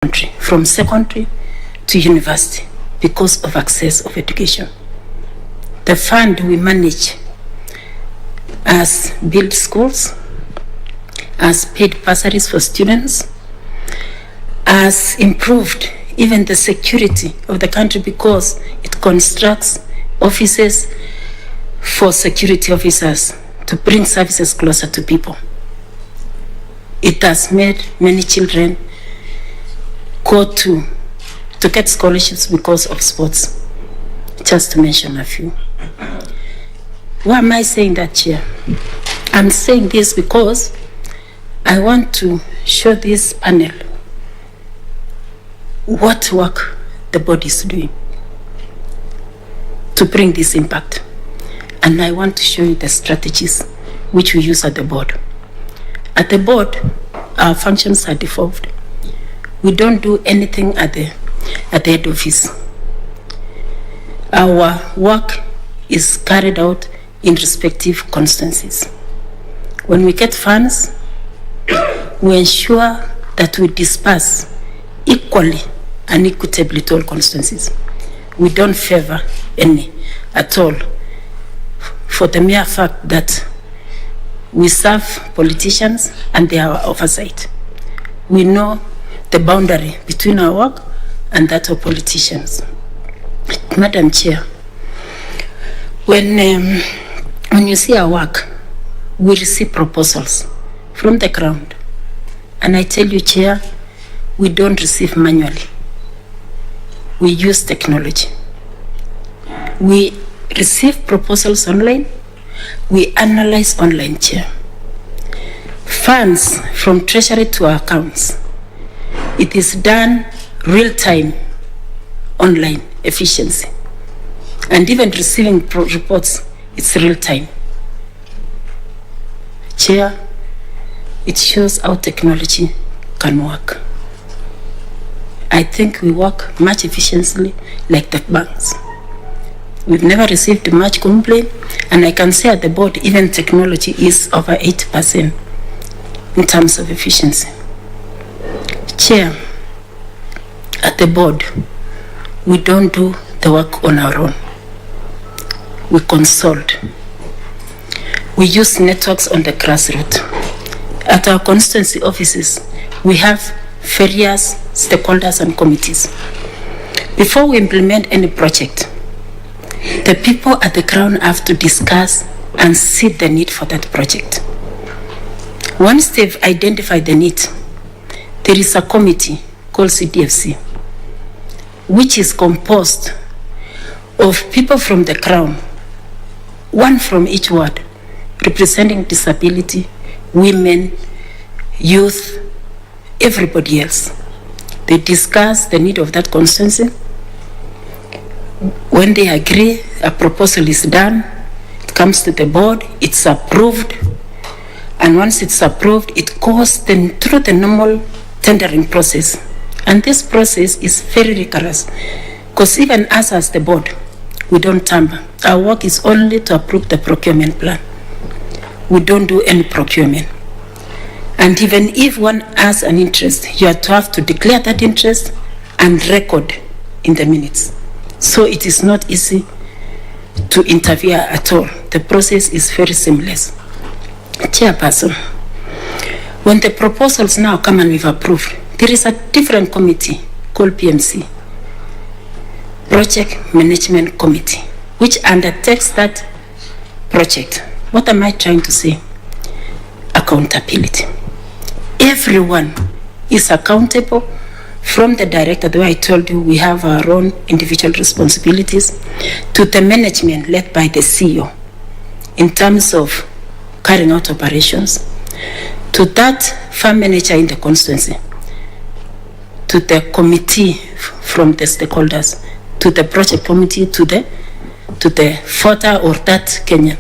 country, from secondary to university, because of access of education. The fund we manage has built schools, has paid bursaries for students, has improved even the security of the country because it constructs offices for security officers to bring services closer to people. It has made many children go to get scholarships because of sports, just to mention a few. Why am I saying that, Chair? I'm saying this because I want to show this panel what work the board is doing to bring this impact. And I want to show you the strategies which we use at the board. At the board, our functions are devolved. We don't do anything at the head office. Our work is carried out in respective constituencies. When we get funds, we ensure that we disperse equally and equitably to all constituencies. We don't favor any at all, for the mere fact that we serve politicians and they are our oversight. We know the boundary between our work and that of politicians. Madam Chair, when you see our work, we receive proposals from the ground. And I tell you, Chair, we don't receive manually. We use technology. We receive proposals online. We analyze online, Chair. Funds from Treasury to our accounts. It is done real-time, online, efficiency. And even receiving reports, it's real-time. Chair, it shows how technology can work. I think we work much efficiently like the banks. We've never received much complaint, and I can say at the board, even technology is over 80% in terms of efficiency. Chair, at the board, we don't do the work on our own. We consult. We use networks on the grassroots. At our constituency offices, we have various stakeholders and committees. Before we implement any project, the people at the ground have to discuss and see the need for that project. Once they've identified the need, there is a committee called CDFC, which is composed of people from the ground, one from each ward, representing disability, women, youth, everybody else. They discuss the need of that constituency. When they agree, a proposal is done, it comes to the board, it's approved, and once it's approved, it goes then through the normal tendering process. And this process is very rigorous, because even us as the board, we don't tamper. Our work is only to approve the procurement plan. We don't do any procurement. And even if one has an interest, you have to declare that interest and record in the minutes. So it is not easy to interfere at all. The process is very seamless. Chairperson, when the proposals now come and we've approved, there is a different committee called PMC, Project Management Committee, which undertakes that project. What am I trying to say? Accountability. Everyone is accountable, from the director, the way I told you, we have our own individual responsibilities, to the management led by the CEO in terms of carrying out operations, to that farm manager in the constituency, to the committee from the stakeholders, to the project committee, to the father or that Kenyan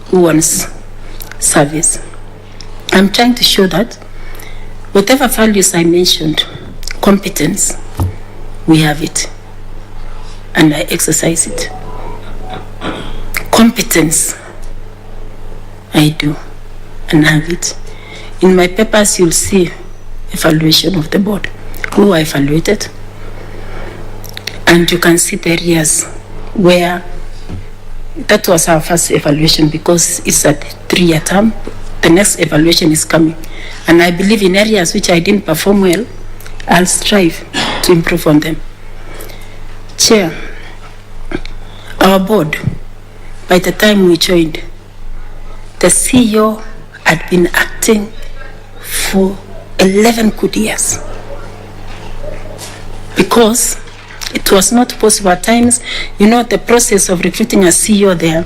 who wants service. I'm trying to show that whatever values I mentioned, competence, we have it, and I exercise it. Competence, I do, and have it. In my papers, you'll see evaluation of the board. who were evaluated. And you can see the areas where that was our first evaluation, because it's a 3-year term. The next evaluation is coming. And I believe in areas which I didn't perform well, I'll strive to improve on them. Chair, our board, by the time we joined, the CEO had been acting for 11 good years, because it was not possible at times. You know, the process of recruiting a CEO there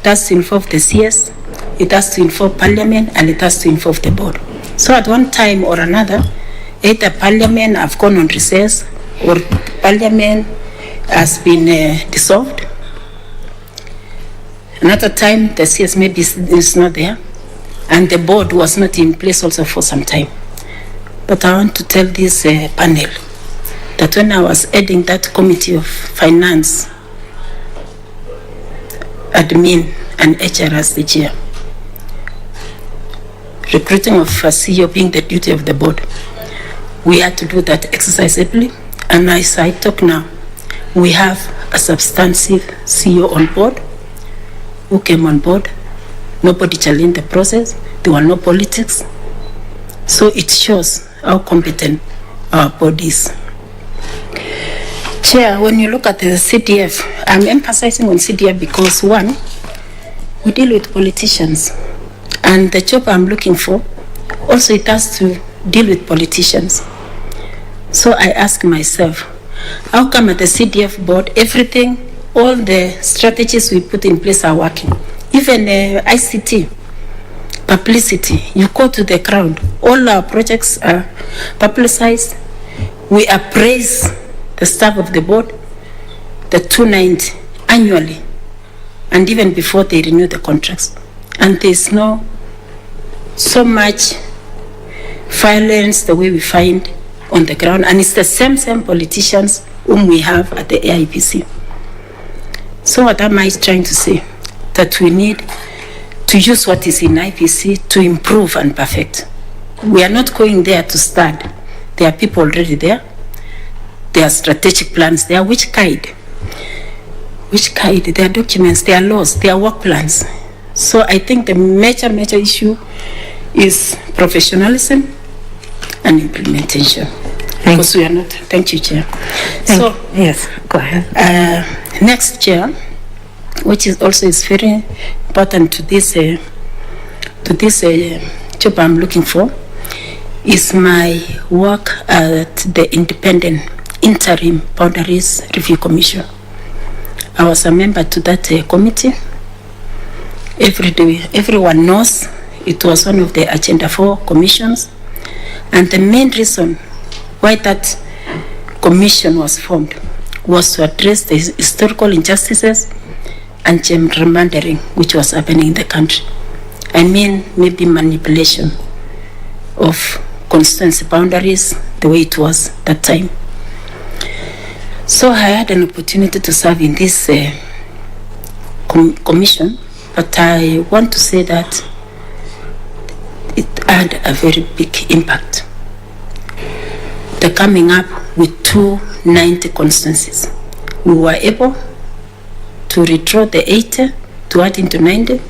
does involve the CS, it has to involve Parliament, and it has to involve the board. So at one time or another, either Parliament have gone on recess, or Parliament has been dissolved. Another time, the CS maybe is not there, and the board was not in place also for some time. But I want to tell this panel that when I was heading that committee of finance, admin, and HR as the chair, recruiting of a CEO being the duty of the board, we had to do that exercise ably. And as I talk now, we have a substantive CEO on board who came on board. Nobody challenged the process. There were no politics. So it shows how competent our board is. Chair, when you look at the CDF, I'm emphasizing on CDF because, one, we deal with politicians. And the job I'm looking for, also it has to deal with politicians. So I ask myself, how come at the CDF board, everything, all the strategies we put in place are working? Even ICT, publicity, you go to the ground, all our projects are publicized. We appraise the staff of the board, the 290 annually, and even before they renew the contracts. And there's no so much violence the way we find on the ground, and it's the same politicians whom we have at the IEBC. So what am I trying to say? That we need to use what is in IEBC to improve and perfect. We are not going there to start. There are people already there. There are strategic plans there which guide. There are documents, there are laws, there are work plans. So I think the major issue is professionalism and implementation. Because we are not. Thank you, Chair. Yes, go ahead. Next, Chair, which is also very important to this job I'm looking for, is my work at the Independent Interim Boundaries Review Commission. I was a member to that committee. Everyone knows it was one of the Agenda 4 commissions, and the main reason why that commission was formed was to address the historical injustices and gerrymandering which was happening in the country. I mean, maybe manipulation of constituency boundaries the way it was that time. So I had an opportunity to serve in this commission, but I want to say that it had a very big impact. The coming up with 290 constituencies. We were able to redraw the 80 to add into 90.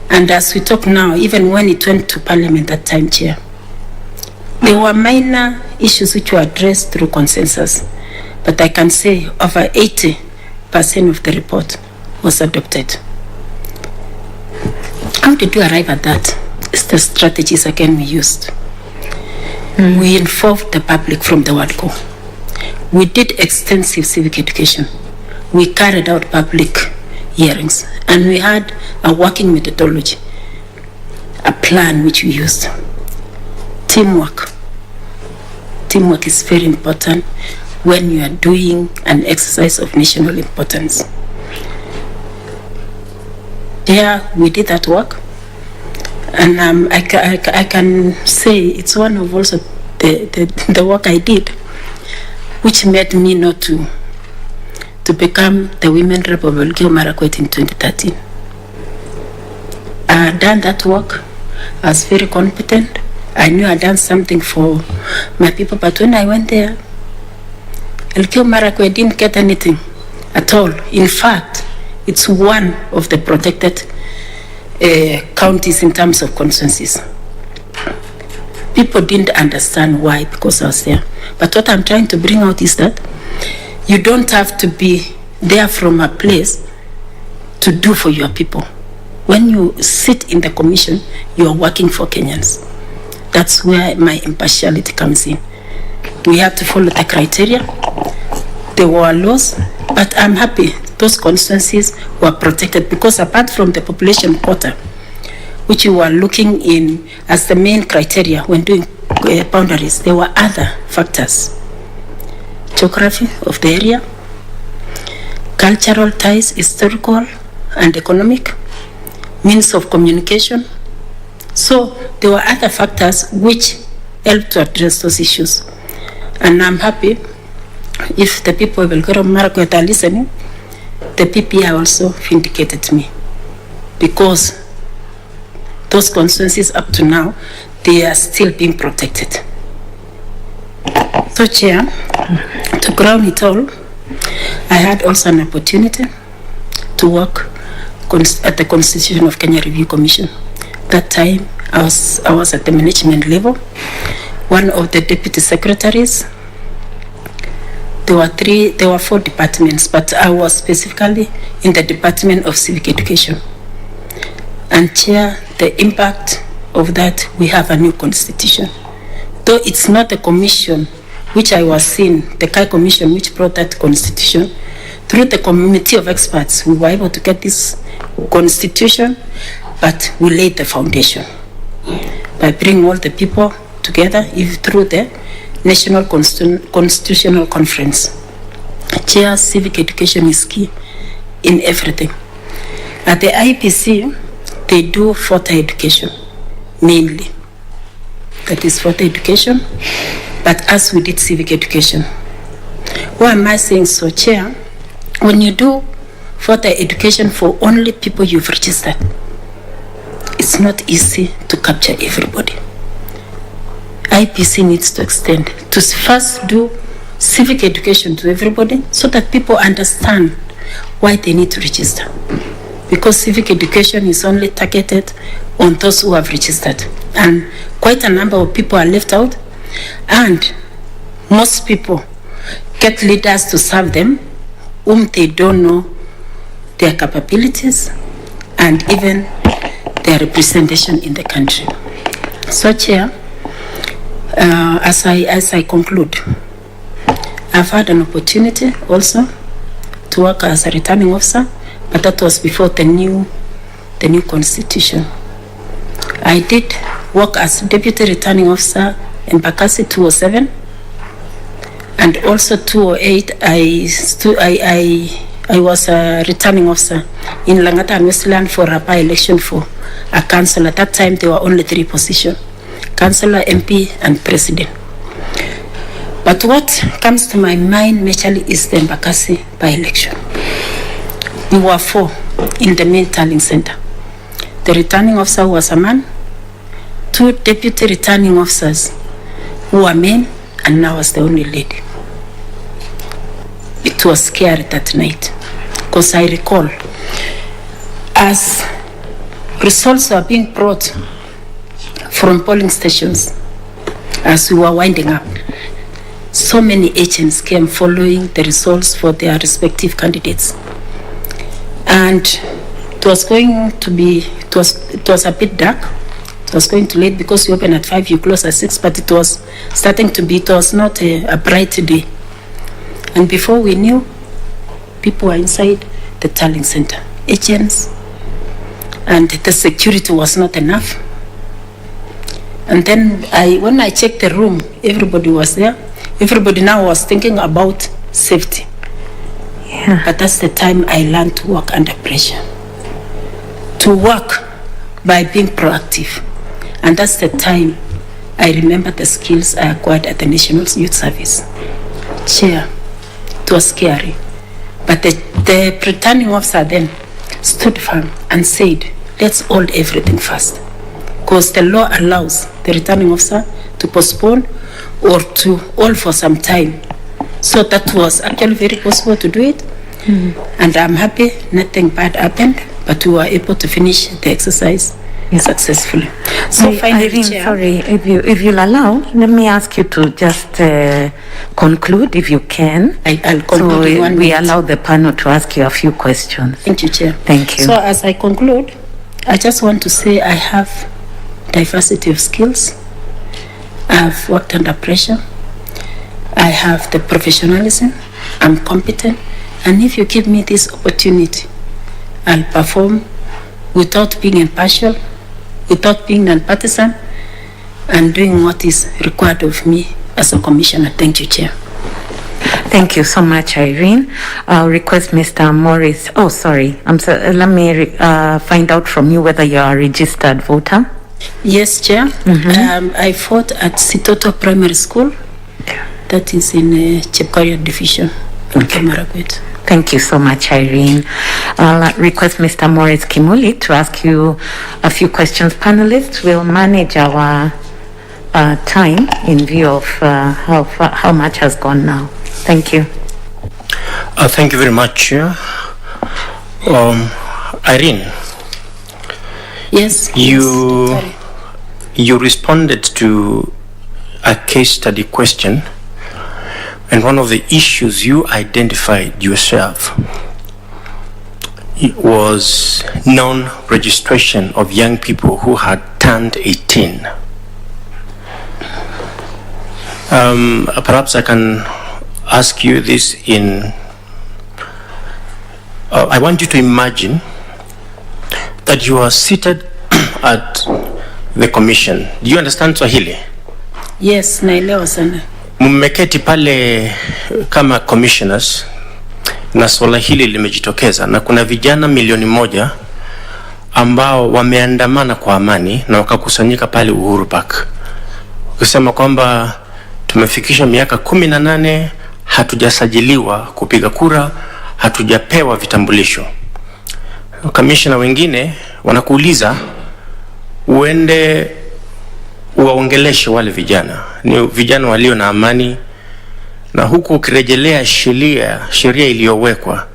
And as we talk now, even when it went to Parliament that time, Chair, there were minor issues which were addressed through consensus. But I can say over 80% of the report was adopted. How did we arrive at that? It's the strategies again we used. We involved the public from the word go. We did extensive civic education. We carried out public hearings, and we had a working methodology, a plan which we used. Teamwork. Teamwork is very important when you are doing an exercise of national importance. Yeah, we did that work. And I can say it's one of also the work I did, which made me not to become the Women Rep of Elgeyo Marakwet in 2013. I had done that work. I was very competent. I knew I'd done something for my people, but when I went there, Elgeyo Marakwet didn't get anything at all. In fact, it's one of the protected counties in terms of constituencies. People didn't understand why, because I was there. But what I'm trying to bring out is that you don't have to be there from a place to do for your people. When you sit in the commission, you are working for Kenyans. That's where my impartiality comes in. We have to follow the criteria. There were laws, but I'm happy those constituencies were protected, because apart from the population quota, which you were looking in as the main criteria when doing boundaries, there were other factors. Geography of the area, cultural ties, historical and economic, means of communication. So there were other factors which helped to address those issues. And I'm happy if the people of Elgeyo Marakwet are listening, the PPI also vindicated me, because those constituencies up to now, they are still being protected. So, Chair, to crown it all, I had also an opportunity to work at the Constitution of Kenya Review Commission. That time, I was at the management level, one of the deputy secretaries. There were 4 departments, but I was specifically in the Department of Civic Education. And Chair, the impact of that, we have a new constitution. Though it's not the commission which I was in, the Kai Commission which brought that constitution, through the committee of experts, we were able to get this constitution, but we laid the foundation by bringing all the people together through the National Constitutional Conference. Chair, civic education is key in everything. At the IEBC, they do further education, mainly. That is further education, but as we did civic education. Why am I saying so, Chair? When you do further education for only people you've registered, it's not easy to capture everybody. IEBC needs to extend to first do civic education to everybody, so that people understand why they need to register. Because civic education is only targeted on those who have registered, and quite a number of people are left out, and most people get leaders to serve them whom they don't know their capabilities and even their representation in the country. So, Chair, as I conclude, I've had an opportunity also to work as a returning officer, but that was before the new constitution. I did work as deputy returning officer in Bakassi 207, and also 208. I was a returning officer in Langata and Westland for a by-election for a council. At that time, there were only 3 positions: councillor, MP, and president. But what comes to my mind majorly is the Bakassi by-election. We were 4 in the main tallying center. The returning officer was a man, 2 deputy returning officers who were men, and I was the only lady. It was scary that night, because I recall as results were being brought from polling stations, as we were winding up, so many agents came following the results for their respective candidates. And it was going to be, it was a bit dark. It was going to late, because you open at 5, you close at 6, but it was starting to be, it was not a bright day. And before we knew, people were inside the tallying center, agents, and the security was not enough. And then when I checked the room, everybody was there. Everybody now was thinking about safety. Yeah. But that's the time I learned to work under pressure, to work by being proactive. And that's the time I remember the skills I acquired at the National Youth Service. Chair, it was scary. But the returning officer then stood firm and said, let's hold everything first. Because the law allows the the returning officer to postpone or to hold for some time. So that was actually very possible to do it. And I'm happy nothing bad happened, but we were able to finish the exercise successfully. So finally, Irene, Chair, sorry, if you'll allow, let me ask you to just conclude if you can. I'll conclude in 1 minute. We allow the panel to ask you a few questions. Thank you, Chair. Thank you. So as I conclude, I just want to say I have diversity of skills. I've worked under pressure. I have the professionalism. I'm competent. And if you give me this opportunity, I'll perform without being impartial, without being non-partisan, and doing what is required of me as a commissioner. Thank you, Chair. Thank you so much, Irene. I'll request Mr. Morris. Oh, sorry. I'm sorry. Let me find out from you whether you are a registered voter. Yes, Chair. I fought at Sitoto Primary School. That is in Chepkoria Division. Okay. Thank you so much, Irene. I'll request Mr. Morris Kimuli to ask you a few questions. Panelists will manage our time in view of how much has gone now. Thank you. Thank you very much. Irene. Yes. You responded to a case study question, and one of the issues you identified yourself was non-registration of young people who had turned 18. Perhaps I can ask you this in... I want you to imagine that you are seated at the commission. Do you understand Swahili? Yes, naelewa sana. Mmeketi pale kama commissioners na swala hili limejitokeza, na kuna vijana 1,000,000 ambao wameandamana kwa amani na wakakusanyika pale Uhuru Park kusema kwamba tumefikisha miaka 18, hatujasajiliwa kupiga kura, hatujapewa vitambulisho. Kamishna wengine wanakuuliza uende uwaongeleshe wale vijana. Ni vijana walio na amani, na huku ukirejelea sheria iliyowekwa,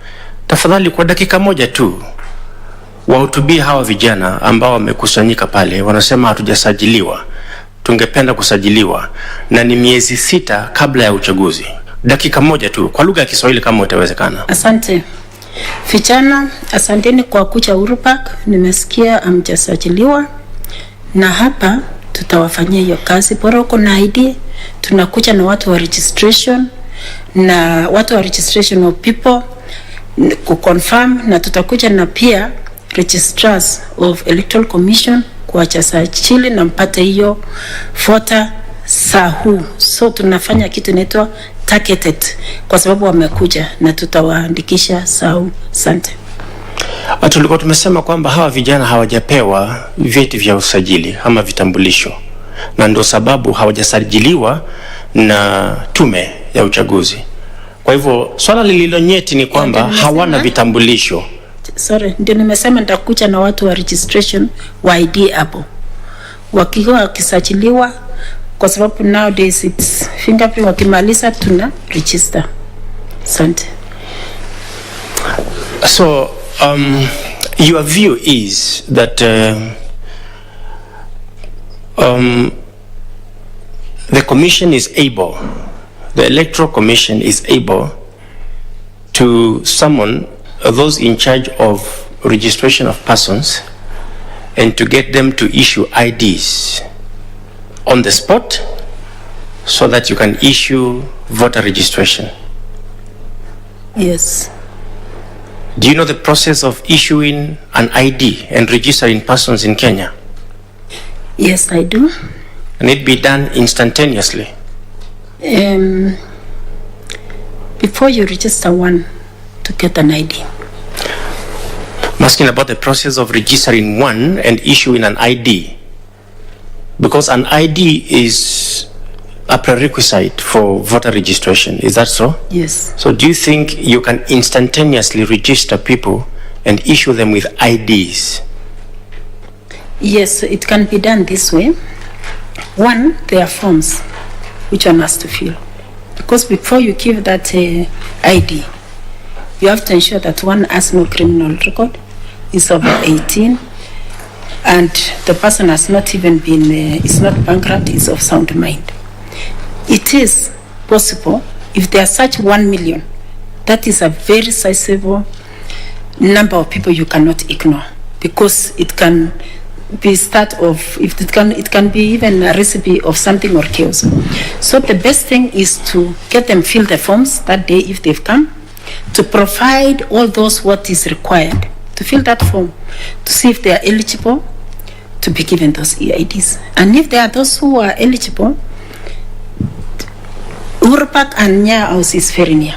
tafadhali kwa dakika moja tu wahutubie hawa vijana ambao wamekusanyika pale. Wanasema hatujasajiliwa, tungependa kusajiliwa, na ni miezi 6 kabla ya uchaguzi. Dakika moja tu kwa lugha ya Kiswahili kama itawezekana. Asante. Vijana, asanteni kwa kuja Uhuru Park. Nimesikia hamjasajiliwa, na hapa tutawafanyia hiyo kazi. Bora uko na ID, tunakuja na watu wa registration na watu wa registration of people kuconfirm, na tutakuja na pia registrars of electoral commission kuwachasajili na mpate hiyo voter sahu. So tunafanya kitu inaitwa targeted kwa sababu wamekuja, na tutawaandikisha sahu. Asante. Tulikuwa tumesema kwamba hawa vijana hawajapewa vyeti vya usajili ama vitambulisho, na ndio sababu hawajasajiliwa na tume ya uchaguzi. Kwa hivyo swala lililo nyeti ni kwamba hawana vitambulisho. Sorry, ndio nimesema nitakuja na watu wa registration wa ID hapo. Wakiwa wakisajiliwa, kwa sababu nowadays it's fingerprint, wakimaliza tuna register. Asante. So your view is that the commission is able, the electoral commission is able to summon those in charge of registration of persons and to get them to issue IDs on the spot so that you can issue voter registration. Yes. Do you know the process of issuing an ID and registering persons in Kenya? Yes, I do. And it be done instantaneously. Before you register one to get an ID. I'm asking about the process of registering one and issuing an ID. Because an ID is a prerequisite for voter registration. Is that so? Yes. So do you think you can instantaneously register people and issue them with IDs? Yes, it can be done this way. One, there are forms which one has to fill. Because before you give that ID, you have to ensure that one has no criminal record, is over 18, and the person has not even been, is not bankrupt, is of sound mind. It is possible, if there are such 1 million, that is a very sizable number of people you cannot ignore, because it can be start of, if it can be even a recipe of something or chaos. So the best thing is to get them fill the forms that day if they've come, to provide all those what is required to fill that form, to see if they are eligible to be given those EIDs. And if there are those who are eligible, Urupak and Nya House is very near.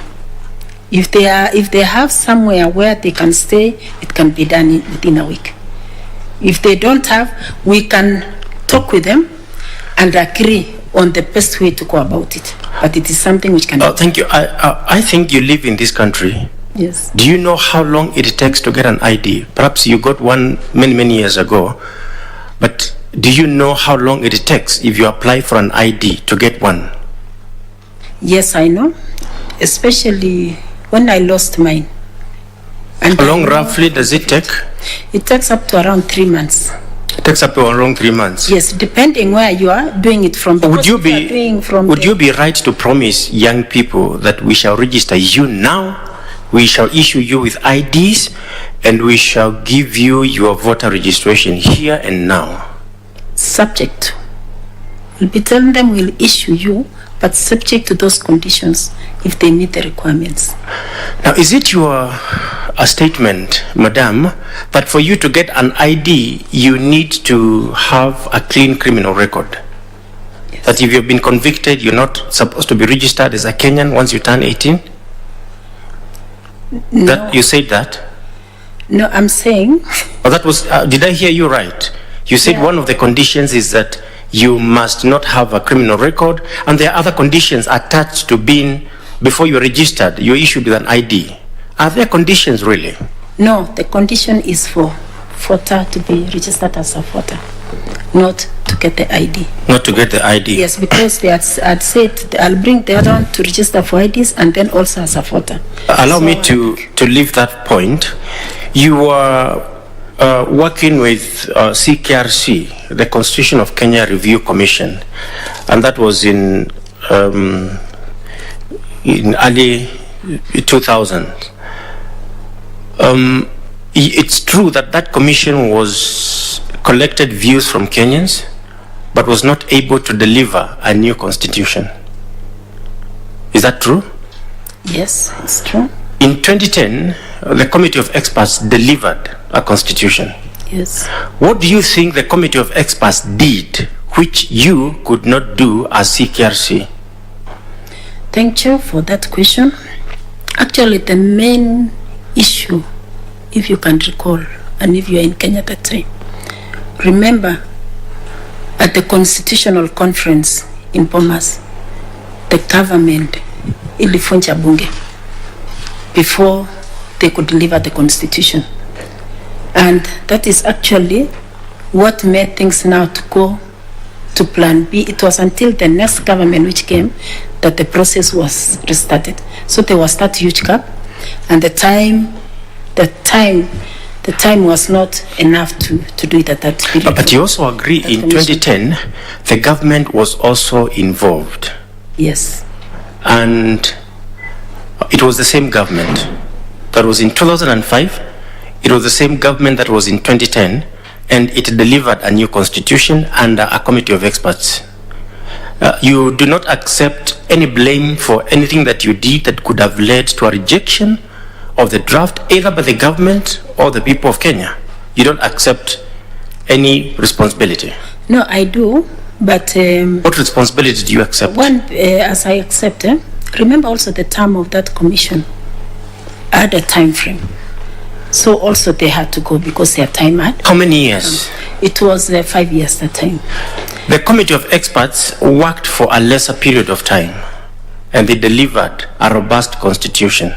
If they have somewhere where they can stay, it can be done within a week. If they don't have, we can talk with them and agree on the best way to go about it. But it is something which can. Thank you. I think you live in this country. Yes. Do you know how long it takes to get an ID? Perhaps you got one many years ago, but do you know how long it takes if you apply for an ID to get one? Yes, I know, especially when I lost mine. And how long roughly does it take? It takes up to around 3 months. It takes up to around 3 months. Yes, depending where you are doing it from. Would you be right to promise young people that we shall register you now, we shall issue you with IDs, and we shall give you your voter registration here and now? Subject. We'll be telling them we'll issue you, but subject to those conditions if they meet the requirements. Now, is it your statement, Madam, that for you to get an ID, you need to have a clean criminal record? Yes. That if you've been convicted, you're not supposed to be registered as a Kenyan once you turn 18? No. That you said that? No, I'm saying... Oh, that was... did I hear you right? You said one of the conditions is that you must not have a criminal record, and there are other conditions attached to being, before you're registered, you're issued with an ID. Are there conditions really? No, the condition is for voter to be registered as a voter, not to get the ID. Not to get the ID? Yes, because they had said I'll bring the other one to register for IDs and then also as a voter. Allow me to leave that point. You were working with CKRC, the Constitution of Kenya Review Commission, and that was in early 2000. It's true that that commission was collected views from Kenyans, but was not able to deliver a new constitution. Is that true? Yes, it's true. In 2010, the Committee of Experts delivered a constitution. Yes. What do you think the Committee of Experts did which you could not do as CKRC? Thank you for that question. Actually, the main issue, if you can recall, and if you are in Kenya at that time, remember at the Constitutional Conference in Bomas, the government ilifunja bunge before they could deliver the constitution. And that is actually what made things now to go to plan B. It was until the next government which came that the process was restarted. So there was that huge gap, and the time was not enough to do it at that period. But you also agree in 2010, the government was also involved. Yes. And it was the same government that was in 2005, it was the same government that was in 2010, and it delivered a new constitution under a committee of experts. You do not accept any blame for anything that you did that could have led to a rejection of the draft, either by the government or the people of Kenya. You don't accept any responsibility. No, I do, but... what responsibility do you accept? As I accept, remember also the term of that commission had a time frame. So also they had to go because their time had. How many years? It was 5 years that time. The committee of experts worked for a lesser period of time, and they delivered a robust constitution.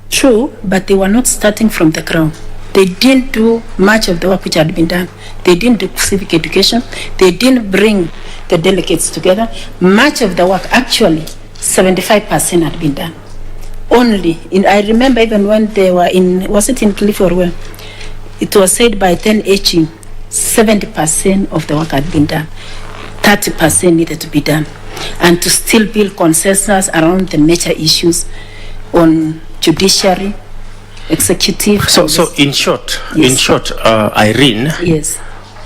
True, but they were not starting from the ground. They didn't do much of the work which had been done. They didn't do civic education. They didn't bring the delegates together. Much of the work, actually, 75% had been done. I remember even when they were was it in Cliff or where? It was said by 10H, 70% of the work had been done. 30% needed to be done. And to still build consensus around the major issues on judiciary, executive. So in short, Irene, yes,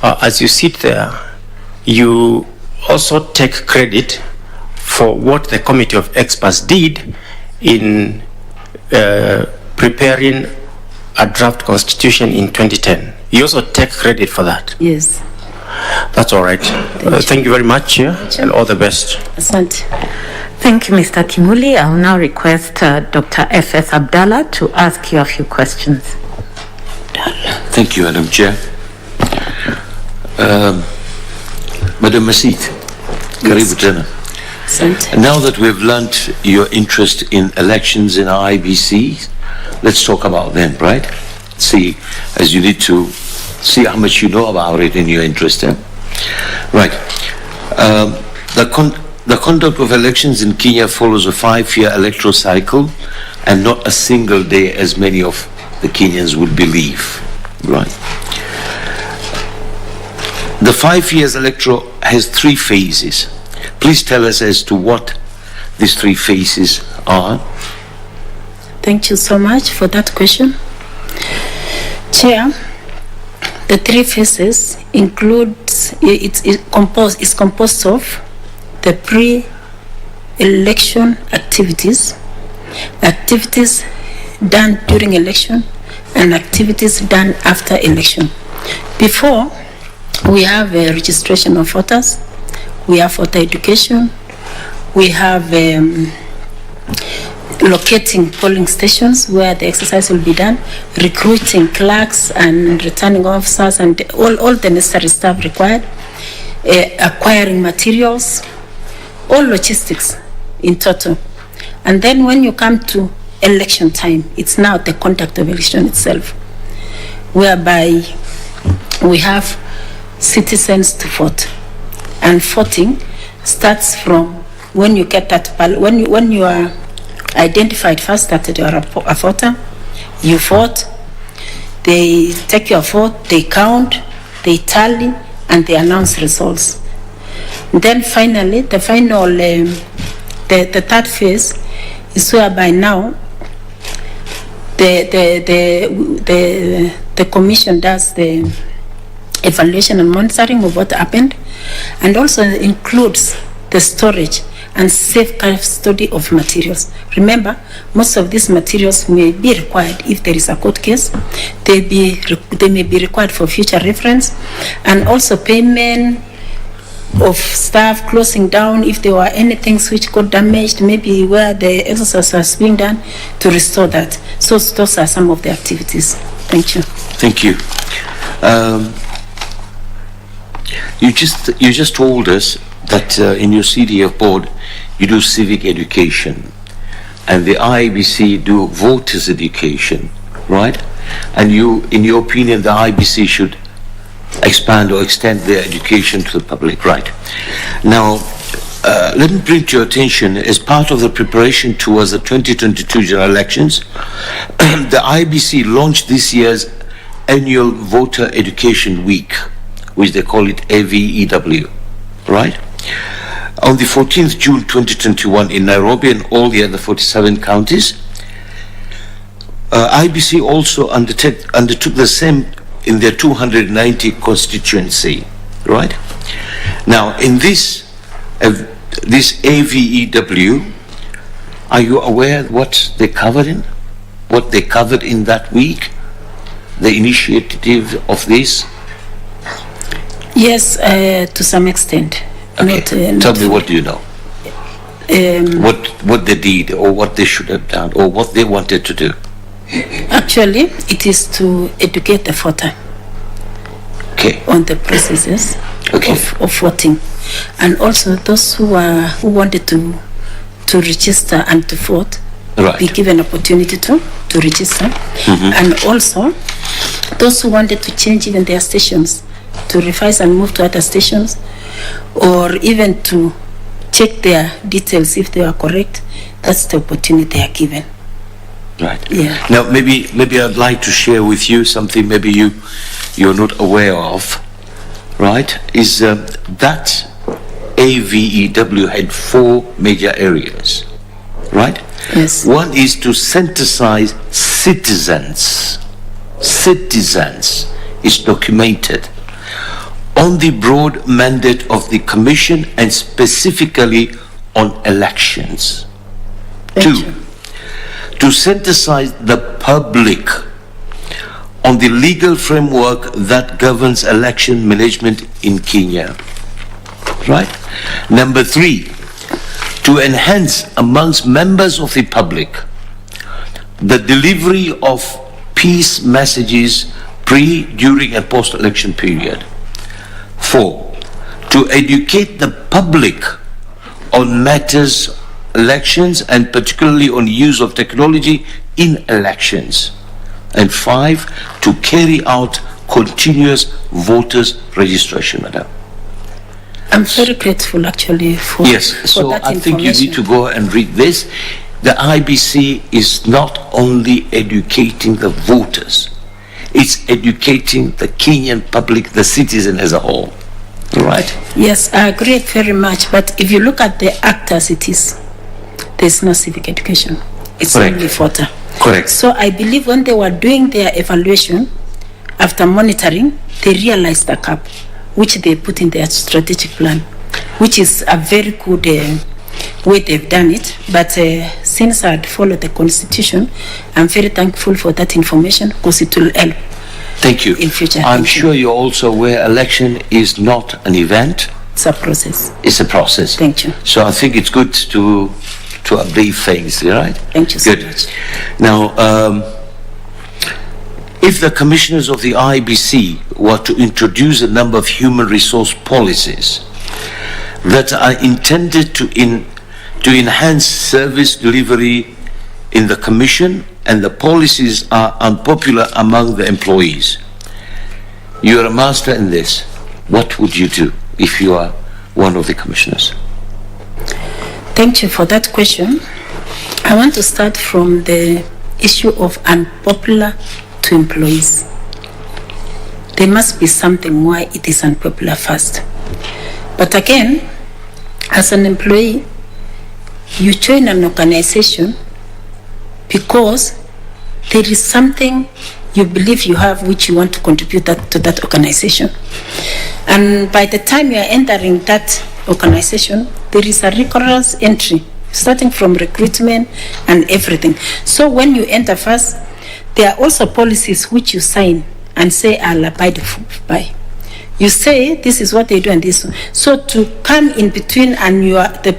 as you sit there, you also take credit for what the committee of experts did in preparing a draft constitution in 2010. You also take credit for that. Yes. That's all right. Thank you very much, and all the best. Asante. Thank you, Mr. Kimuli. I'll now request Dr. F.S. Abdallah to ask you a few questions. Thank you, Madam Chair. Madam Masit, karibu tena. Asante. Now that we've learnt your interest in elections in IEBC, let's talk about them, right? See, as you need to see how much you know about it and your interest in. Right. The conduct of elections in Kenya follows a 5-year electoral cycle and not a single day as many of the Kenyans would believe. Right. The 5 years electoral has 3 phases. Please tell us as to what these 3 phases are. Thank you so much for that question. Chair, the 3 phases is composed of the pre-election activities done during election, and activities done after election. Before, we have a registration of voters, we have voter education, we have locating polling stations where the exercise will be done, recruiting clerks and returning officers and all the necessary stuff required, acquiring materials, all logistics in total. And then when you come to election time, it's now the conduct of election itself, whereby we have citizens to vote. And voting starts from when you get that, when you are identified first that you are a voter, you vote, they take your vote, they count, they tally, and they announce results. Then finally, the third phase is whereby now the commission does the evaluation and monitoring of what happened, and also includes the storage and safe custody of materials. Remember, most of these materials may be required if there is a court case. They may be required for future reference, and also payment of staff, closing down if there were anything which got damaged, maybe where the exercise was being done, to restore that. So those are some of the activities. Thank you. Thank you. You just told us that in your CDF board you do civic education, and the IEBC do voters education, right? And you, in your opinion, the IEBC should expand or extend their education to the public, right? Now, let me bring to your attention, as part of the preparation towards the 2022 general elections, the IEBC launched this year's annual Voter Education Week, which they call it AVEW, right? On the 14th June 2021 in Nairobi and all the other 47 counties, IEBC also undertook the same in their 290 constituency, right? Now, in this AVEW, are you aware what they covered in? What they covered in that week? The initiative of this? Yes, to some extent. Okay. Tell me, what do you know? What they did, or what they should have done, or what they wanted to do? Actually, it is to educate the voter on the processes of voting, and also those who wanted to register and to vote, be given opportunity to register, and also Those who wanted to change even their stations, to revise and move to other stations, or even to check their details if they are correct, that's the opportunity they are given. Right. Yeah. Now, maybe I'd like to share with you something maybe you're not aware of, right? Is that AVEW had 4 major areas, right? Yes. One is to synthesize citizens. Citizens is documented on the broad mandate of the Commission and specifically on elections. Thank 2, you. to synthesize the public on the legal framework that governs election management in Kenya. Right? Number 3, to enhance amongst members of the public the delivery of peace messages pre, during and post-election period. 4, to educate the public on matters elections and particularly on use of technology in elections. And 5, to carry out continuous voters registration, Madam. I'm very grateful actually for, Yes, for so that I think you information. need to go and read this. The IBC is not only educating the voters, it's educating the Kenyan public, the citizen as a whole. Right? Yes, I agree very much. But if you look at the act as it is, there's no civic education. It's Correct. only voter. Correct. So I believe when they were doing their evaluation, after monitoring, they realized the gap, which they put in their strategic plan, which is a very good way they've done it. But since I'd followed the constitution, I'm very thankful for that information because it will help. Thank you. In future. I'm Thank you. sure you're also aware election is not an event, It's a process. it's a process. Thank you. So I think it's good to update things, right? Thank you so Good. much. Now, if the commissioners of the IEBC were to introduce a number of human resource policies that are intended to enhance service delivery in the commission, and the policies are unpopular among the employees, you're a master in this, what would you do if you are one of the commissioners? Thank you for that question. I want to start from the issue of unpopular to employees. There must be something why it is unpopular first. But again, as an employee, you join an organization because there is something you believe you have which you want to contribute to that organization. And by the time you are entering that organization, there is a rigorous entry, starting from recruitment and everything. So when you enter first, there are also policies which you sign and say I'll abide by. You say this is what they do and this. So to come in between and you are the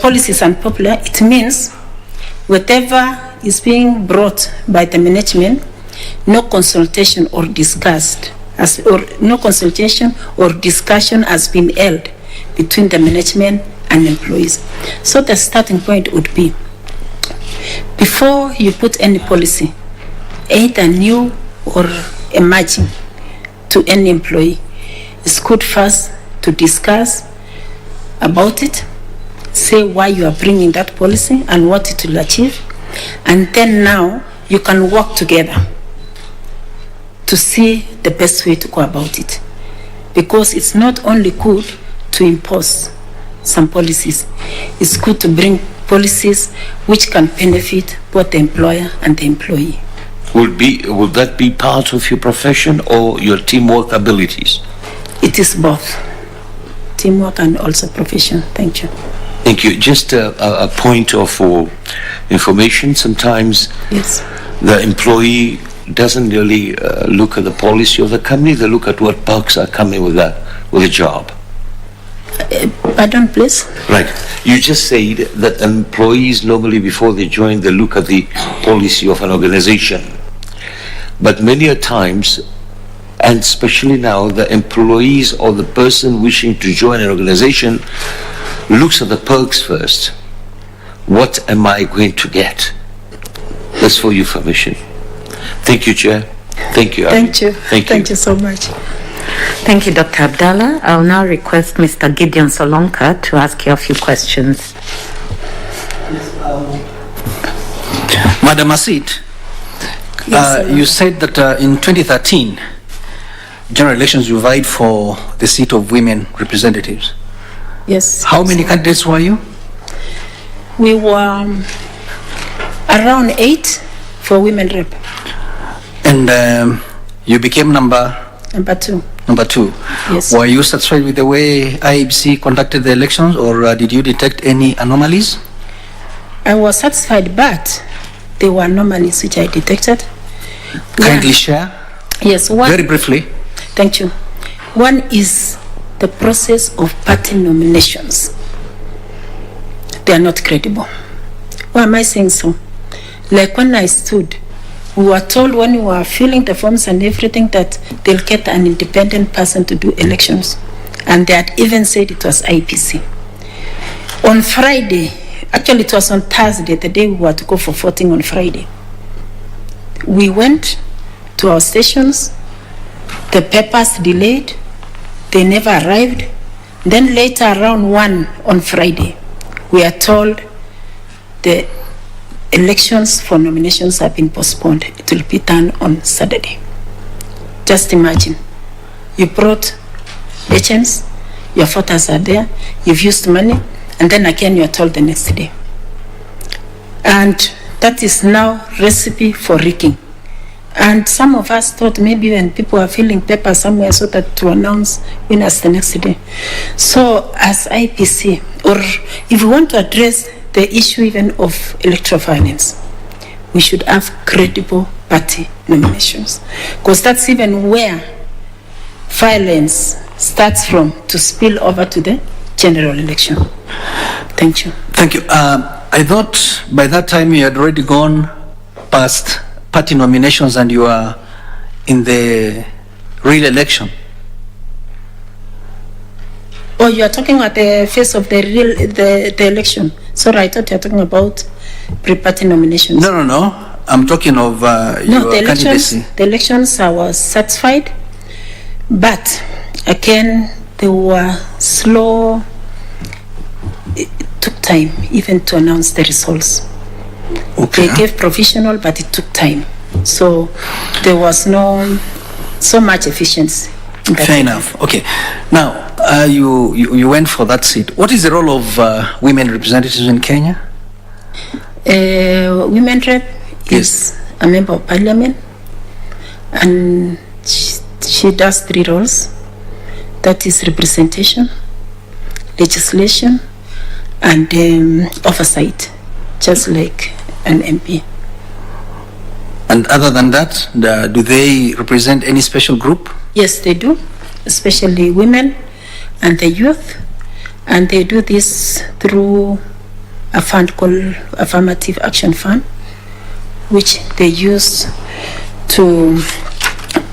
policies unpopular, it means whatever is being brought by the management, no consultation or discussion has been held between the management and employees. So the starting point would be, before you put any policy, either new or emerging, to any employee, it's good first to discuss about it, say why you are bringing that policy and what it will achieve, and then now you can work together to see the best way to go about it. Because it's not only good to impose some policies, it's good to bring policies which can benefit both the employer and the employee. Will that be part of your profession or your teamwork abilities? It is both teamwork and also profession. Thank you. Thank you. Just a point of information. Sometimes Yes. the employee doesn't really look at the policy of the company. They look at what perks are coming with a job. Pardon, please. Right. You just said that employees normally before they join, they look at the policy of an organization. But many a times, and especially now, the employees or the person wishing to join an organization looks at the perks first. What am I going to get? That's for your information. Thank you, Chair. Thank you, Thank you. Thank you. Thank you so much. Thank you, Dr. Abdallah. I'll now request Mr. Gideon Solonka to ask you a few questions. Madam Asid, you said that in 2013, general elections you vied for the seat of women representatives. Yes. How many candidates were you? We were around 8 for women rep. And you became number 2. Number 2. Yes. Were you satisfied with the way IEBC conducted the elections, or did you detect any anomalies? I was satisfied, but there were anomalies which I detected. Kindly share. Yes. One. Very briefly. Thank you. One is the process of party nominations. They are not credible. Why am I saying so? Like when I stood, we were told when we were filling the forms and everything that they'll get an independent person to do elections. And they had even said it was IEBC. On Friday, actually it was on Thursday, the day we were to go for voting on Friday, we went to our stations, the papers delayed, they never arrived. Then later around 1 on Friday, we are told the elections for nominations have been postponed. It will be done on Saturday. Just imagine, you brought agents, your photos are there, you've used money, and then again you're told the next day. And that is now recipe for rigging. And some of us thought maybe when people are filling papers somewhere so that to announce winners the next day. So as IEBC, or if we want to address the issue even of electoral violence, we should have credible party nominations, because that's even where violence starts from to spill over to the general election. Thank you. Thank you. I thought by that time you had already gone past party nominations and you are in the real election. Oh, you are talking at the face of the election. Sorry, I thought you were talking about pre-party nominations. No. I'm talking of your candidacy. The elections I was satisfied, but again they were slow. It took time even to announce the results. Okay. They gave provisional, but it took time. So there was no so much efficiency. Fair enough. Okay. Now, you went for that seat. What is the role of women representatives in Kenya? Women rep is a member of parliament, and she does 3 roles. That is representation, legislation, and oversight, just like an MP. And other than that, do they represent any special group? Yes, they do, especially women and the youth, and they do this through a fund called Affirmative Action Fund, which they use to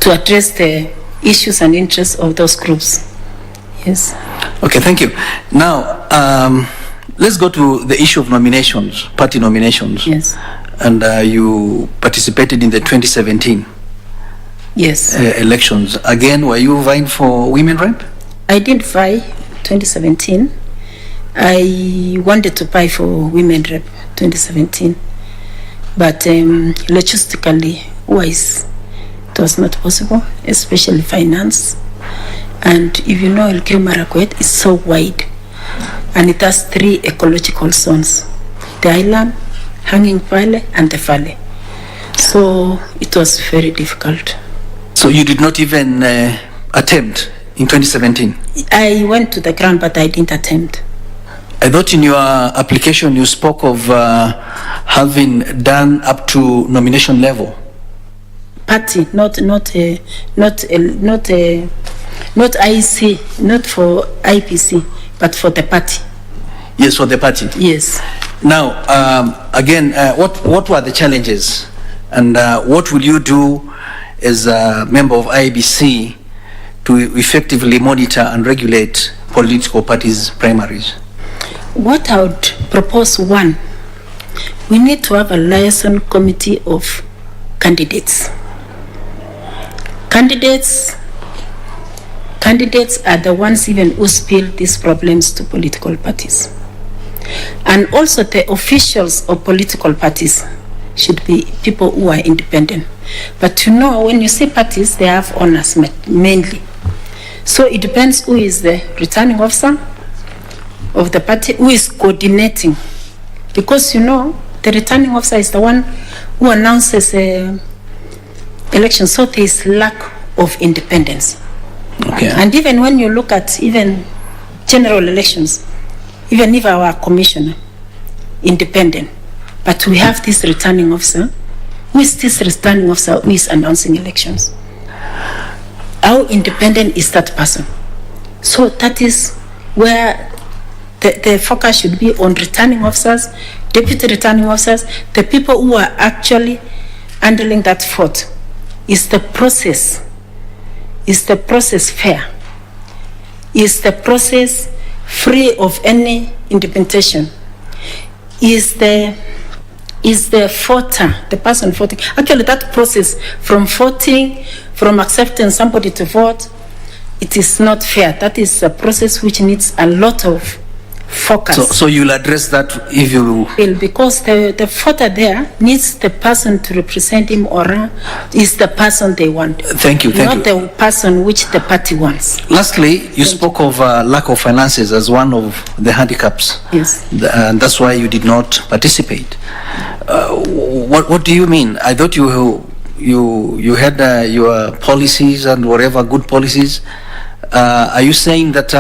address the issues and interests of those groups. Yes. Okay, thank you. Now, let's go to the issue of nominations, party nominations. Yes. And you participated in the 2017 Yes. Elections. Again, were you vying for women rep? I did vie 2017. I wanted to vie for women rep 2017, but logistically wise, it was not possible, especially finance. And if you know Elgeyo Marakwet is so wide, and it has 3 ecological zones: the island, Hanging Valley, and the valley. So it was very difficult. So you did not even attempt in 2017? I went to the ground, but I didn't attempt. I thought in your application you spoke of having done up to nomination level. Party, not IEC, not for IEBC, but for the party. Yes, for the party. Yes. Now, again, what were the challenges, and what will you do as a member of IEBC to effectively monitor and regulate political parties' primaries? What I would propose, one, we need to have a liaison committee of candidates. Candidates are the ones even who spill these problems to political parties. And also the officials of political parties should be people who are independent. But you know, when you say parties, they have owners mainly. So it depends who is the returning officer of the party, who is coordinating. Because you know, the returning officer is the one who announces election, so there is lack of independence. Okay. And even when you look at even general elections, even if our commissioner independent, but we have this returning officer, who is this returning officer who is announcing elections? How independent is that person? So that is where the focus should be on returning officers, deputy returning officers, the people who are actually handling that fort. Is the process fair? Is the process free of any interpretation? Is the voter, the person voting, actually that process from voting, from accepting somebody to vote, it is not fair. That is a process which needs a lot of focus. So you'll address that if you... Because the voter there needs the person to represent him or her is the person they want. Thank you. Not the person which the party wants. Lastly, you spoke of lack of finances as one of the handicaps. Yes. And that's why you did not participate. What do you mean? I thought you had your policies and whatever good policies. Are you saying that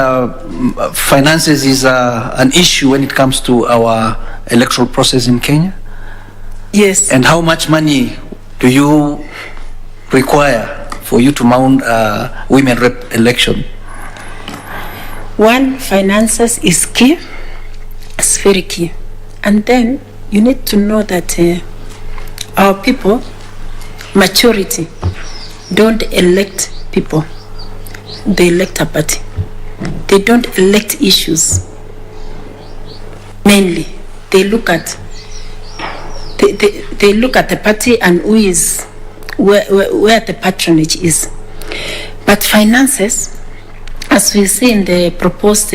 finances is an issue when it comes to our electoral process in Kenya? Yes. And how much money do you require for you to mount a women rep election? One, finances is key. It's very key. And then you need to know that our people, majority, don't elect people. They elect a party. They don't elect issues. Mainly, they look at they look at the party and who is where the patronage is. But finances, as we see in the proposed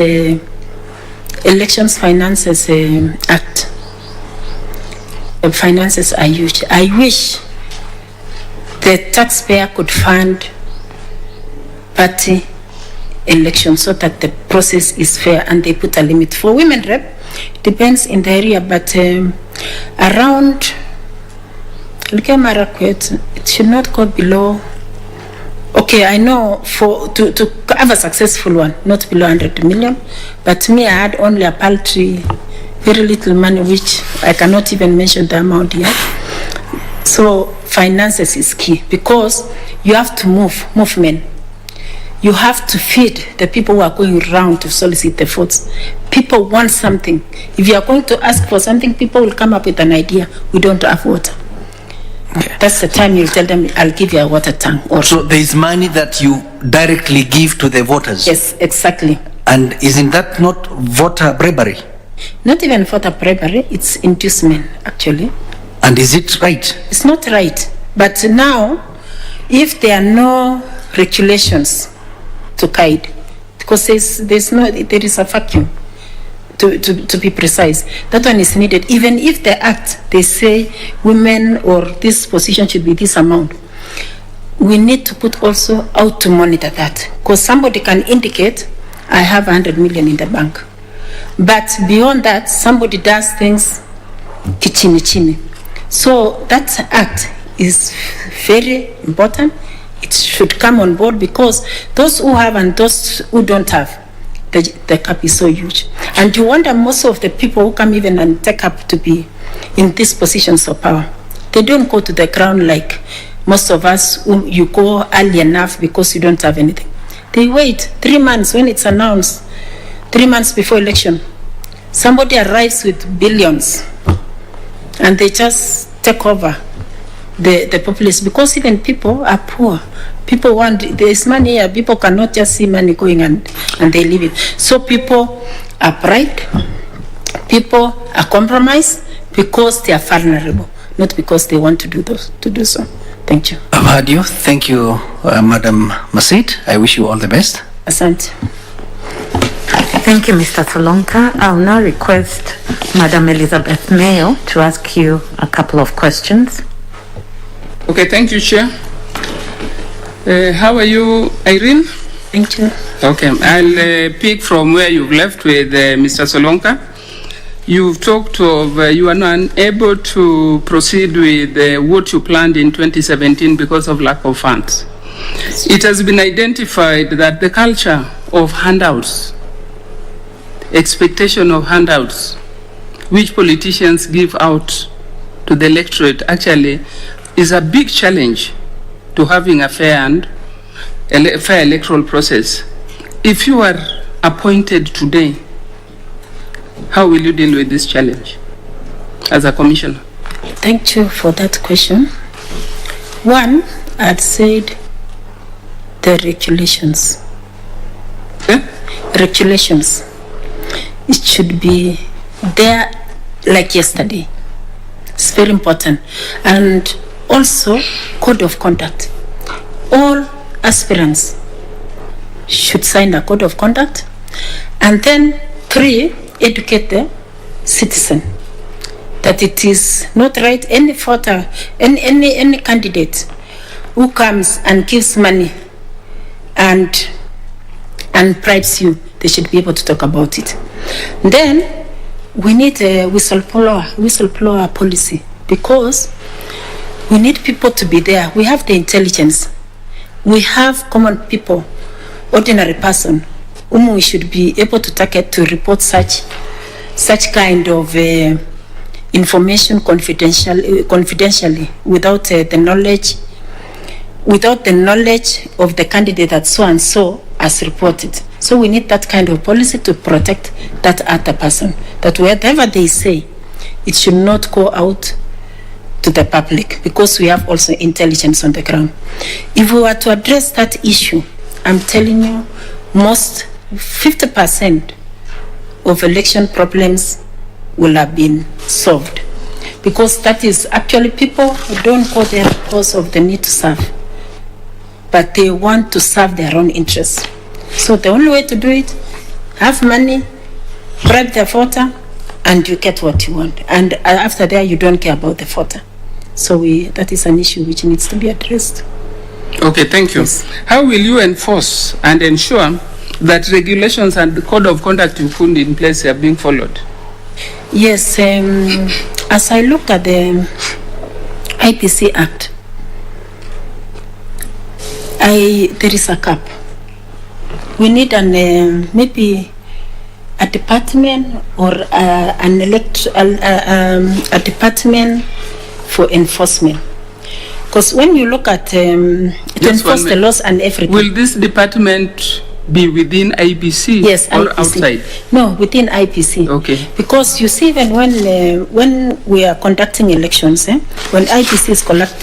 Elections Finances Act, the finances are huge. I wish the taxpayer could fund party elections so that the process is fair and they put a limit. For women rep, depends in the area, but around it should not go below. Okay, I know to have a successful one, not below 100 million, but me, I had only a paltry, very little money, which I cannot even mention the amount here. So finances is key because you have to movement. You have to feed the people who are going around to solicit the votes. People want something. If you are going to ask for something, people will come up with an idea. We don't have water. Okay. That's the time you tell them, I'll give you a water tank. Or so there is money that you directly give to the voters? Yes, exactly. And isn't that not voter bribery? Not even voter bribery, it's inducement, actually. And is it right? It's not right. But now, if there are no regulations to guide, because there is a vacuum, to be precise. That one is needed. Even if the act, they say women or this position should be this amount, we need to put also how to monitor that. Because somebody can indicate, I have 100 million in the bank. But beyond that, somebody does things kichini. So that act is very important. It should come on board because those who have and those who don't have, the cap is so huge. And you wonder most of the people who come even and take up to be in these positions of power, they don't go to the ground like most of us who you go early enough because you don't have anything. They wait 3 months when it's announced, 3 months before election. Somebody arrives with billions and they just take over the populace because even people are poor. People want, there is money here, people cannot just see money going and they leave it. So people are bright, people are compromised because they are vulnerable. not because they want to do so. Thank you. I've heard you. Thank you, Madam Masit. I wish you all the best. Asante. Thank you, Mr. Solonka. I'll now request Madam Elizabeth Mayo to ask you a couple of questions. Okay, thank you, Chair. How are you, Irene? Thank you. Okay, I'll pick from where you've left with Mr. Solonka. You've talked of you are not able to proceed with what you planned in 2017 because of lack of funds. It has been identified that the culture of handouts, expectation of handouts, which politicians give out to the electorate actually is a big challenge to having a fair electoral process. If you are appointed today, how will you deal with this challenge as a commissioner? Thank you for that question. One, I'd said the regulations. Regulations. It should be there like yesterday. It's very important. And also, code of conduct. All aspirants should sign a code of conduct. And then, 3, educate the citizen that it is not right any voter, any candidate who comes and gives money and bribes you, they should be able to talk about it. Then we need a whistleblower policy, because we need people to be there. We have the intelligence. We have common people, ordinary person, whom we should be able to target to report such kind of information confidentially without the knowledge of the candidate that so and so has reported. So we need that kind of policy to protect that other person, that whatever they say, it should not go out to the public, because we have also intelligence on the ground. If we were to address that issue, I'm telling you, most 50% of election problems will have been solved, because that is actually people who don't go there because of the need to serve, but they want to serve their own interests. So the only way to do it, have money, bribe the voter, and you get what you want. And after that, you don't care about the voter. So that is an issue which needs to be addressed. Okay, thank you. Yes. How will you enforce and ensure that regulations and the code of conduct you put in place are being followed? Yes, as I looked at the IEBC Act, there is a cap. We need maybe a department or a department for enforcement. Because when you look at to enforce the laws and everything. Will this department be within IEBC? Yes, or IEBC. Outside? No, within IEBC. Okay. Because you see, even when we are conducting elections, when IEBC is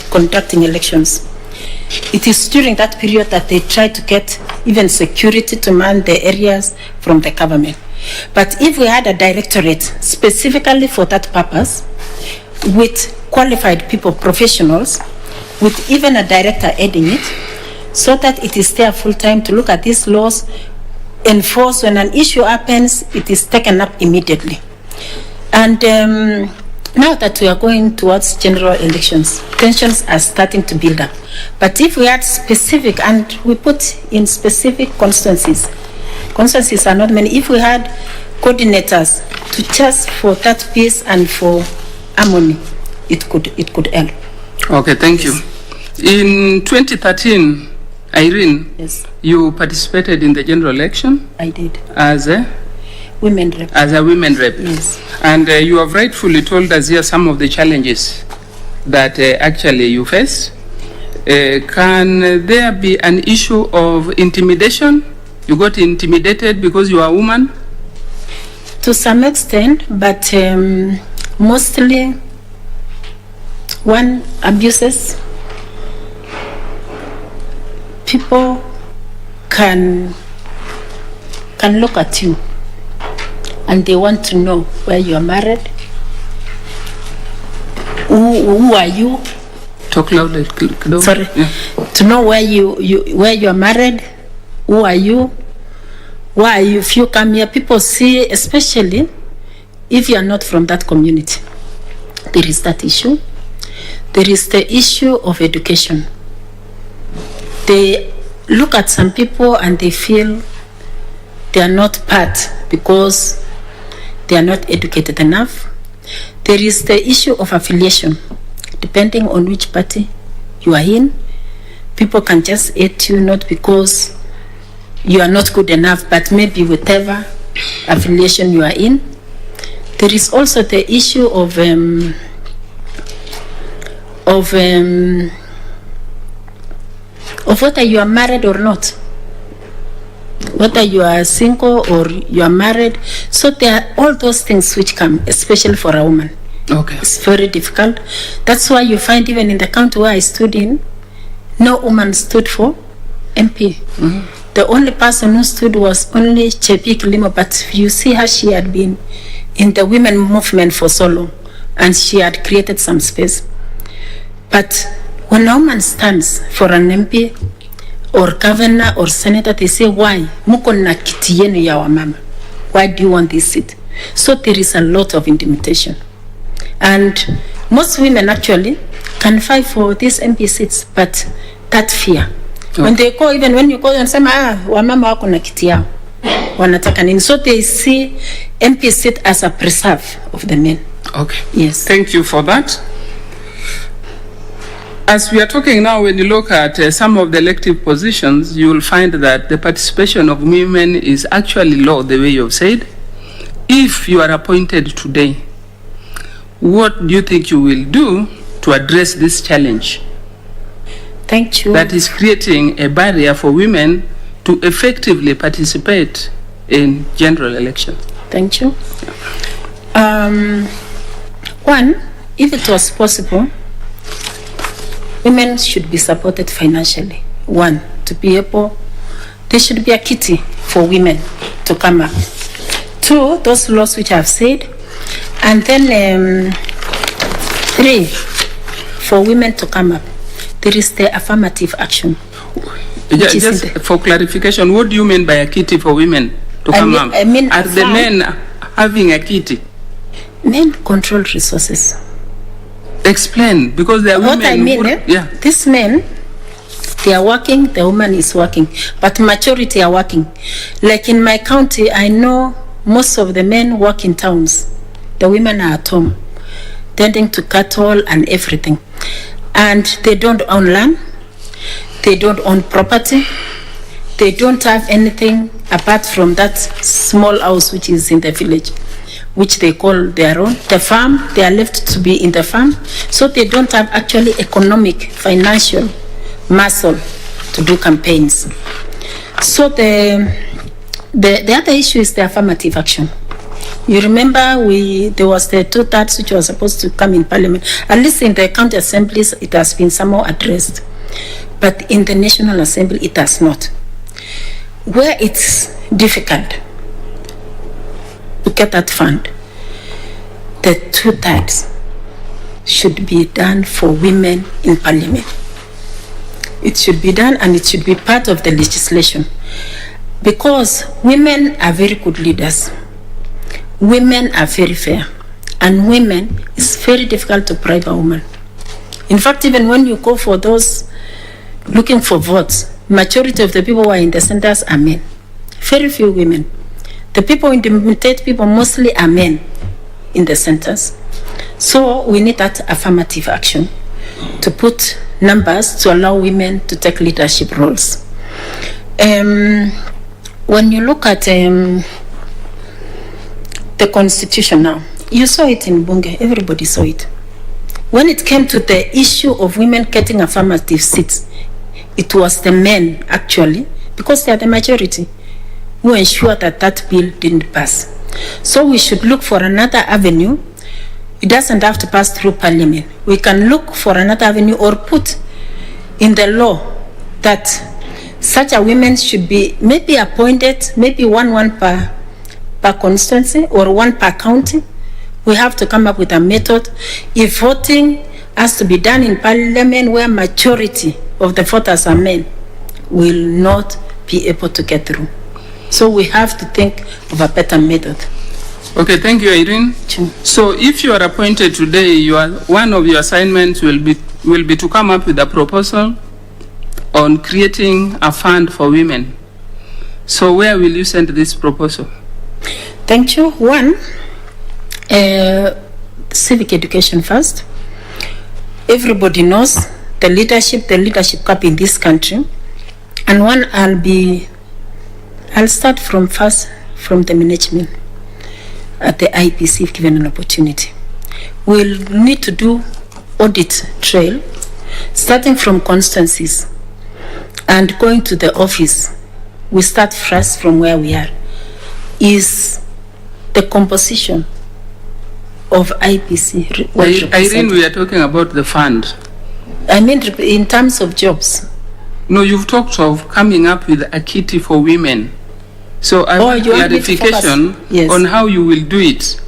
conducting elections, it is during that period that they try to get even security to man the areas from the government. But if we had a directorate specifically for that purpose, with qualified people, professionals, with even a director heading it, so that it is there full time to look at these laws, enforce when an issue happens, it is taken up immediately. And now that we are going towards general elections, tensions are starting to build up. But if we had specific, and we put in specific constituencies are not many, if we had coordinators to just for that peace and for harmony, it could help. Okay, thank you. In 2013, Irene, Yes, you participated in the general election I did. as a Women rep. women rep. Yes. And you have rightfully told us here some of the challenges that actually you face. Can there be an issue of intimidation? You got intimidated because you are a woman? To some extent, but mostly one, abuses. People can look at you and they want to know where you are married, who are you? Talk loudly. Sorry. Yeah. To know where you are married, who are you? Why are you? If you come here, people see, especially if you are not from that community, there is that issue. There is the issue of education. They look at some people and they feel they are not part because they are not educated enough. There is the issue of affiliation. Depending on which party you are in, people can just hate you not because you are not good enough, but maybe whatever affiliation you are in. There is also the issue of whether you are married or not, whether you are single or you are married. So there are all those things which come, especially for a woman. Okay. It's very difficult. That's why you find even in the county where I stood in, no woman stood for MP. Mm-hmm. The only person who stood was only Chepi Kilimo, but you see how she had been in the women movement for so long, and she had created some space. But when a woman stands for an MP or governor or senator, they say, why? Muko na kiti yenu ya wamama. Why do you want this seat? So there is a lot of intimidation. And most women actually can fight for these MP seats, but that fear. Okay. When they go, even when you go and say, wamama wako na kiti yao, wanataka nini? So they see MP seat as a preserve of the men. Okay. Yes. Thank you for that. As we are talking now, when you look at some of the elective positions, you will find that the participation of women is actually low, the way you have said. If you are appointed today, what do you think you will do to address this challenge? Thank you. That is creating a barrier for women to effectively participate in general elections. Thank you. One, if it was possible, women should be supported financially. One, to be able, there should be a kitty for women to come up. Two, those laws which I have said. And then three, for women to come up, there is the affirmative action. Just for clarification, what do you mean by a kitty for women to come up? I mean, are the men having a kitty? Men control resources. Explain, because there are women. What I mean, these men, they are working, the woman is working, but majority are working. Like in my county, I know most of the men work in towns. The women are at home, tending to cattle and everything. And they don't own land, they don't own property, they don't have anything apart from that small house which is in the village, which they call their own. The farm, they are left to be in the farm, so they don't have actually economic, financial muscle to do campaigns. So the other issue is the affirmative action. You remember there was the 2/3 which was supposed to come in parliament. At least in the county assemblies, it has been somehow addressed. But in the National Assembly, it has not. Where it's difficult to get that fund, the 2/3 should be done for women in parliament. It should be done, and it should be part of the legislation. Because women are very good leaders. Women are very fair. And women, it's very difficult to bribe a woman. In fact, even when you go for those looking for votes, majority of the people who are in the centers are men. Very few women. The people who intimidate people mostly are men in the centers. So we need that affirmative action to put numbers to allow women to take leadership roles. When you look at the constitution now, you saw it in Bunge, everybody saw it. When it came to the issue of women getting affirmative seats, it was the men actually, because they are the majority, who ensured that that bill didn't pass. So we should look for another avenue. It doesn't have to pass through parliament. We can look for another avenue or put in the law that such a women should be maybe appointed, maybe one per constituency or one per county, We have to come up with a method. If voting has to be done in parliament where majority of the voters are men, will not be able to get through. So we have to think of a better method. Okay, thank you, Irene. Sure. So if you are appointed today, one of your assignments will be to come up with a proposal on creating a fund for women. So where will you send this proposal? Thank you. One, civic education first. Everybody knows the leadership gap in this country. And one, I'll start from the management at the IEBC if given an opportunity. We'll need to do audit trail, starting from constituencies and going to the office. We start first from where we are. Is the composition of IEBC. Irene, we are talking about the fund. I mean, in terms of jobs. No, you've talked of coming up with a kitty for women. So I want clarification on how you will do it.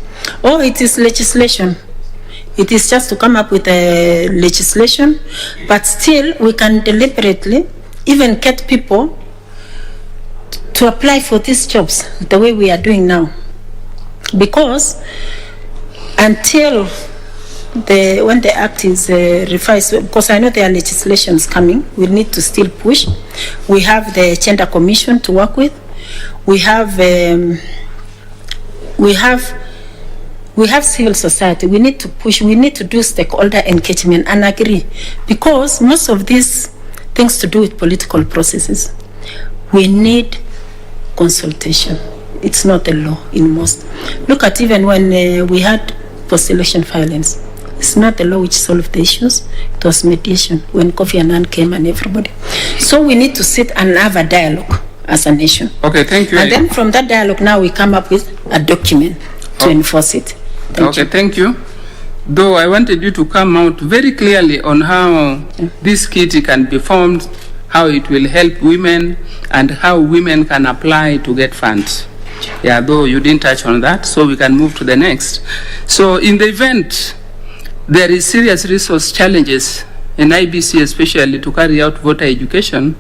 Oh, it is legislation. It is just to come up with a legislation, but still we can deliberately even get people to apply for these jobs the way we are doing now. Because until when the act is revised, because I know there are legislations coming, we need to still push. We have the Gender Commission to work with. We have civil society. We need to push. We need to do stakeholder engagement and agree, because most of these things to do with political processes, we need consultation. It's not a law in most. Look at even when we had post-election violence. It's not the law which solved the issues. It was mediation when Kofi Annan came and everybody. So we need to sit and have a dialogue as a nation. Okay, thank you. And then from that dialogue now we come up with a document to enforce it. Thank you. Though I wanted you to come out very clearly on how this kitty can be formed, how it will help women, and how women can apply to get funds. Yeah, though you didn't touch on that, so we can move to the next. So in the event there is serious resource challenges in IEBC, especially to carry out voter education,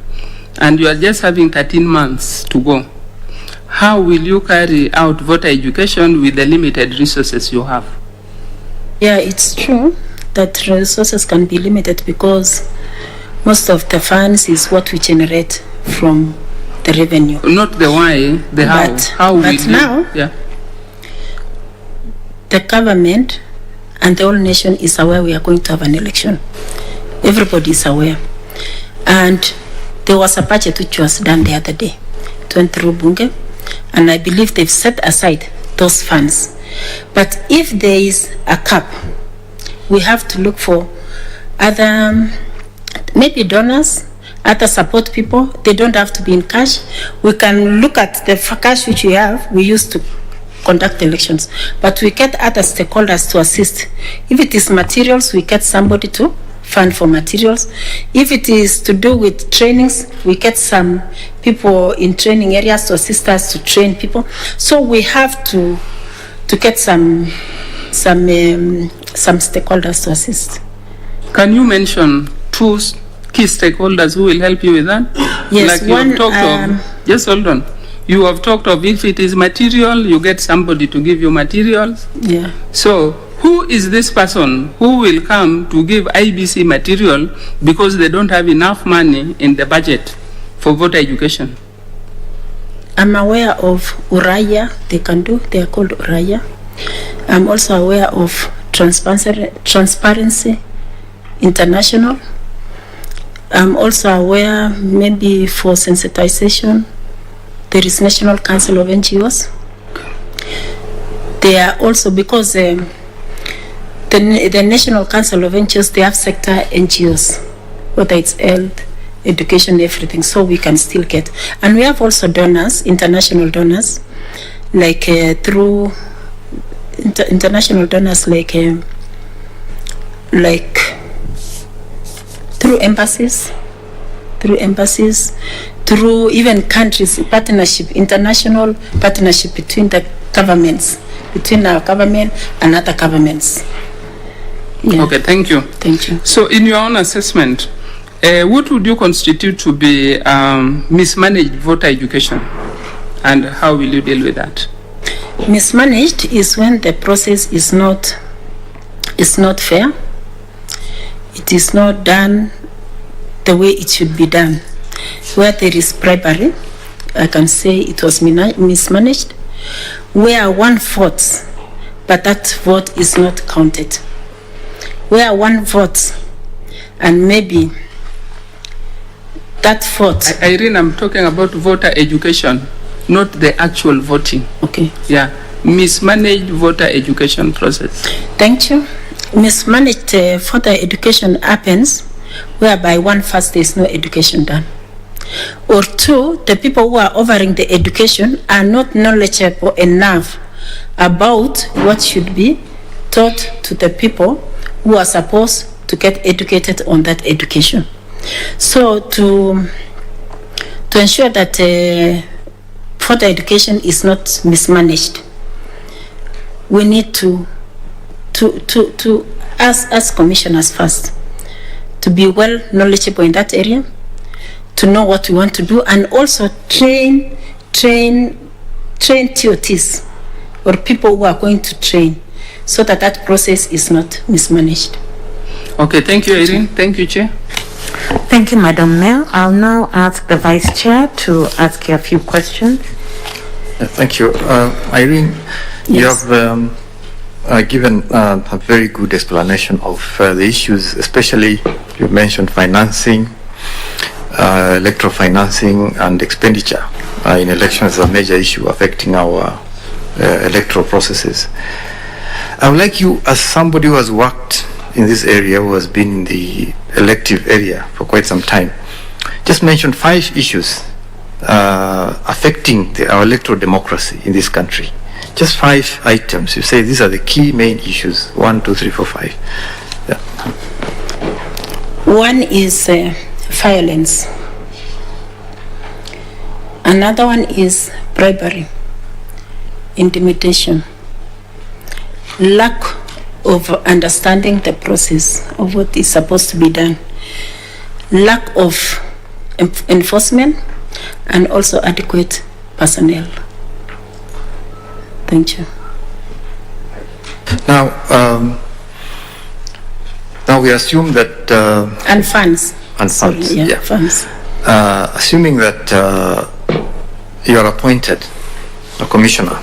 and you are just having 13 months to go, how will you carry out voter education with the limited resources you have? Yeah, it's true that resources can be limited because most of the funds is what we generate from the revenue. Not the why, the how. But now, the government and the whole nation is aware we are going to have an election. Everybody is aware. And there was a budget which was done the other day. It went through Bunge, and I believe they've set aside those funds. But if there is a cap, we have to look for other, maybe donors, other support people. They don't have to be in cash. We can look at the cash which we have, we used to conduct elections, but we get other stakeholders to assist. If it is materials, we get somebody to fund for materials. If it is to do with trainings, we get some people in training areas to assist us to train people. So we have to get some stakeholders to assist. Can you mention two key stakeholders who will help you with that? Yes, like one. You have talked of, just hold on. You have talked of if it is material, you get somebody to give you materials. Yeah. So who is this person who will come to give IEBC material because they don't have enough money in the budget for voter education? I'm aware of Uraya, they are called Uraya. I'm also aware of Transparency International. I'm also aware, maybe for sensitization, there is National Council of NGOs. They are also, because the National Council of NGOs, they have sector NGOs, whether it's health, education, everything, so we can still get. And we have also donors, international donors, like through international donors, like through embassies, through even countries, partnership, international partnership between the governments, between our government and other governments. Yeah. Okay, thank you. Thank you. So in your own assessment, what would you constitute to be mismanaged voter education, and how will you deal with that? Mismanaged is when the process is not fair. It is not done the way it should be done. Where there is bribery, I can say it was mismanaged. Where one votes, but that vote is not counted. Where one votes, and maybe that vote. Irene, I'm talking about voter education, not the actual voting. Okay. Yeah, mismanaged voter education process. Thank you. Mismanaged voter education happens whereby one, first, there is no education done. Or two, the people who are offering the education are not knowledgeable enough about what should be taught to the people who are supposed to get educated on that education. So to ensure that voter education is not mismanaged, we need to as commissioners first, to be well knowledgeable in that area, to know what we want to do, and also train TOTs or people who are going to train, so that that process is not mismanaged. Okay, thank you, Irene. Thank you, Chair. Thank you, Madam Mayor. I'll now ask the Vice Chair to ask you a few questions. Thank you. Irene, you have given a very good explanation of the issues, especially you mentioned financing, electoral financing and expenditure in elections is a major issue affecting our electoral processes. I would like you, as somebody who has worked in this area, who has been in the elective area for quite some time, just mention 5 issues affecting our electoral democracy in this country. Just 5 items. You say these are the key main issues. 1, 2, 3, 4, 5. Yeah. One is violence. Another one is bribery, intimidation, lack of understanding the process of what is supposed to be done, lack of enforcement, and also adequate personnel. Thank you. Now we assume that and funds. And funds. Sorry, yeah. Funds. Assuming that you are appointed a commissioner,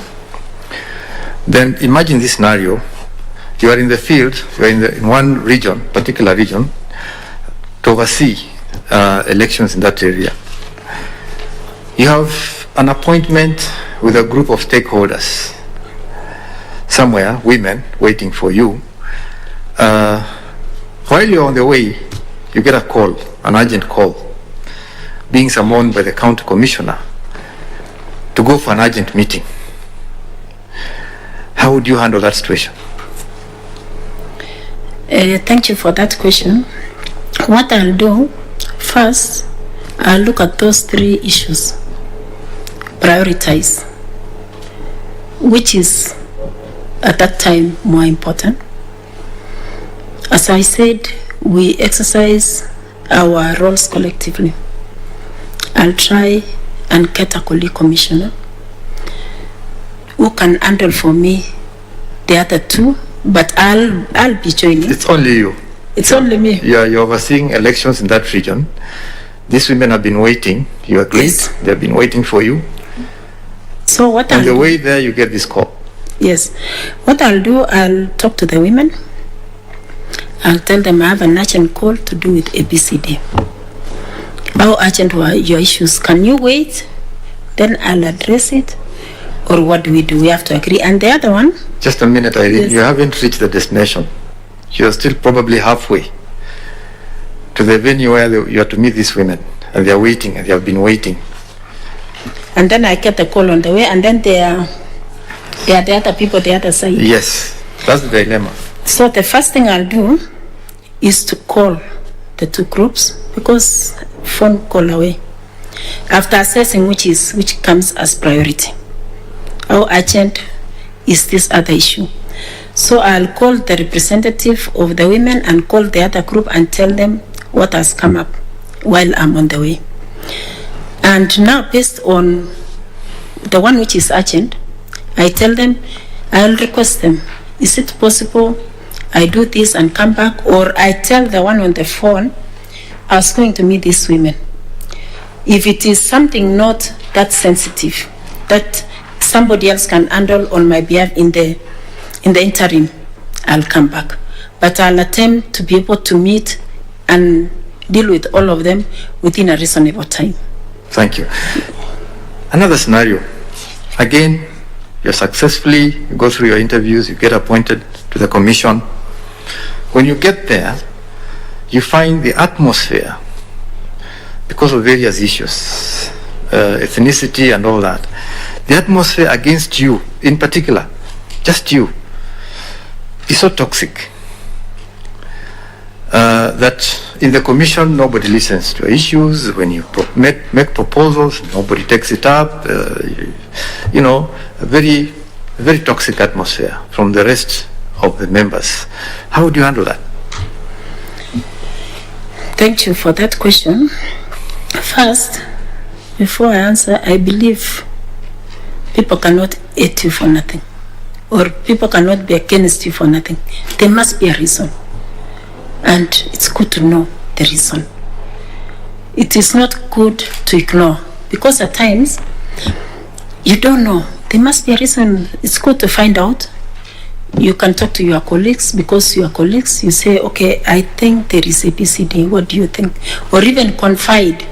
then imagine this scenario: you are in the field, you are in one region, particular region, to oversee elections in that area. You have an appointment with a group of stakeholders somewhere, women waiting for you. While you're on the way, you get a call, an urgent call, being summoned by the county commissioner to go for an urgent meeting. How would you handle that situation? Thank you for that question. What I'll do, first, I'll look at those 3 issues, prioritize, which is at that time more important. As I said, we exercise our roles collectively. I'll try and get a colleague commissioner who can handle for me the other 2, but I'll be joining. It's only you. It's only me. Yeah, you're overseeing elections in that region. These women have been waiting. You agreed. Yes. They've been waiting for you. So what On I'll the do, way there, you get this call. yes, what I'll do, I'll talk to the women. I'll tell them I have an urgent call to do with ABCD. How urgent were your issues? Can you wait? Then I'll address it. Or what do? We have to agree. And the other one? Just a minute, Irene. Yes. You haven't reached the destination. You're still probably halfway to the venue where you are to meet these women. And they're waiting, and they have been waiting. And then I get the call on the way, and then they are the other people, the other side. Yes, that's the dilemma. So the first thing I'll do is to call the 2 groups, because phone call away, after assessing which comes as priority. How urgent is this other issue. So I'll call the representative of the women and call the other group and tell them what has come up while I'm on the way. And now, based on the one which is urgent, I tell them, I'll request them, is it possible I do this and come back? Or I tell the one on the phone, I was going to meet these women. If it is something not that sensitive, that somebody else can handle on my behalf in the interim, I'll come back. But I'll attempt to be able to meet and deal with all of them within a reasonable time. Thank you. Another scenario. Again, you successfully go through your interviews, you get appointed to the commission. When you get there, you find the atmosphere, because of various issues, ethnicity and all that, the atmosphere against you, in particular, just you, is so toxic that in the commission nobody listens to issues. When you make proposals, nobody takes it up. A very, very toxic atmosphere from the rest of the members. How would you handle that? Thank you for that question. First, before I answer, I believe people cannot hate you for nothing, or people cannot be against you for nothing. There must be a reason, and it's good to know the reason. It is not good to ignore, because at times you don't know. There must be a reason. It's good to find out. You can talk to your colleagues, because your colleagues, you say, okay, I think there is ABCD, what do you think? Or even confide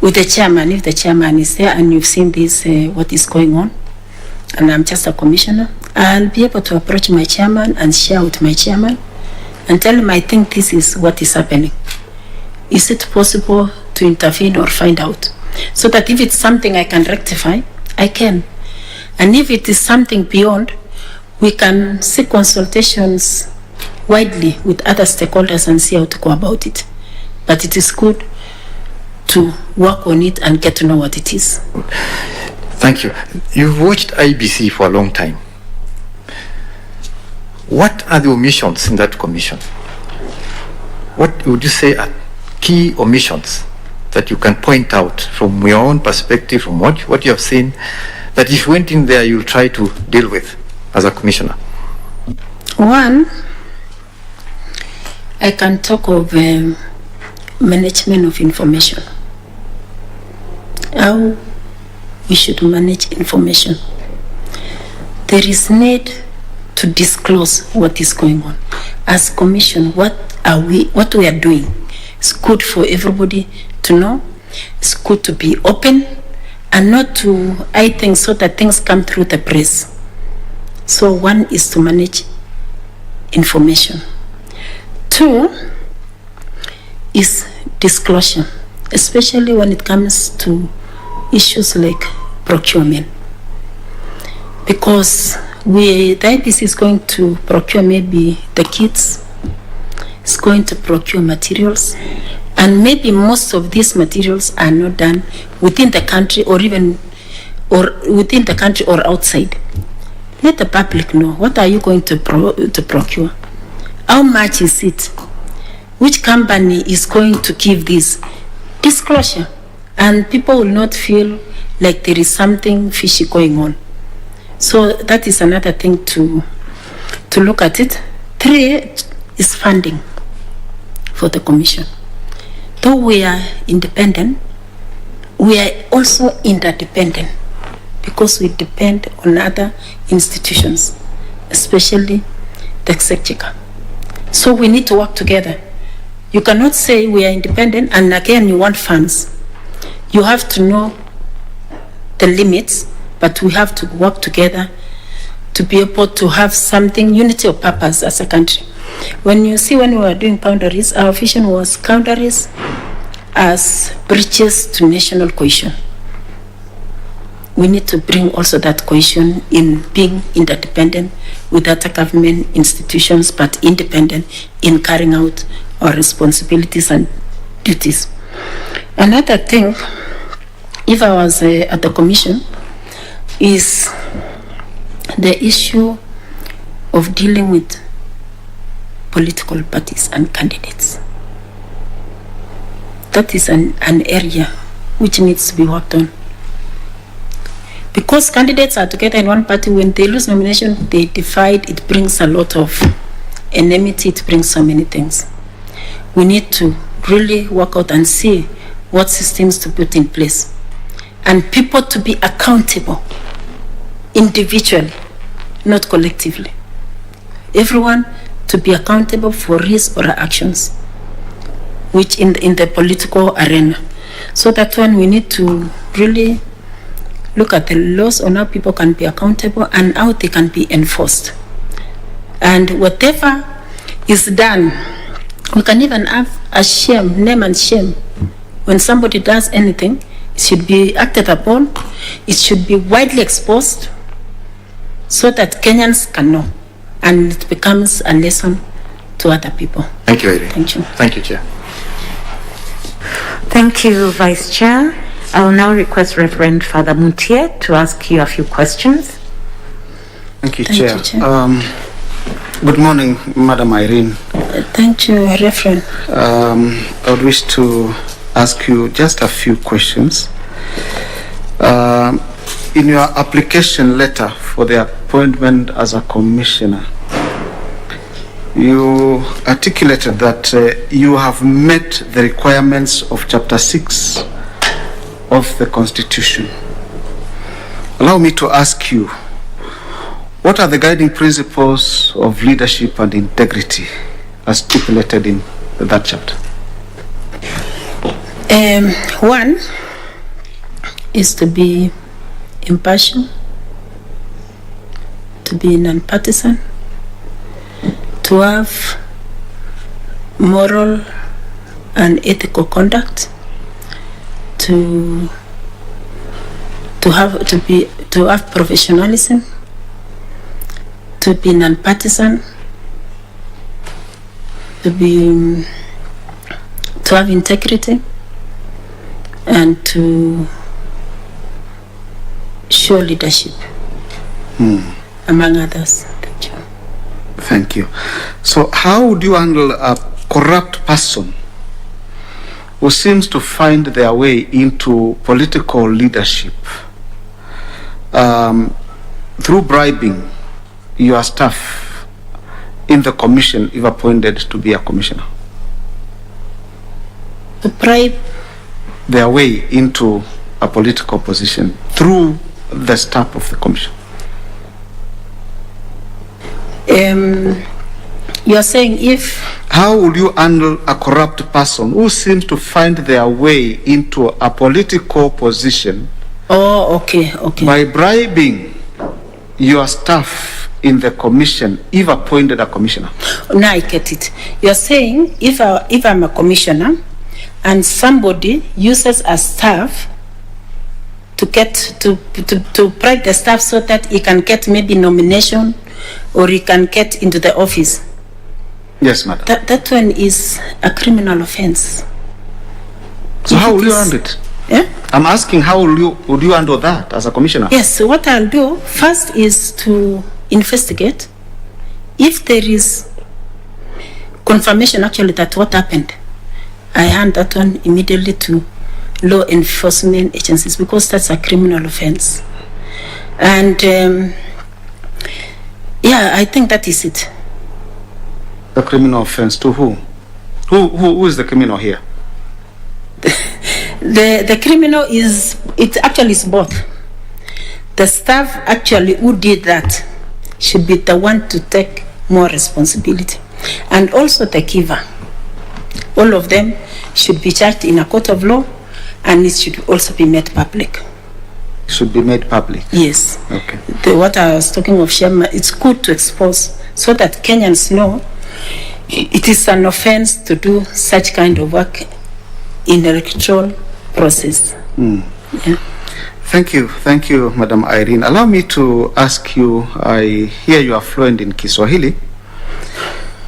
with the chairman, if the chairman is there and you've seen this, what is going on, and I'm just a commissioner, I'll be able to approach my chairman and share with my chairman and tell him, I think this is what is happening. Is it possible to intervene or find out? So that if it's something I can rectify, I can. And if it is something beyond, we can seek consultations widely with other stakeholders and see how to go about it. But it is good to work on it and get to know what it is. Thank you. You've watched IEBC for a long time. What are the omissions in that commission? What would you say are key omissions that you can point out from your own perspective, from what you have seen, that if you went in there, you'll try to deal with as a commissioner? One, I can talk of management of information. How we should manage information. There is need to disclose what is going on. As commission, what we are doing. It's good for everybody to know. It's good to be open and not to hide things so that things come through the press. So one is to manage information. Two is disclosure, especially when it comes to issues like procurement. Because the IEBC is going to procure maybe the kits, it's going to procure materials, and maybe most of these materials are not done within the country or within the country or outside. Let the public know, what are you going to procure? How much is it? Which company is going to give this? Disclosure. And people will not feel like there is something fishy going on. So that is another thing to look at it. Three is funding for the commission. Though we are independent, we are also interdependent, because we depend on other institutions, especially the executive. So we need to work together. You cannot say we are independent and again you want funds. You have to know the limits, but we have to work together to be able to have something, unity of purpose as a country. When we were doing boundaries, our vision was boundaries as bridges to national cohesion. We need to bring also that cohesion in being interdependent with other government institutions, but independent in carrying out our responsibilities and duties. Another thing, if I was at the commission, is the issue of dealing with political parties and candidates. That is an area which needs to be worked on. Because candidates are together in one party, when they lose nomination, they divide. It brings a lot of enmity. It brings so many things. We need to really work out and see what systems to put in place. And people to be accountable individually, not collectively. Everyone to be accountable for his or her actions, which in the political arena. So that one we need to really look at the laws on how people can be accountable and how they can be enforced. And whatever is done, we can even have a shame, name and shame. When somebody does anything, it should be acted upon, it should be widely exposed so that Kenyans can know and it becomes a lesson to other people. Thank you, Irene. Thank you. Thank you, Chair. Thank you, Vice Chair. I will now request Reverend Father Mutie to ask you a few questions. Thank you, Thank Chair. you, Chair. Good morning, Madam Irene. Thank you, Reverend. I would wish to ask you just a few questions. In your application letter for the appointment as a commissioner, you articulated that you have met the requirements of Chapter 6 of the Constitution. Allow me to ask you, what are the guiding principles of leadership and integrity as stipulated in that chapter? One is to be impartial, to be non-partisan, to have moral and ethical conduct, to have professionalism, to be non-partisan, to have integrity, and to show leadership, among others. Thank you. Thank you. So how would you handle a corrupt person who seems to find their way into political leadership through bribing your staff in the commission if appointed to be a commissioner? To bribe their way into a political position through the staff of the commission. You are saying if... How would you handle a corrupt person who seems to find their way into a political position? Oh, okay. By bribing your staff in the commission if appointed a commissioner? Now I get it. You are saying if I'm a commissioner and somebody uses a staff to get to bribe the staff so that he can get maybe nomination or he can get into the office. Yes, madam. That one is a criminal offense. So how will you handle it? Yeah? I'm asking how would you handle that as a commissioner? Yes, so what I'll do first is to investigate. If there is confirmation actually that what happened, I hand that one immediately to law enforcement agencies because that's a criminal offense. And yeah, I think that is it. A criminal offense to who? Who is the criminal here? The criminal is, it actually is both. The staff actually who did that should be the one to take more responsibility. And also the giver. All of them should be charged in a court of law and it should also be made public. Should be made public? Yes. Okay. What I was talking of, Shema, it's good to expose so that Kenyans know it is an offense to do such kind of work in the electoral process. Yeah. Thank you, Madam Irene. Allow me to ask you, I hear you are fluent in Kiswahili,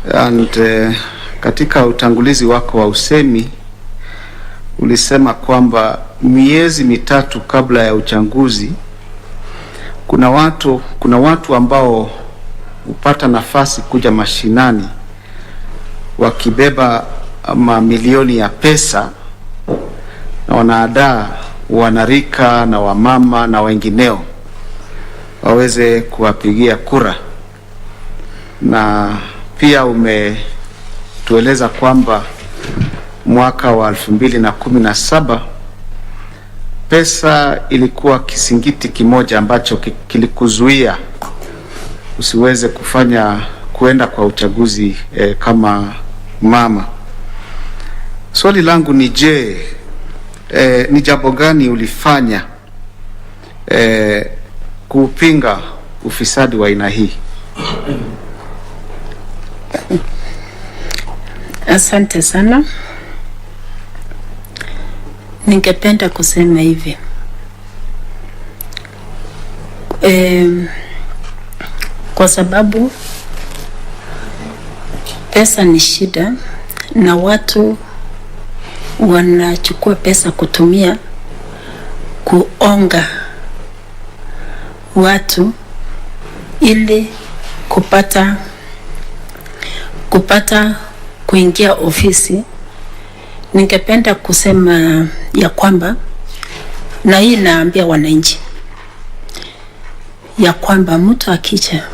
and katika utangulizi wako wa usemi ulisema kwamba miezi mitatu kabla ya uchaguzi kuna watu ambao hupata nafasi kuja mashinani wakibeba mamilioni ya pesa na wanaadaa wanarika na wamama na wengineo waweze kuwapigia kura, na pia umetueleza kwamba mwaka wa 2017 pesa ilikuwa kisingiti kimoja ambacho kilikuzuia usiweze kuenda kwa uchaguzi kama mama. Swali langu ni je, ni jambo gani ulifanya kupinga ufisadi wa aina hii? Asante sana. Ningependa kusema hivi. Kwa sababu pesa ni shida na watu wanachukua pesa kutumia kuonga watu ili kupata kuingia ofisi. Ningependa kusema ya kwamba, na hii naambia wananchi ya kwamba mtu akija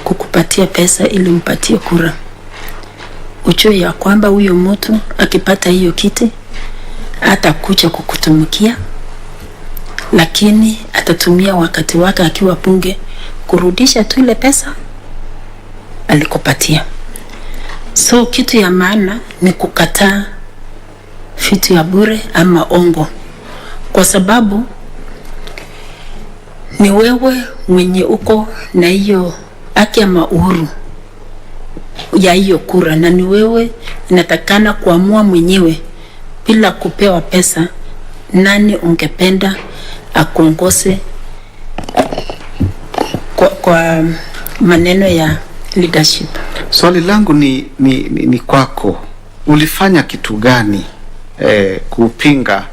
kukupatia pesa ili mpatie kura, ujue ya kwamba huyo mtu akipata hiyo kiti atakuja kukutumikia, lakini atatumia wakati wake akiwa bunge kurudisha tu ile pesa alikupatia. So kitu ya maana ni kukataa vitu ya bure ama ongo, kwa sababu ni wewe mwenye uko na hiyo haki ama uhuru ya hiyo kura, na ni wewe inatakana kuamua mwenyewe bila kupewa pesa nani ungependa akuongoze kwa maneno ya leadership. Swali langu ni kwako, ulifanya kitu gani kupinga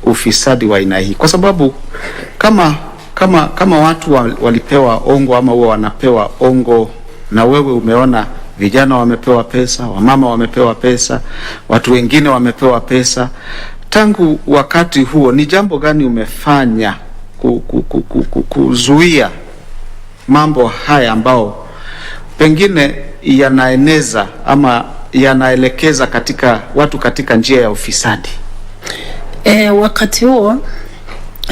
ufisadi wa aina hii? Kwa sababu kama watu walipewa ongo ama huwa wanapewa ongo, na wewe umeona vijana wamepewa pesa, wamama wamepewa pesa, watu wengine wamepewa pesa, tangu wakati huo ni jambo gani umefanya kuzuia mambo haya ambao pengine yanaeneza ama yanaelekeza katika watu katika njia ya ufisadi? Wakati huo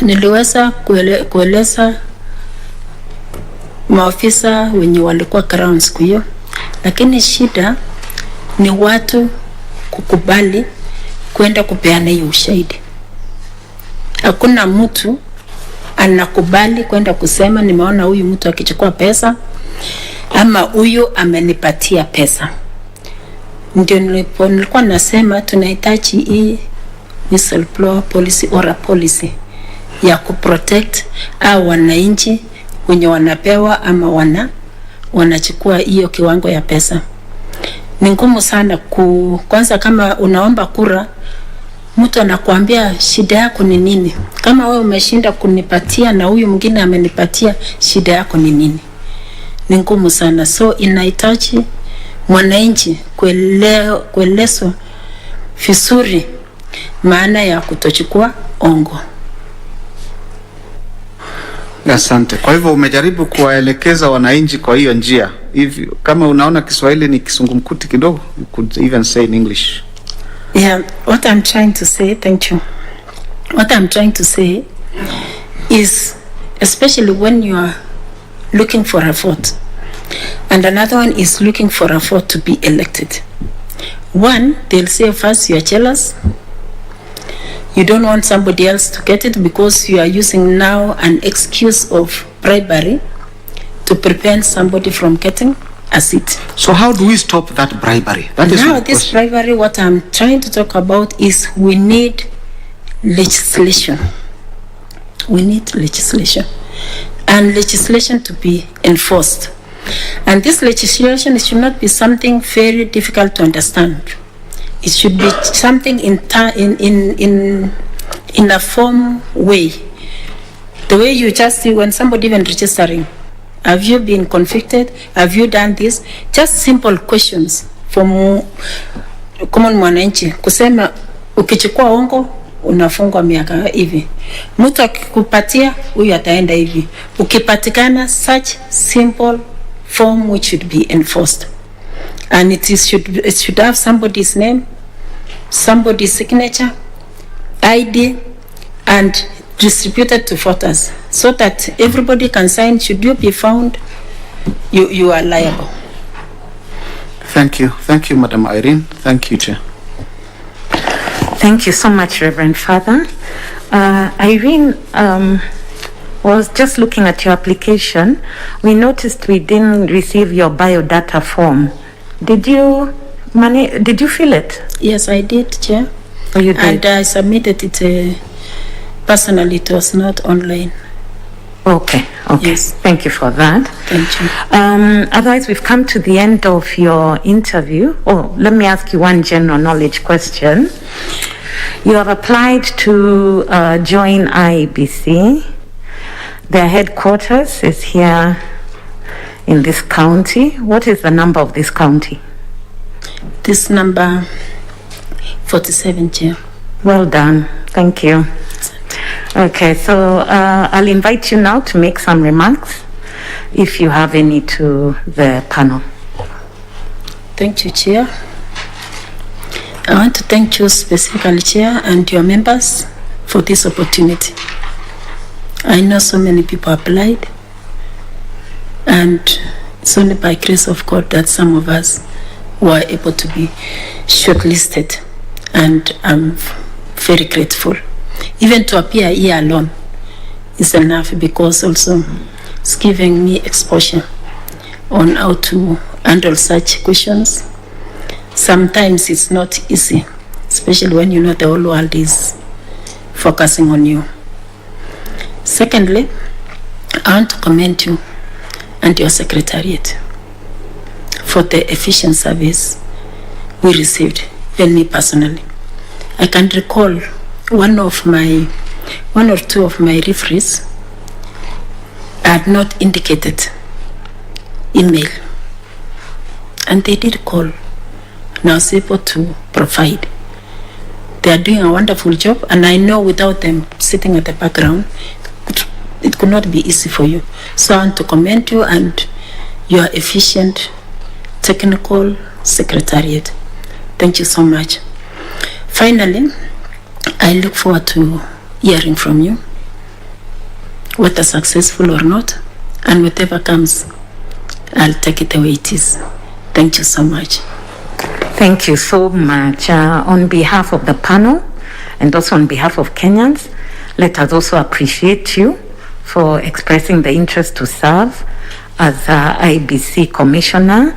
niliweza kueleza maafisa wenye walikuwa ground siku hiyo, lakini shida ni watu kukubali kwenda kupeana hiyo ushahidi. Hakuna mtu anakubali kwenda kusema nimeona huyu mtu akichukua pesa ama huyu amenipatia pesa. Ndio nilikuwa nasema tunahitaji hii whistleblower policy or a policy ya kuprotect au wananchi wenye wanapewa ama wanachukua hiyo kiwango ya pesa. Ni ngumu sana kwanza kama unaomba kura, mtu anakuambia shida yako ni nini? Kama wewe umeshinda kunipatia na huyu mwingine amenipatia, shida yako ni nini? Ni ngumu sana. So inahitaji mwananchi kuelezwa vizuri maana ya kutochukua ongo. Asante. Kwa hivyo umejaribu kuwaelekeza wananchi kwa hiyo njia. Hivi kama unaona Kiswahili ni kisungumkuti kidogo, you could even say in English. Yeah, what I'm trying to say, thank you. What I'm trying to say is, especially when you are looking for a vote, and another one is looking for a vote to be elected. One, they'll say first you are jealous. You don't want somebody else to get it because you are using now an excuse of bribery to prevent somebody from getting a seat. So how do we stop that bribery? That is now this bribery, what I'm trying to talk about is we need legislation. We need legislation. And legislation to be enforced. And this legislation should not be something very difficult to understand. It should be something in a form way The way you just see when somebody even registering, have you been convicted? Have you done this? Just simple questions from common mwananchi. Kusema ukichukua hongo unafungwa miaka hivi. Mtu akikupatia huyu ataenda hivi. Ukipatikana, such simple form which should be enforced. And it should have somebody's name, somebody's signature, ID, and distributed to voters so that everybody can sign. Should you be found, you are liable. Thank you, Madam Irene. Thank you, Chair. Thank you so much, Reverend Father. Irene, was just looking at your application. We noticed we didn't receive your biodata form. Did you fill it? Yes, I did, Chair. Oh, you did? And I submitted it personally. It was not online. Okay. Yes. Thank you for that. Thank you. Otherwise, we've come to the end of your interview. Oh, let me ask you one general knowledge question. You have applied to join IEBC. Their headquarters is here in this county. What is the number of this county? This number 47, Chair. Well done. Thank you. Okay, so I'll invite you now to make some remarks, if you have any, to the panel. Thank you, Chair. I want to thank you specifically, Chair, and your members for this opportunity. I know so many people applied, and it's only by grace of God that some of us were able to be shortlisted, and I'm very grateful. Even to appear here alone is enough, because also it's giving me exposure on how to handle such questions. Sometimes it's not easy, especially when you know the whole world is focusing on you. Secondly, I want to commend you and your secretariat for the efficient service we received, even me personally. I can recall one or two of my referees had not indicated email, and they did call, and I was able to provide. They are doing a wonderful job, and I know without them sitting at the background, it could not be easy for you. So I want to commend you and your efficient technical secretariat. Thank you so much. Finally, I look forward to hearing from you, whether successful or not, and whatever comes, I'll take it the way it is. Thank you so much. Thank you so much. On behalf of the panel and also on behalf of Kenyans, let us also appreciate you for expressing the interest to serve as IEBC Commissioner.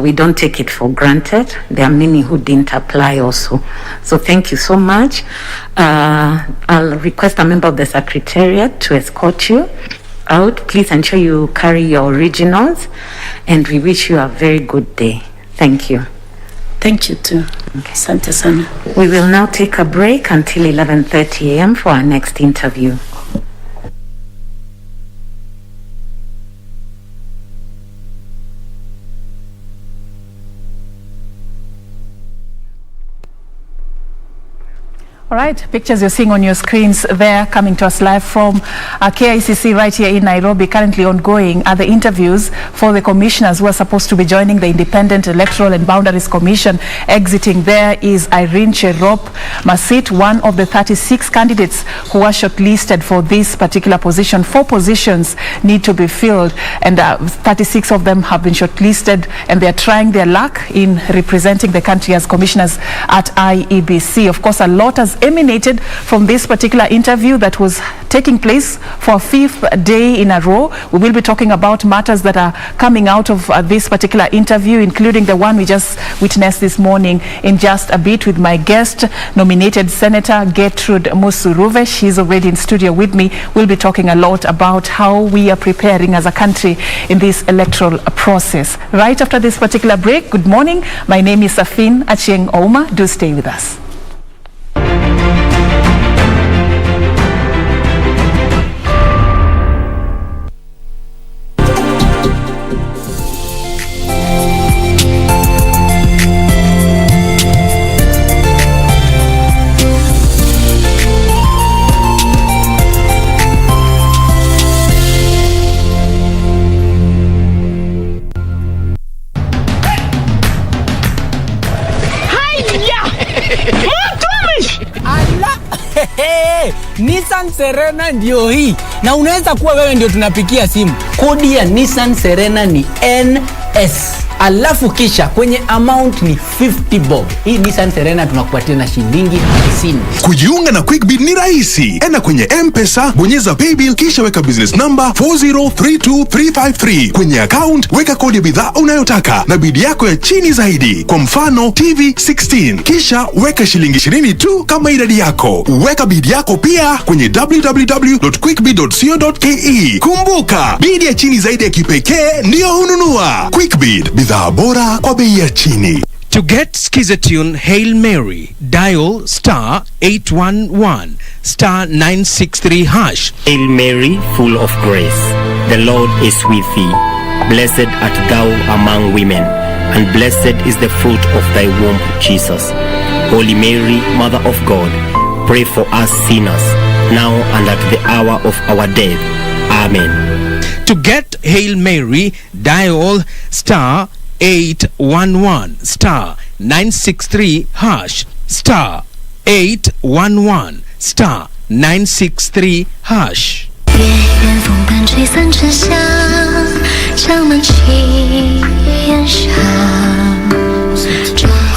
We don't take it for granted. There are many who didn't apply also. So thank you so much. I'll request a member of the Secretariat to escort you out. Please ensure you carry your originals, and we wish you a very good day. Thank you. Thank you too. Okay. Asante sana. We will now take a break until 11:30 a.m. for our next interview. All right, pictures you're seeing on your screens there, coming to us live from KICC right here in Nairobi. Currently ongoing are the interviews for the commissioners who are supposed to be joining the Independent Electoral and Boundaries Commission. Exiting there is Irene Cherop Masit, one of the 36 candidates who are shortlisted for this particular position. 4 positions need to be filled, and 36 of them have been shortlisted, and they are trying their luck in representing the country as commissioners at IEBC. Of course, a lot has emanated from this particular interview that was taking place for a 5th day in a row. We will be talking about matters that are coming out of this particular interview, including the one we just witnessed this morning, in just a bit with my guest, nominated Senator Gertrude Musuruve. She's already in studio with me. We'll be talking a lot about how we are preparing as a country in this electoral process. Right after this particular break, good morning. My name is Safin Achieng Ouma. Do stay with us. Nissan Serena ndio hii. Na unaweza kuwa wewe ndio tunapikia simu. Kodi ya Nissan Serena ni NS. Alafu kisha kwenye amount ni 50 bob. Hii Nissan Serena tunakupatia na shilingi 50. Kujiunga na QuickBid ni rahisi. Enda kwenye M-Pesa, bonyeza paybill kisha weka business number 4032353. Kwenye account weka kodi ya bidhaa unayotaka na bid yako ya chini zaidi. Kwa mfano TV 16. Kisha weka shilingi 20 tu kama idadi yako. Weka bid yako pia kwenye www.quickbid.co.ke. Kumbuka, bid ya chini zaidi ya kipekee ndio hununua. QuickBid, bidhaa bora kwa bei ya chini. To get Skizatune Hail Mary, dial *811 *963 hash. Hail Mary, full of grace, the Lord is with thee. Blessed art thou among women, and blessed is the fruit of thy womb, Jesus. Holy Mary, Mother of God, pray for us sinners, now and at the hour of our death. Amen. To get Hail Mary, dial *811 *963 hash *811 *963 hash.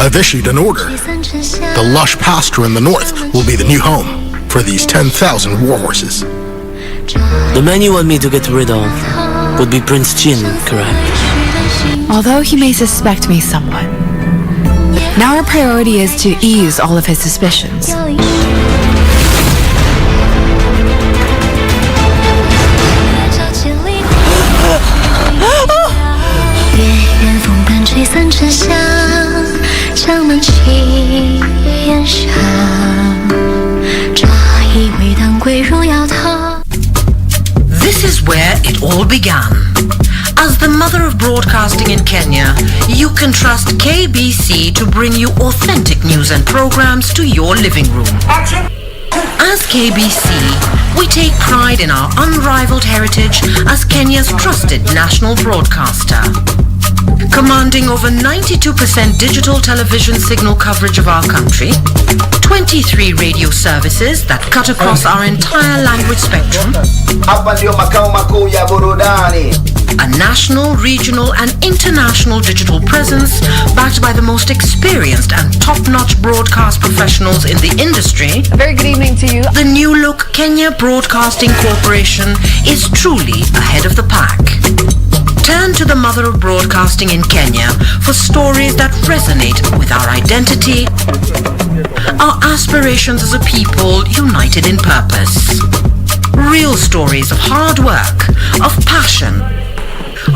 I've issued an order. The lush pasture in the north will be the new home for these 10,000 warhorses. The man you want me to get rid of would be Prince Jin, correct? Although he may suspect me somewhat, now our priority is to ease all of his suspicions. This is where it all began. As the mother of broadcasting in Kenya, you can trust KBC to bring you authentic news and programs to your living room. As KBC, we take pride in our unrivaled heritage as Kenya's trusted national broadcaster. Commanding over 92% digital television signal coverage of our country, 23 radio services that cut across our entire language spectrum, a national, regional and international digital presence backed by the most experienced and top-notch broadcast professionals in the industry. A very good evening to you. The new look Kenya Broadcasting Corporation is truly ahead of the pack. Turn to the mother of broadcasting in Kenya for stories that resonate with our identity, our aspirations as a people united in purpose. Real stories of hard work, of passion,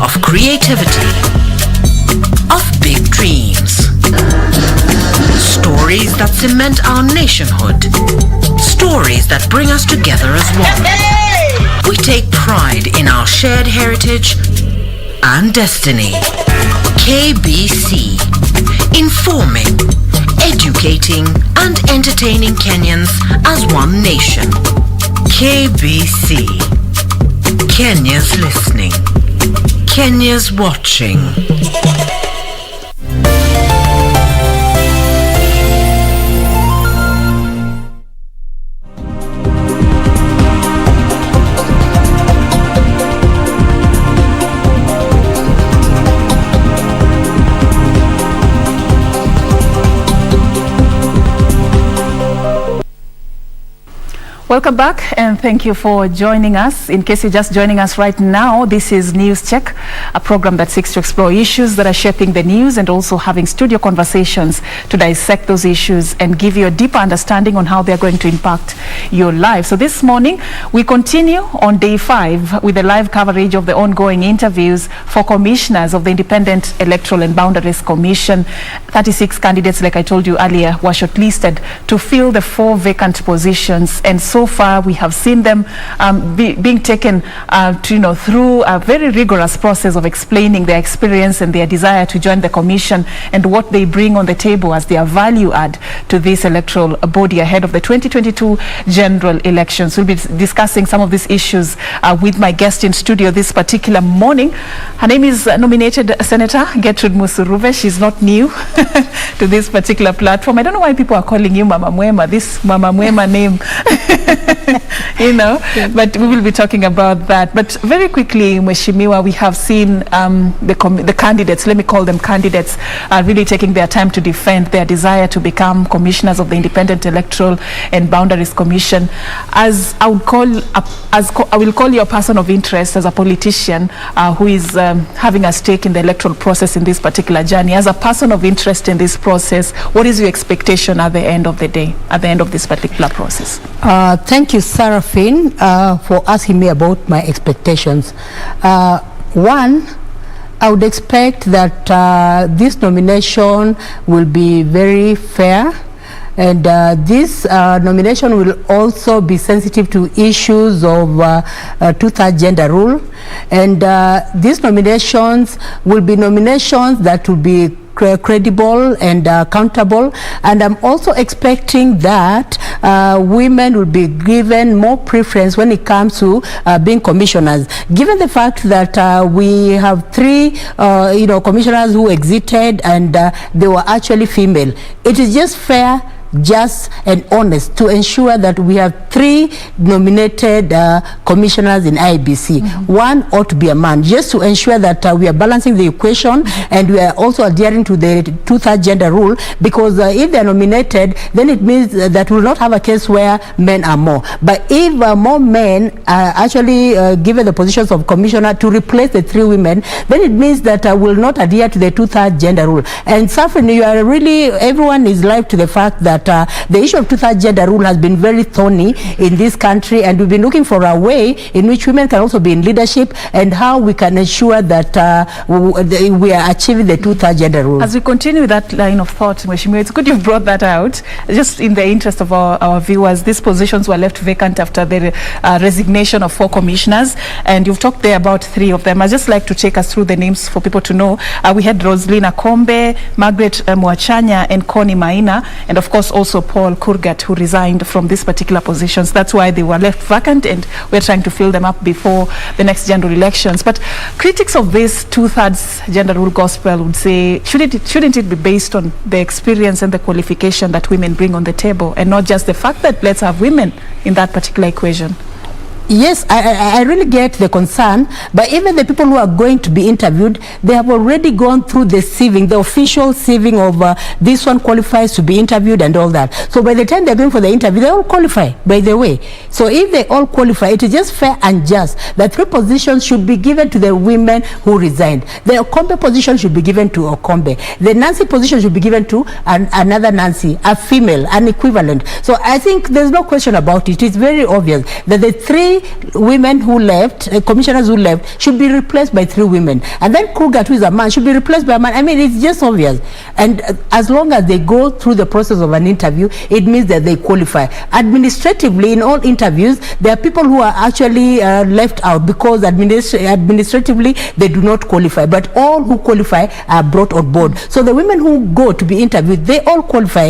of creativity, of big dreams. Stories that cement our nationhood. Stories that bring us together as one. We take pride in our shared heritage and destiny. KBC, informing, educating and entertaining Kenyans as one nation. KBC, Kenya's listening, Kenya's watching. Welcome back and thank you for joining us. In case you're just joining us right now, this is News Check, a program that seeks to explore issues that are shaping the news and also having studio conversations to dissect those issues and give you a deeper understanding on how they're going to impact your life. So this morning, we continue on day 5 with the live coverage of the ongoing interviews for commissioners of the Independent Electoral and Boundaries Commission. 36 candidates, like I told you earlier, were shortlisted to fill the 4 vacant positions, and so so far we have seen them being taken to, through a very rigorous process of explaining their experience and their desire to join the commission and what they bring on the table as their value add to this electoral body ahead of the 2022 general elections. We'll be discussing some of these issues with my guest in studio this particular morning. Her name is nominated Senator Gertrude Musuruve. She's not new to this particular platform. I don't know why people are calling you Mama Mwema, this Mama Mwema name, but we will be talking about that. But very quickly, Mheshimiwa, we have seen the candidates, let me call them candidates, really taking their time to defend their desire to become commissioners of the Independent Electoral and Boundaries Commission. As I will call you a person of interest, as a politician who is having a stake in the electoral process in this particular journey. As a person of interest in this process, what is your expectation at the end of the day, at the end of this particular process? Thank you, Seraphine, for asking me about my expectations. One, I would expect that this nomination will be very fair, and this nomination will also be sensitive to issues of two-thirds gender rule, and these nominations will be nominations that will be credible and accountable, and I'm also expecting that women will be given more preference when it comes to being commissioners, given the fact that we have 3 commissioners who exited and they were actually female. It is just fair, just and honest to ensure that we have 3 nominated commissioners in IEBC. One ought to be a man, just to ensure that we are balancing the equation and we are also adhering to the two-thirds gender rule, because if they are nominated, then it means that we will not have a case where men are more. But if more men are actually given the positions of commissioner to replace the 3 women, then it means that we will not adhere to the two-thirds gender rule. And Safin, you are really, everyone is live to the fact that the issue of two-thirds gender rule has been very thorny in this country, and we've been looking for a way in which women can also be in leadership and how we can ensure that we are achieving the two-thirds gender rule. As we continue that line of thought, Mheshimiwa, it's good you've brought that out. Just in the interest of our viewers, these positions were left vacant after the resignation of 4 commissioners, and you've talked there about 3 of them. I'd just like to take us through the names for people to know. We had Roslina Kombe, Margaret Mwachanya, and Connie Maina, and of course also Paul Kurgat, who resigned from these particular positions. That's why they were left vacant, and we're trying to fill them up before the next general elections. But critics of this two-thirds gender rule gospel would say, shouldn't it be based on the experience and the qualification that women bring on the table, and not just the fact that let's have women in that particular equation? Yes, I really get the concern, but even the people who are going to be interviewed, they have already gone through the sieving, the official sieving of this one qualifies to be interviewed and all that. So by the time they're going for the interview, they all qualify, by the way. So if they all qualify, it is just fair and just that 3 positions should be given to the women who resigned. The Okombe position should be given to Okombe. The Nancy position should be given to another Nancy, a female, an equivalent. So I think there's no question about it. It's very obvious that the 3 women who left, commissioners who left, should be replaced by 3 women. And then Kurgat, who is a man, should be replaced by a man. I mean, it's just obvious. And as long as they go through the process of an interview, it means that they qualify. Administratively, in all interviews, there are people who are actually left out because administratively they do not qualify. But all who qualify are brought on board. So the women who go to be interviewed, they all qualify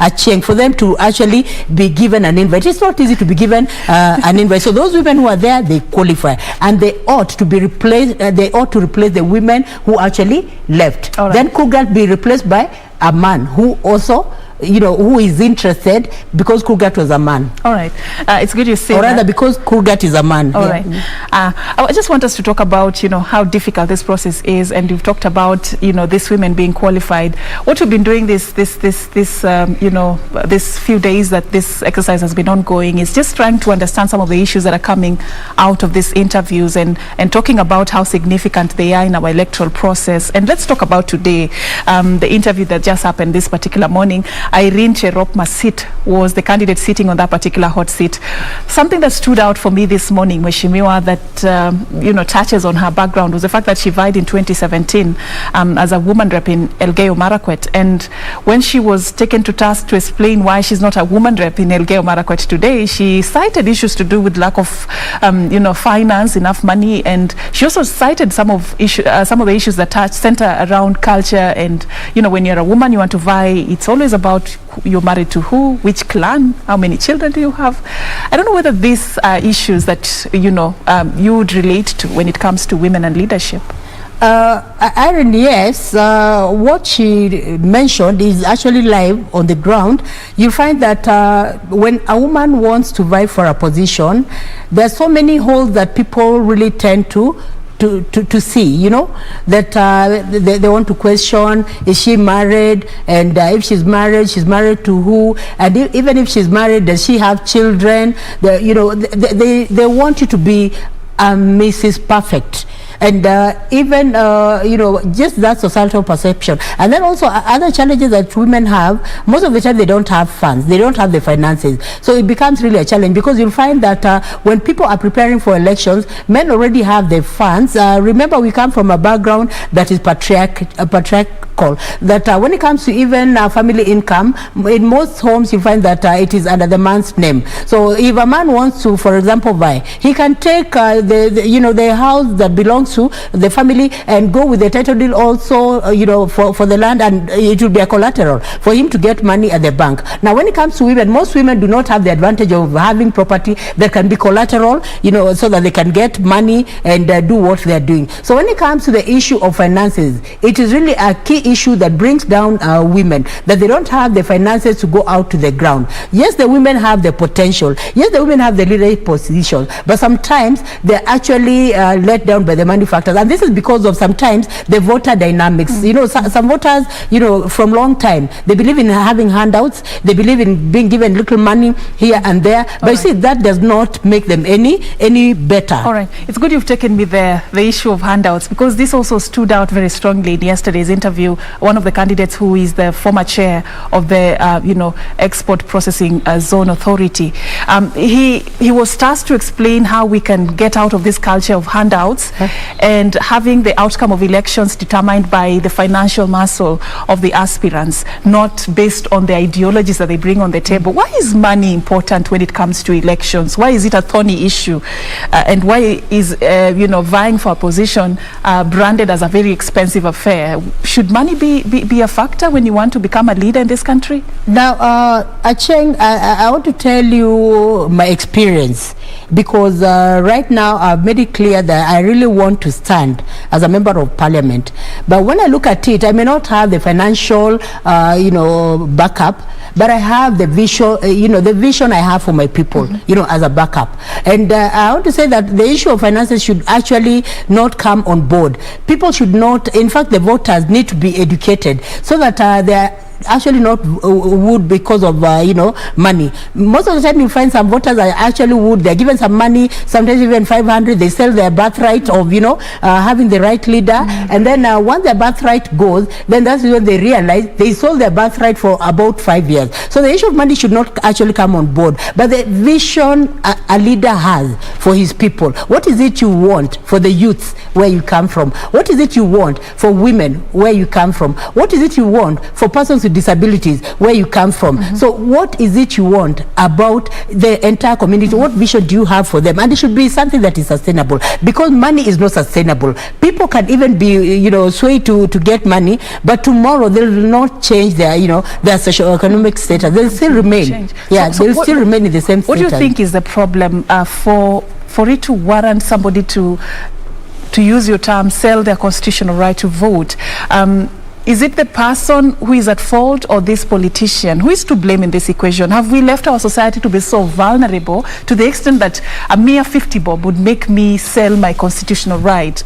a change for them to actually be given an invite. It's not easy to be given an invite. So those women who are there, they qualify, and they ought to be replaced. They ought to replace the women who actually left. Right. Then Kurgat be replaced by a man who also, who is interested, because Kurgat was a man. All right. It's good you say that. Or rather, because Kurgat is a man. All right. I just want us to talk about, how difficult this process is, and you've talked about, these women being qualified. What we've been doing this few days that this exercise has been ongoing is just trying to understand some of the issues that are coming out of these interviews and talking about how significant they are in our electoral process. And let's talk about today, the interview that just happened this particular morning. Irene Cherop was the candidate sitting on that particular hot seat. Something that stood out for me this morning, Mheshimiwa, that touches on her background was the fact that she vied in 2017 as a woman rep in Elgeyo Marakwet, and when she was taken to task to explain why she's not a woman rep in Elgeyo Marakwet today, she cited issues to do with lack of finance, enough money, and she also cited some of the issues that center around culture. And when you're a woman, you want to vie, it's always about you're married to who, which clan, how many children do you have. I don't know whether these are issues that you would relate to when it comes to women and leadership. Irene, yes, what she mentioned is actually live on the ground. You find that when a woman wants to vie for a position, there are so many holes that people really tend to see, that they want to question, is she married, and if she's married to who, and even if she's married, does she have children? They want you to be Mrs. Perfect. And even, just that societal perception. And then also other challenges that women have, most of the time they don't have funds, they don't have the finances. So it becomes really a challenge, because you'll find that when people are preparing for elections, men already have the funds. Remember, we come from a background that is patriarchal, that when it comes to even family income, in most homes you find that it is under the man's name. So if a man wants to, for example, buy, he can take the house that belongs to the family and go with the title deed also, for the land, and it will be a collateral for him to get money at the bank. Now, when it comes to women, most women do not have the advantage of having property that can be collateral, so that they can get money and do what they are doing. So when it comes to the issue of finances, it is really a key issue that brings down women, that they don't have the finances to go out to the ground. Yes, the women have the potential. Yes, the women have the leadership position, but sometimes they're actually let down by the money factors, and this is because of sometimes the voter dynamics. Some voters, from long time, they believe in having handouts, they believe in being given little money here and there, but you see, that does not make them any better. All right, it's good you've taken me there, the issue of handouts, because this also stood out very strongly in yesterday's interview. One of the candidates, who is the former chair of the Export Processing Zone Authority, he was tasked to explain how we can get out of this culture of handouts and having the outcome of elections determined by the financial muscle of the aspirants, not based on the ideologies that they bring on the table. Why is money important when it comes to elections? Why is it a thorny issue? And why is vying for a position branded as a very expensive affair? Should money be a factor when you want to become a leader in this country? Now, Acheng, I want to tell you my experience, because right now I've made it clear that I really want to stand as a member of parliament. But when I look at it, I may not have the financial, backup, but I have the vision, the vision I have for my people, as a backup. And I want to say that the issue of finances should actually not come on board. People should not, in fact, the voters need to be educated so that they are actually not wood because of money. Most of the time you find some voters are actually wood. They're given some money, sometimes even 500. They sell their birthright of having the right leader, and then once their birthright goes, then that's when they realize they sold their birthright for about 5 years. So the issue of money should not actually come on board, but the vision a leader has for his people. What is it you want for the youths where you come from? What is it you want for women where you come from? What is it you want for persons with disabilities where you come from? So what is it you want about the entire community? What vision do you have for them? And it should be something that is sustainable, because money is not sustainable. People can even be swayed to get money, but tomorrow they will not change their their socio-economic status. They'll still remain they'll still remain in the same status. What do you think is the problem for it to warrant somebody to use your term, sell their constitutional right to vote? Is it the person who is at fault, or this politician? Who is to blame in this equation? Have we left our society to be so vulnerable to the extent that a mere 50 bob would make me sell my constitutional right?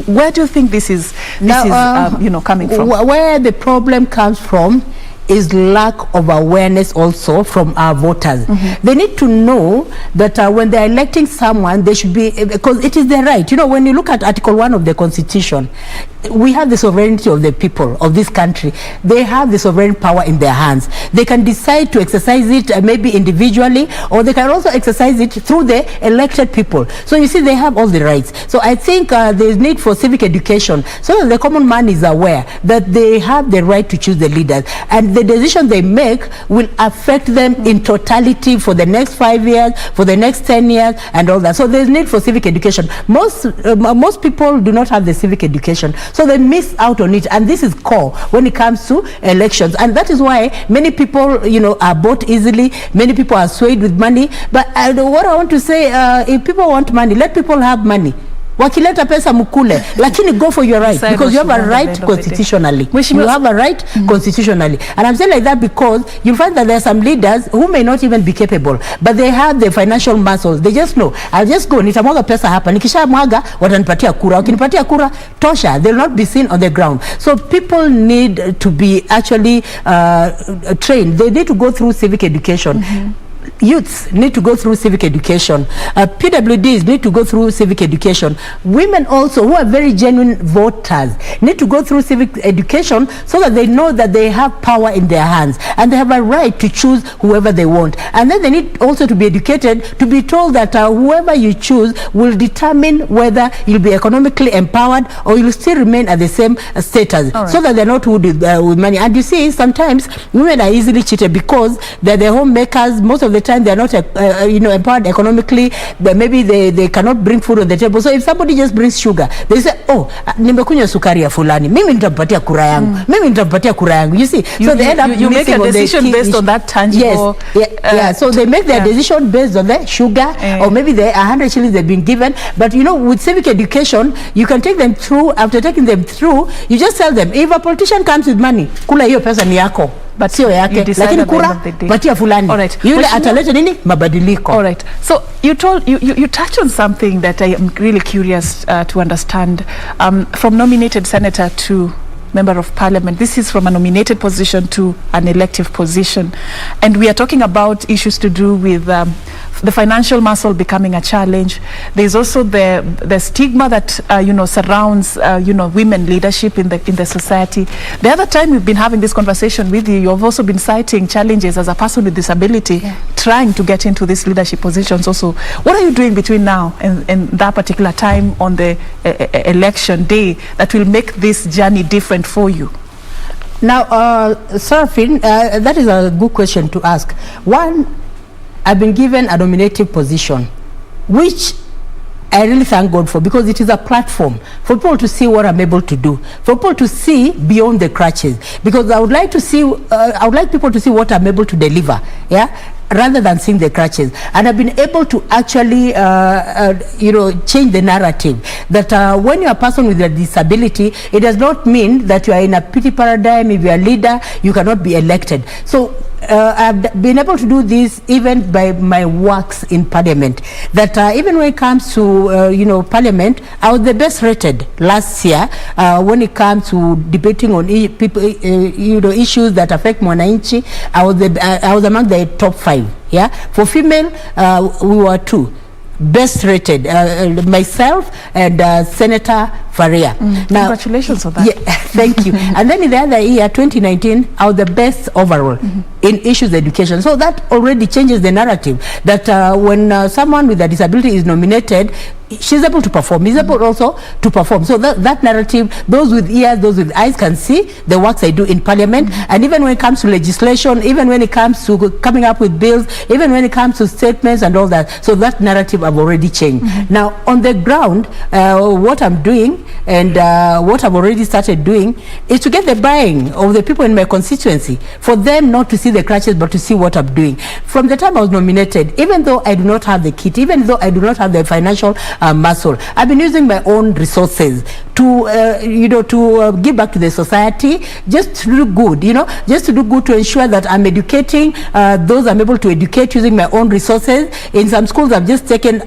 Where do you think this is coming from? Where the problem comes from is lack of awareness also from our voters. They need to know that when they're electing someone, they should be, because it is their right. You know, when you look at Article 1 of the Constitution, we have the sovereignty of the people of this country. They have the sovereign power in their hands. They can decide to exercise it maybe individually, or they can also exercise it through the elected people. So you see, they have all the rights. So I think there is need for civic education so that the common man is aware that they have the right to choose the leaders, and the decision they make will affect them in totality for the next 5 years, for the next 10 years, and all that. So there is need for civic education. Most people do not have the civic education, so they miss out on it, and this is core when it comes to elections. And that is why many people, you know, are bought easily. Many people are swayed with money. But what I want to say, if people want money, let people have money. Wakileta pesa mukule, lakini go for your right, because you have a right constitutionally. You have a right constitutionally. And I'm saying like that because you find that there are some leaders who may not even be capable, but they have the financial muscles. They just know, I'll just go, nitamwaga pesa hapa, nikisha mwaga, watanipatia kura. Wakinipatia kura, tosha, they'll not be seen on the ground. So people need to be actually trained. They need to go through civic education. Youths need to go through civic education. PWDs need to go through civic education. Women also, who are very genuine voters, need to go through civic education so that they know that they have power in their hands and they have a right to choose whoever they want. And then they need also to be educated, to be told that whoever you choose will determine whether you'll be economically empowered or you'll still remain at the same status, so that they're not with money. And you see, sometimes women are easily cheated because they're the homemakers. Most of the time they are not empowered economically. Maybe they cannot bring food on the table. So if somebody just brings sugar, they say, oh, nimekunywa sukari ya fulani, mimi nitampatia kura yangu, mimi nitampatia kura yangu. You see, so they end up you make a decision based on that tangible. Yes, so they make their decision based on the sugar, or maybe the 100 shillings they've been given. But you know, with civic education, you can take them through. After taking them through, you just tell them, if a politician comes with money, kula hiyo pesa ni yako, but sio yake, lakini kura patia fulani. Yule ataleta nini? Mabadiliko. All right. So you touched on something that I am really curious to understand. From nominated senator to member of parliament, this is from a nominated position to an elective position, and we are talking about issues to do with the financial muscle becoming a challenge. There's also the stigma that surrounds women leadership in the society. The other time we've been having this conversation with you, you've also been citing challenges as a person with disability trying to get into these leadership positions also. What are you doing between now and that particular time on the election day that will make this journey different for you? Now, Seraphine, that is a good question to ask. One, I've been given a nominative position, which I really thank God for, because it is a platform for people to see what I'm able to do, for people to see beyond the crutches, because I would like people to see what I'm able to deliver, rather than seeing the crutches. And I've been able to actually, change the narrative that when you're a person with a disability, it does not mean that you are in a pity paradigm. If you're a leader, you cannot be elected. So I've been able to do this even by my works in parliament, that even when it comes to parliament, I was the best rated last year when it comes to debating on people issues that affect mwananchi. I was among the top 5. For female, we were 2 best rated, myself and Senator Faria. Now, congratulations on that. Thank you. And then in the other year, 2019, I was the best overall in issues education. So that already changes the narrative that when someone with a disability is nominated, she's able to perform, he's able also to perform. So that narrative, those with ears, those with eyes can see the works I do in parliament. And even when it comes to legislation, even when it comes to coming up with bills, even when it comes to statements and all that, so that narrative I've already changed. Now on the ground, what I'm doing and what I've already started doing is to get the buying of the people in my constituency, for them not to see the crutches but to see what I'm doing. From the time I was nominated, even though I do not have the kit, even though I do not have the financial muscle, I've been using my own resources to give back to the society, just to do good, just to do good, to ensure that I'm educating those I'm able to educate using my own resources. In some schools, I've just taken,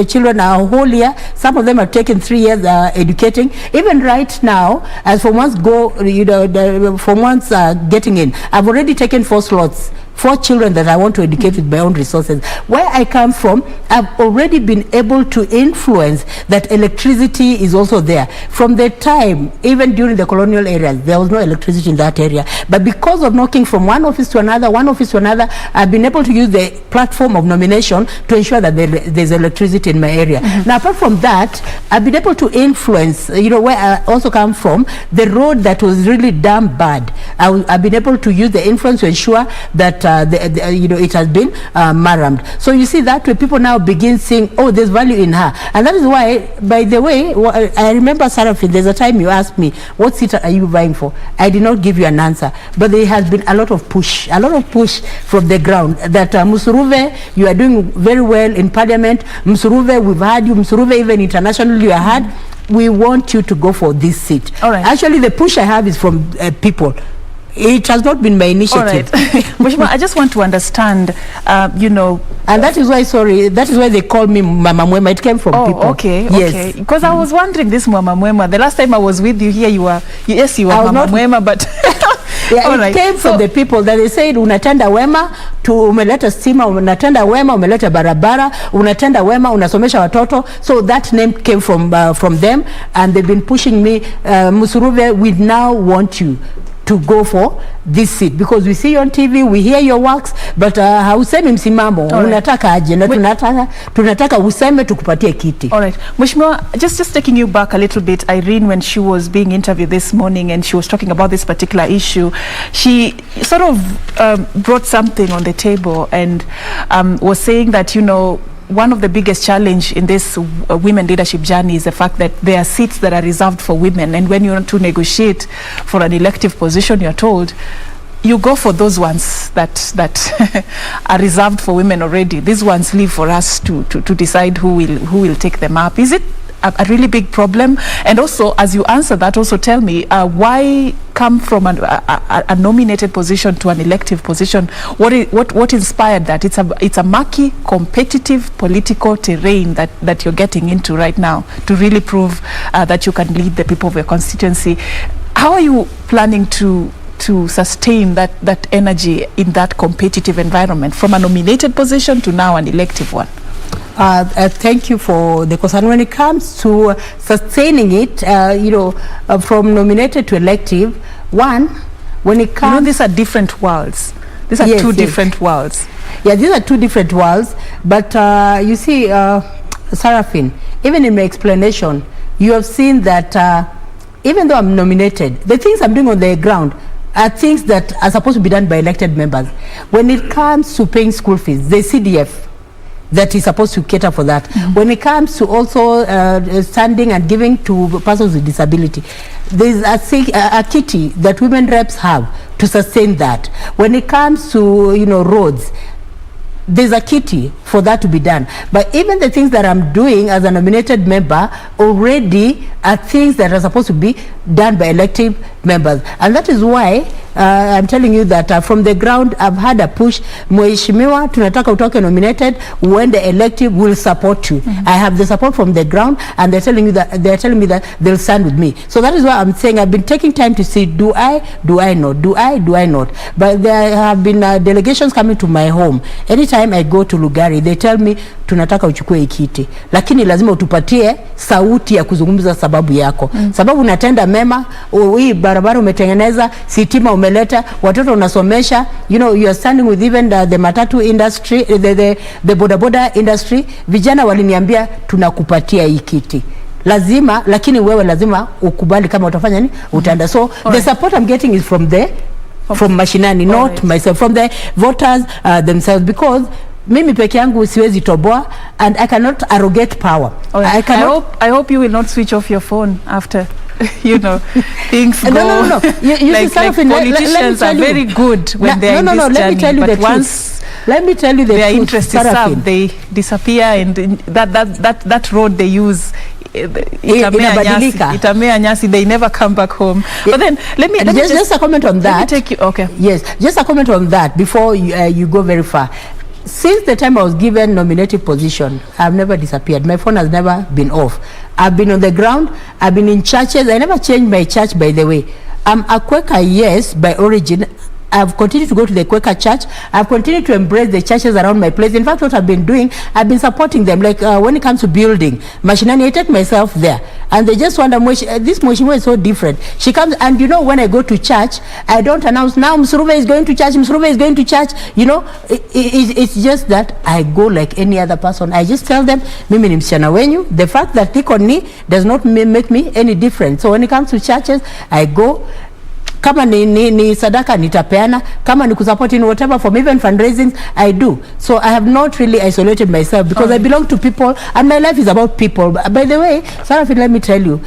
children a whole year. Some of them have taken 3 years educating. Even right now, as Form 1s go, Form 1s getting in, I've already taken 4 slots. 4 children that I want to educate with my own resources. Where I come from, I've already been able to influence that electricity is also there. From the time, even during the colonial eras, there was no electricity in that area. But because of knocking from one office to another, I've been able to use the platform of nomination to ensure that there's electricity in my area. Now, apart from that, I've been able to influence, where I also come from, the road that was really damn bad. I've been able to use the influence to ensure that it has been marramed. So you see that way people now begin saying, oh, there's value in her. And that is why, by the way, I remember, Sarafin, there's a time you asked me, what seat are you vying for? I did not give you an answer. But there has been a lot of push from the ground that Musuruve, you are doing very well in Parliament. Musuruve, we've had you. Musuruve, even internationally, you are had. We want you to go for this seat. All right. Actually, the push I have is from people. It has not been my initiative. All right. Mheshimiwa, I just want to understand, and that is why they call me Mama Mwema. It came from people. Okay, yes. Okay. Because I was wondering, this Mama Mwema, the last time I was with you here, you were Mama Mwema, but it came from the people that they said, unatenda wema, umeleta stima, unatenda wema, umeleta barabara, unatenda wema, unasomesha watoto. So that name came from them, and they've been pushing me, Musuruve, we now want you to go for this seat because we see you on TV, we hear your works, but hausemi msimamo, unataka aje na tunataka useme tukupatie kiti. All right. Mheshimiwa, just taking you back a little bit, Irene, when she was being interviewed this morning and she was talking about this particular issue, she sort of brought something on the table and was saying that, one of the biggest challenge in this women leadership journey is the fact that there are seats that are reserved for women, and when you want to negotiate for an elective position, you're told you go for those ones that are reserved for women already. These ones leave for us to decide who will take them up. Is it a really big problem? And also, as you answer that, also tell me why come from a nominated position to an elective position? What inspired that? It's a murky, competitive political terrain that you're getting into right now to really prove that you can lead the people of your constituency. How are you planning to sustain that energy in that competitive environment from a nominated position to now an elective one? Thank you for the concern. When it comes to sustaining it, from nominated to elective, when it comes... these are different worlds. These are two different worlds. Yeah, these are two different worlds. But you see, Sarafin, even in my explanation, you have seen that even though I'm nominated, the things I'm doing on the ground are things that are supposed to be done by elected members. When it comes to paying school fees, the CDF, that is supposed to cater for that. When it comes to also standing and giving to persons with disability, there's a kitty that women reps have to sustain that. When it comes to roads, there's a kitty for that to be done. But even the things that I'm doing as a nominated member already are things that are supposed to be done by elective members. And that is why I'm telling you that from the ground I've had a push. Mheshimiwa, tunataka utoke nominated, when the elective will support you. I have the support from the ground, and they're telling me that they'll stand with me. So that is why I'm saying I've been taking time to see, do I not? But there have been delegations coming to my home. Anytime I go to Lugari, they tell me tunataka uchukue ikiti, lakini lazima utupatie sauti ya kuzungumza sababu yako. Sababu unatenda mema, hii barabara umetengeneza, sitima umeleta, watoto unasomesha, you are standing with even the matatu industry, the bodaboda industry. Vijana waliniambia tunakupatia hii kiti. Lazima, lakini wewe lazima ukubali kama utafanya nini, utaenda. So the support I'm getting is from mashinani, not myself, from the voters themselves, because mimi peke yangu siwezi toboa, and I cannot arrogate power. I hope you will not switch off your phone after things go. No. You like politicians are very good when they are in this let me tell you but the once let me tell you the their truth, interest is served, they disappear, and that road they use itamea nyasi, they never come back home. But then let me just a comment on that. Let me take you, okay. Yes, just a comment on that before you go very far. Since the time I was given nominative position, I've never disappeared. My phone has never been off. I've been on the ground. I've been in churches. I never changed my church, by the way. I'm a Quaker, yes, by origin. I've continued to go to the Quaker church. I've continued to embrace the churches around my place. In fact, what I've been doing, I've been supporting them. Like when it comes to building, Mashinani, I take myself there. And they just wonder, this Mheshimiwa is so different. She comes, and you know, when I go to church, I don't announce, now Msuruve is going to church, Msuruve is going to church. You know, it's just that I go like any other person. I just tell them, mimi ni msichana wenyu. The fact that niko ni does not make me any different. So when it comes to churches, I go. Kama ni sadaka nitapeana, kama ni kusupport in whatever form, even fundraising, I do. So I have not really isolated myself because I belong to people and my life is about people. By the way, Sarafin, let me tell you,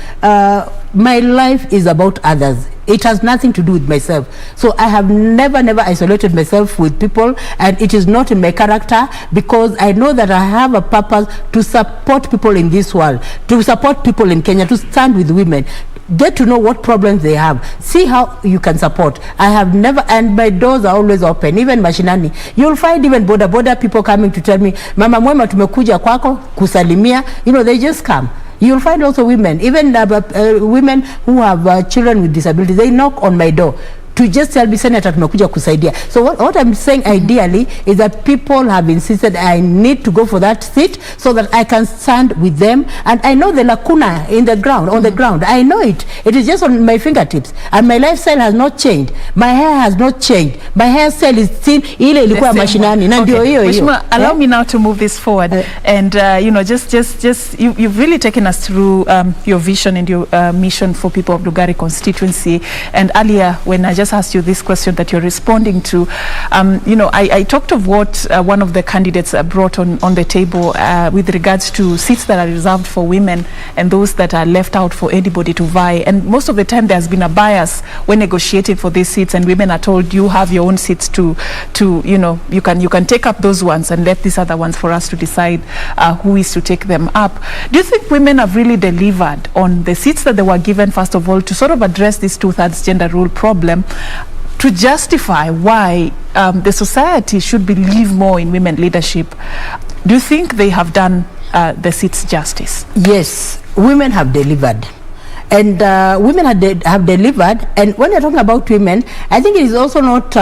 my life is about others. It has nothing to do with myself. So I have never isolated myself with people, and it is not in my character, because I know that I have a purpose to support people in this world, to support people in Kenya, to stand with women. Get to know what problems they have. See how you can support. I have never, and my doors are always open. Even Mashinani, you'll find even border people coming to tell me, Mama Mwema, tumekuja kwako kusalimia. You know, they just come. You'll find also women, even women who have children with disabilities. They knock on my door to just tell me, Senator, tumekuja kusaidia. So what I'm saying ideally is that people have insisted I need to go for that seat so that I can stand with them. And I know the lacuna in the ground, on the ground. I know it. It is just on my fingertips. And my lifestyle has not changed. My hair has not changed. My hairstyle is still ile ilikuwa Mashinani. Na ndio hiyo hiyo. Allow me now to move this forward. And you know, just you've really taken us through your vision and your mission for people of Lugari constituency. And earlier, when I just asked you this question that you're responding to, you know, I talked of what one of the candidates brought on the table with regards to seats that are reserved for women and those that are left out for anybody to vie. And most of the time there's been a bias when negotiating for these seats, and women are told you have your own seats to you know, you can take up those ones and let these other ones for us to decide who is to take them up. Do you think women have really delivered on the seats that they were given, first of all, to sort of address this 2/3 gender rule problem, to justify why the society should believe more in women leadership? Do you think they have done the seats justice? Yes, women have delivered. And women have delivered. And when you're talking about women, I think it is also not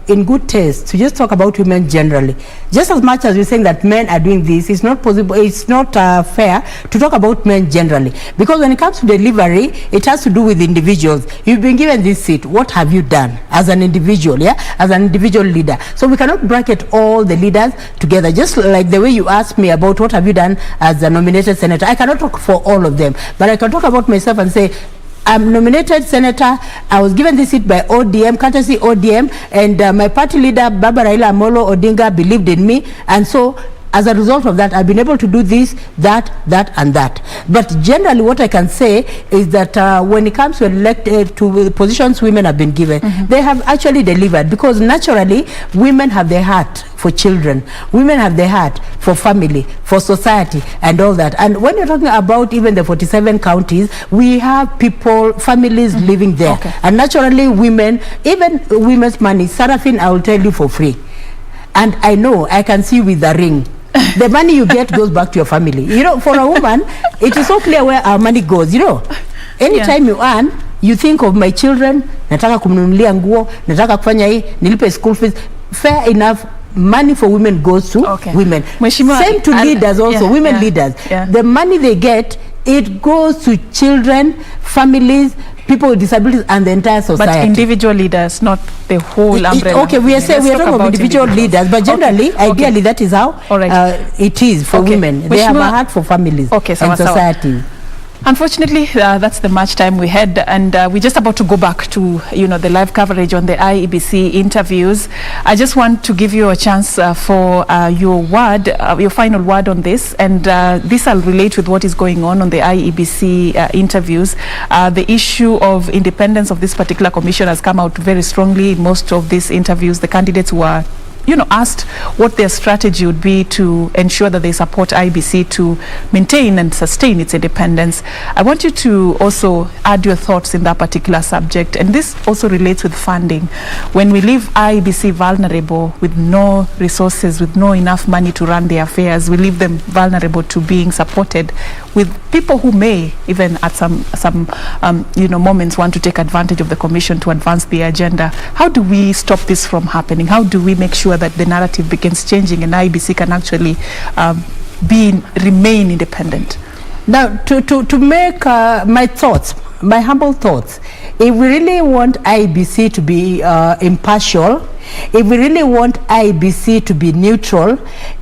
in good taste to just talk about women generally. Just as much as we're saying that men are doing this, it's not possible, it's not fair to talk about men generally. Because when it comes to delivery, it has to do with individuals. You've been given this seat. What have you done as an individual, as an individual leader? So we cannot bracket all the leaders together. Just like the way you asked me about what have you done as a nominated senator. I cannot talk for all of them, but I can talk about myself and say, I'm nominated senator. I was given this seat by ODM, courtesy ODM, and my party leader, Baba Raila Amolo Odinga, believed in me. And so, as a result of that, I've been able to do this, that, and that. But generally, what I can say is that when it comes to elected to positions women have been given, they have actually delivered, because naturally, women have their heart for children. Women have their heart for family, for society, and all that. And when you're talking about even the 47 counties, we have people, families living there. Okay. And naturally, women, even women's money, Sarafin, I will tell you for free. And I know, I can see with the ring. The money you get goes back to your family. You know, for a woman, it is so clear where our money goes. You know, anytime you earn, you think of my children, nataka kumnunulia nguo, nataka kufanya hii, nilipe school fees. Fair enough. Money for women goes to women. Same to leaders also, women leaders. The money they get, it goes to children, families, people with disabilities, and the entire society. But individual leaders, not the whole umbrella. Okay, we are talking about individual leaders, but generally, ideally, that is how it is for women. They have a heart for families and society. Unfortunately, that's the much time we had, and we're just about to go back to, you know, the live coverage on the IEBC interviews. I just want to give you a chance for your word, your final word on this, and this will relate with what is going on the IEBC interviews. The issue of independence of this particular commission has come out very strongly in most of these interviews. The candidates were asked what their strategy would be to ensure that they support IEBC to maintain and sustain its independence. I want you to also add your thoughts in that particular subject, and this also relates with funding. When we leave IEBC vulnerable with no resources, with no enough money to run their affairs, we leave them vulnerable to being supported with people who may even at some moments want to take advantage of the commission to advance the agenda. How do we stop this from happening? How do we make sure that the narrative begins changing and IEBC can actually remain independent? Now, to make my humble thoughts, if we really want IEBC to be impartial, if we really want IEBC to be neutral,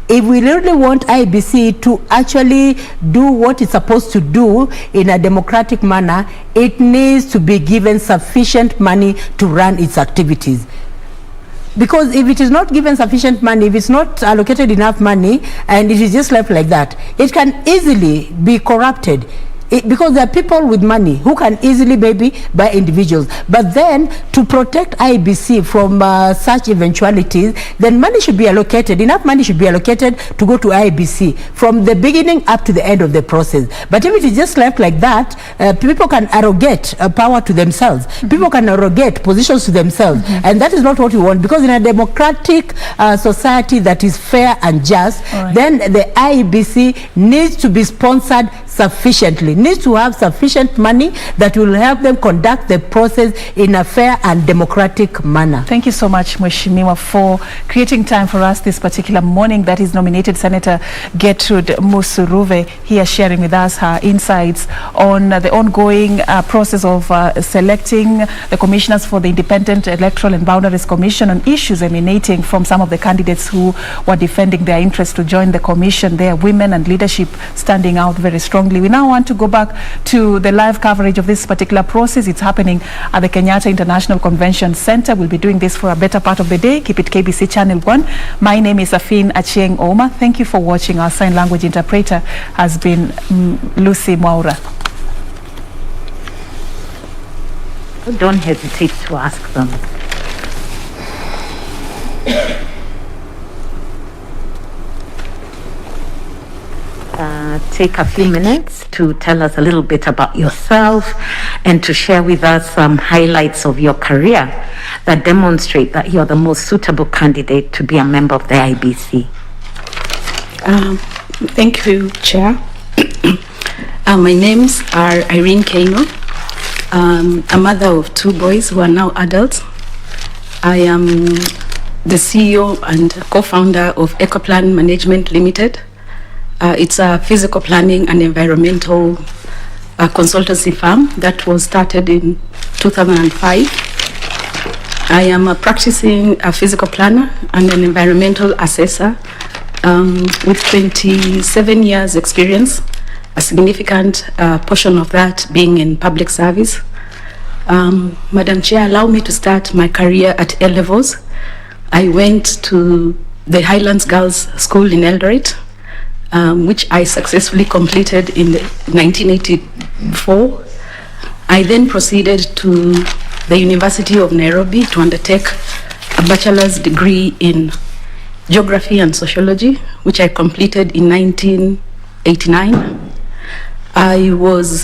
if we really want IEBC to actually do what it's supposed to do in a democratic manner, it needs to be given sufficient money to run its activities. Because if it is not given sufficient money, if it's not allocated enough money, and it is just left like that, it can easily be corrupted. Because there are people with money who can easily maybe buy individuals. But then to protect IEBC from such eventualities, then money should be allocated, enough money should be allocated to go to IEBC from the beginning up to the end of the process. But if it is just left like that, people can arrogate power to themselves. People can arrogate positions to themselves. And that is not what we want, because in a democratic society that is fair and just, then the IEBC needs to be sponsored sufficiently, needs to have sufficient money that will help them conduct the process in a fair and democratic manner. Thank you so much, Mheshimiwa, for creating time for us this particular morning. That is nominated Senator Gertrude Musuruve here sharing with us her insights on the ongoing process of selecting the commissioners for the Independent Electoral and Boundaries Commission on issues emanating from some of the candidates who were defending their interest to join the commission. There are women and leadership standing out very strongly. We now want to go back to the live coverage of this particular process. It's happening at the Kenyatta International Convention Center. We'll be doing this for a better part of the day. Keep it KBC Channel 1. My name is Afin Achieng Oma. Thank you for watching. Our sign language interpreter has been Lucy Mwaura. Don't hesitate to ask them. Take a few minutes to tell us a little bit about yourself and to share with us some highlights of your career that demonstrate that you're the most suitable candidate to be a member of the IEBC. Thank you, Chair. My names are Irene Cherop. A mother of 2 boys who are now adults. I am the CEO and co-founder of Ecoplan Management Limited. It's a physical planning and environmental consultancy firm that was started in 2005. I am a practicing physical planner and an environmental assessor with 27 years experience, a significant portion of that being in public service. Madam Chair, allow me to start my career at A levels. I went to the Highlands Girls School in Eldoret, which I successfully completed in 1984. I then proceeded to the University of Nairobi to undertake a bachelor's degree in geography and sociology, which I completed in 1989. I was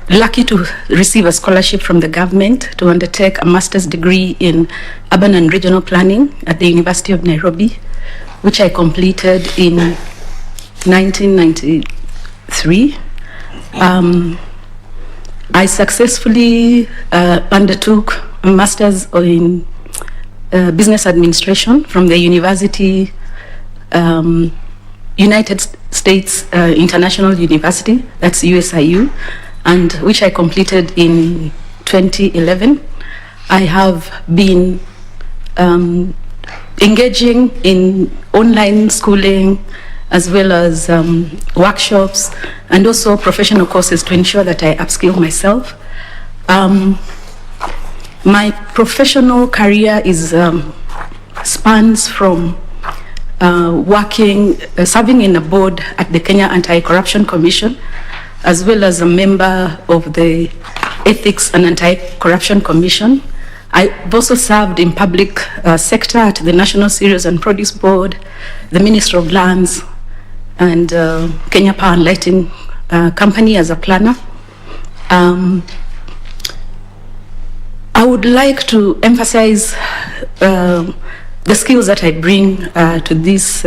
lucky to receive a scholarship from the government to undertake a master's degree in urban and regional planning at the University of Nairobi, which I completed in 1993. I successfully undertook a master's in business administration from the University, United States International University, that's USIU, and which I completed in 2011. I have been engaging in online schooling as well as workshops and also professional courses to ensure that I upskill myself. My professional career is spans from serving in a board at the Kenya Anti-Corruption Commission, as well as a member of the Ethics and Anti-Corruption Commission. I've also served in public sector at the National Cereals and Produce Board, the Ministry of Lands, and Kenya Power and Lighting Company as a planner. I would like to emphasize the skills that I bring to this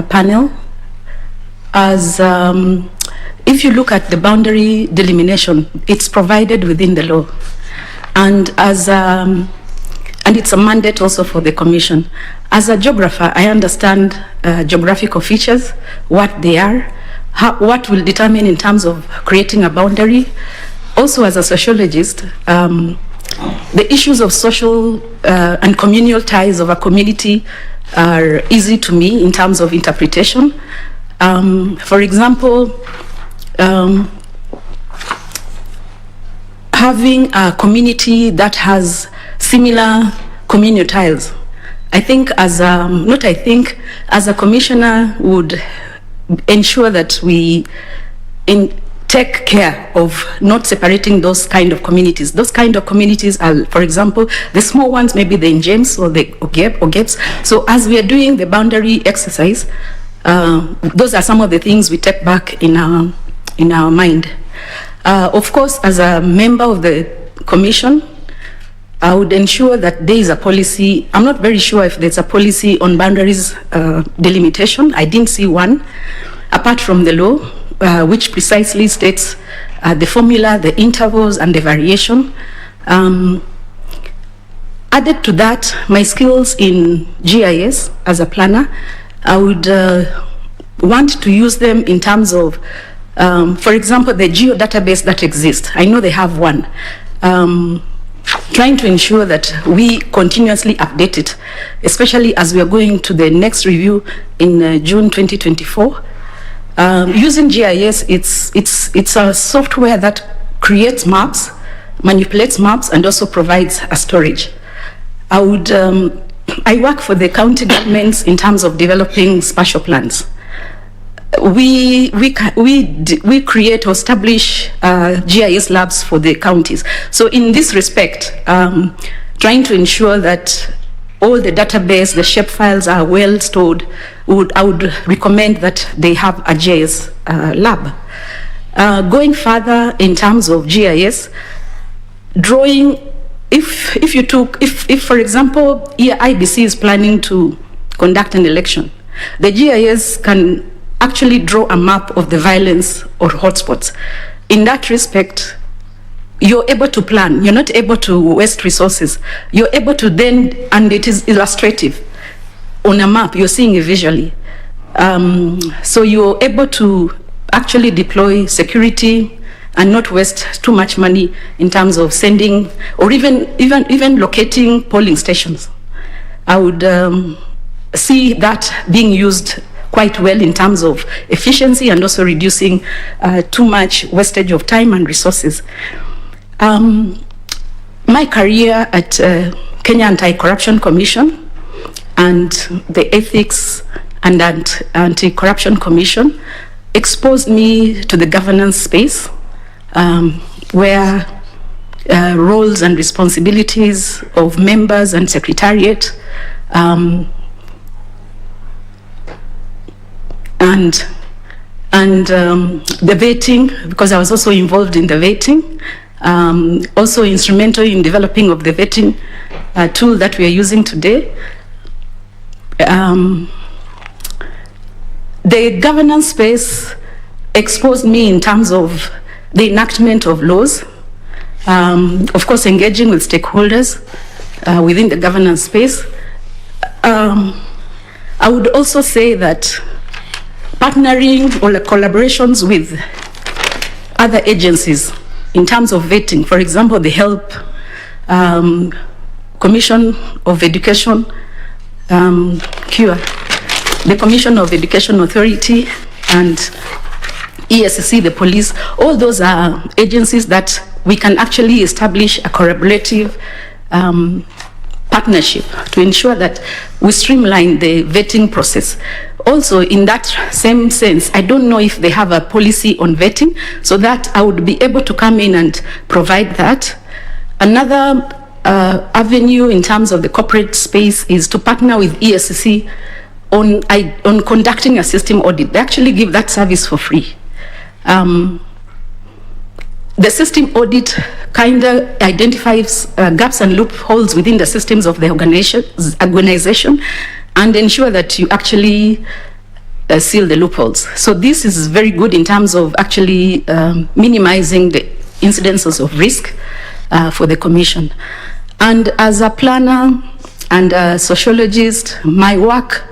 panel. As if you look at the boundary delimitation, it's provided within the law, and it's a mandate also for the Commission. As a geographer, I understand geographical features, what they are, what will determine in terms of creating a boundary. Also, as a sociologist, the issues of social and communal ties of a community are easy to me in terms of interpretation. For example, having a community that has similar communal ties, I think as a commissioner would ensure that we take care of not separating those kind of communities. Those kind of communities are, for example, the small ones, maybe the Njems or the Ogebs. So as we are doing the boundary exercise, those are some of the things we take back in our mind. Of course, as a member of the Commission, I would ensure that there is a policy. I'm not very sure if there's a policy on boundaries delimitation. I didn't see one, apart from the law, which precisely states the formula, the intervals, and the variation. Added to that, my skills in GIS as a planner, I would want to use them in terms of, for example, the geo-database that exists. I know they have one. Trying to ensure that we continuously update it, especially as we are going to the next review in June 2024. Using GIS, it's a software that creates maps, manipulates maps, and also provides a storage. I work for the county governments in terms of developing spatial plans. We create or establish GIS labs for the counties. So in this respect, trying to ensure that all the database, the shape files are well stored, I would recommend that they have a GIS lab. Going further in terms of GIS, drawing, if for example, IEBC is planning to conduct an election, the GIS can actually draw a map of the violence or hotspots. In that respect, you're able to plan. You're not able to waste resources. You're able to then, and it is illustrative. On a map, you're seeing it visually. So you're able to actually deploy security and not waste too much money in terms of sending or even locating polling stations. I would see that being used quite well in terms of efficiency and also reducing too much wastage of time and resources. My career at Kenya Anti-Corruption Commission and the Ethics and Anti-Corruption Commission exposed me to the governance space where roles and responsibilities of members and secretariat and the vetting, because I was also involved in the vetting, also instrumental in developing of the vetting tool that we are using today. The governance space exposed me in terms of the enactment of laws, of course engaging with stakeholders within the governance space. I would also say that partnering or collaborations with other agencies in terms of vetting, for example, the HELP, Commission of Education, the Commission of Education Authority, and ESC, the police, all those are agencies that we can actually establish a collaborative partnership to ensure that we streamline the vetting process. Also, in that same sense, I don't know if they have a policy on vetting, so that I would be able to come in and provide that. Another avenue in terms of the corporate space is to partner with ESCC on conducting a system audit. They actually give that service for free. The system audit kind of identifies gaps and loopholes within the systems of the organization and ensure that you actually seal the loopholes. So this is very good in terms of actually minimizing the incidences of risk for the commission. And as a planner and a sociologist, my work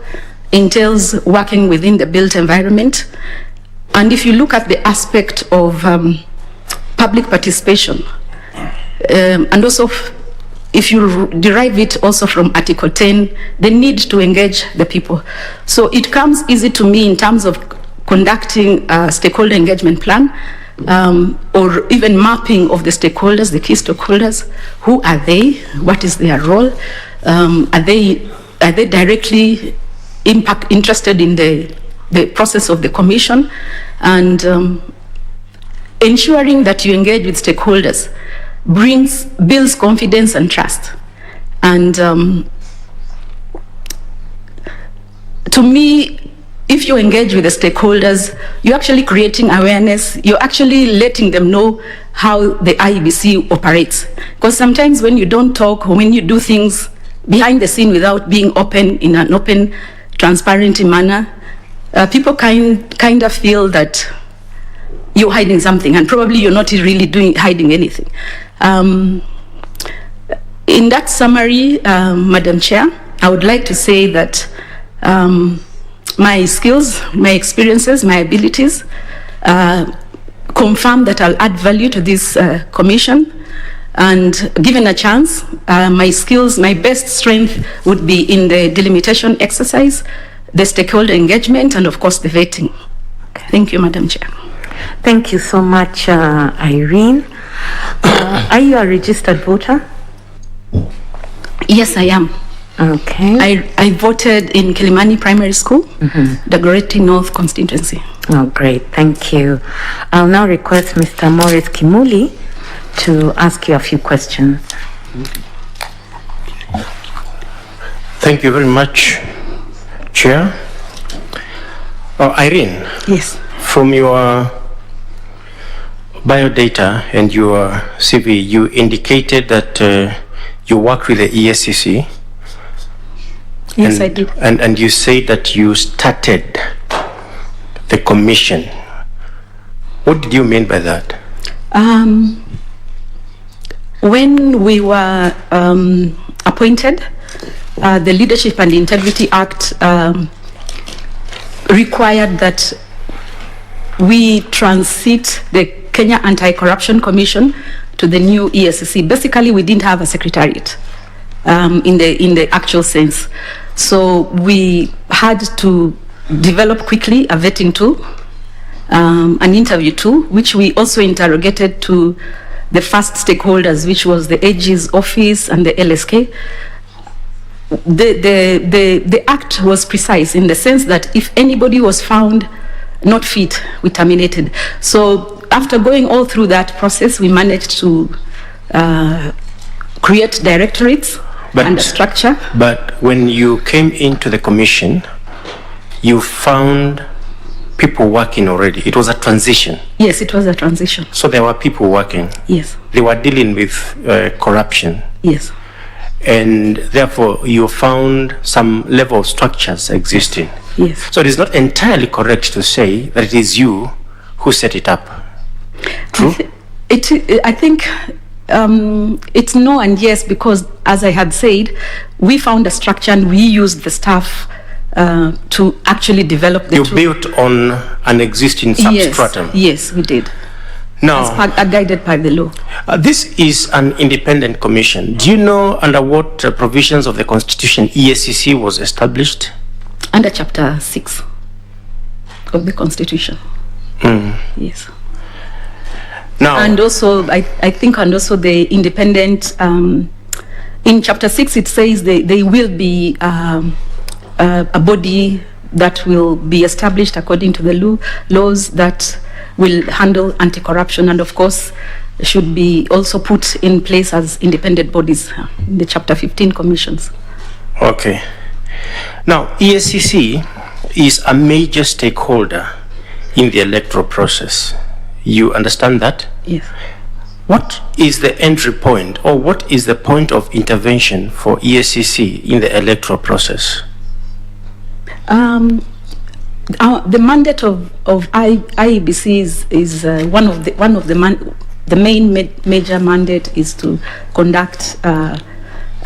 entails working within the built environment. And if you look at the aspect of public participation, and also if you derive it also from Article 10, the need to engage the people. So it comes easy to me in terms of conducting a stakeholder engagement plan, or even mapping of the stakeholders, the key stakeholders. Who are they? What is their role? Are they directly interested in the process of the commission? And ensuring that you engage with stakeholders builds confidence and trust. And to me, if you engage with the stakeholders, you're actually creating awareness, you're actually letting them know how the IEBC operates. Because sometimes when you don't talk, or when you do things behind the scene without being open in an open, transparent manner, people kind of feel that you're hiding something, and probably you're not really hiding anything. In that summary, Madam Chair, I would like to say that my skills, my experiences, my abilities confirm that I'll add value to this commission. And given a chance, my skills, my best strength would be in the delimitation exercise, the stakeholder engagement, and of course the vetting. Okay. Thank you, Madam Chair. Thank you so much, Irene. Are you a registered voter? Yes, I am. Okay. I voted in Kilimani Primary School, the Goreti North constituency. Oh, great. Thank you. I'll now request Mr. Morris Kimuli to ask you a few questions. Thank you very much, Chair. Irene. Yes. From your biodata and your CV, you indicated that you work with the ESCC. Yes, I did. And you say that you started the commission. What did you mean by that? When we were appointed, the Leadership and Integrity Act required that we transit the Kenya Anti-Corruption Commission to the new ESCC. Basically, we didn't have a secretariat in the actual sense. So we had to develop quickly a vetting tool, an interview tool, which we also interrogated to the first stakeholders, which was the AG's office and the LSK. The act was precise in the sense that if anybody was found not fit, we terminated. So after going all through that process, we managed to create directorates and a structure. But when you came into the commission, you found people working already. It was a transition. Yes, it was a transition. So there were people working. Yes. They were dealing with corruption. Yes. And therefore you found some level of structures existing. Yes. So it is not entirely correct to say that it is you who set it up. True? I think it's no and yes, because as I had said, we found a structure and we used the staff to actually develop the tool. You built on an existing substratum. Yes, we did. Now, as guided by the law. This is an independent commission. Do you know under what provisions of the Constitution ESCC was established? Under Chapter 6 of the Constitution. Yes. Now, and also, I think, and also the independent, in Chapter 6 it says they will be a body that will be established according to the laws that will handle anti-corruption, and of course should be also put in place as independent bodies in the Chapter 15 commissions. Okay. Now, EACC is a major stakeholder in the electoral process. You understand that? Yes. What is the entry point, or what is the point of intervention for EACC in the electoral process? The mandate of IEBC is one of the main major mandate is to conduct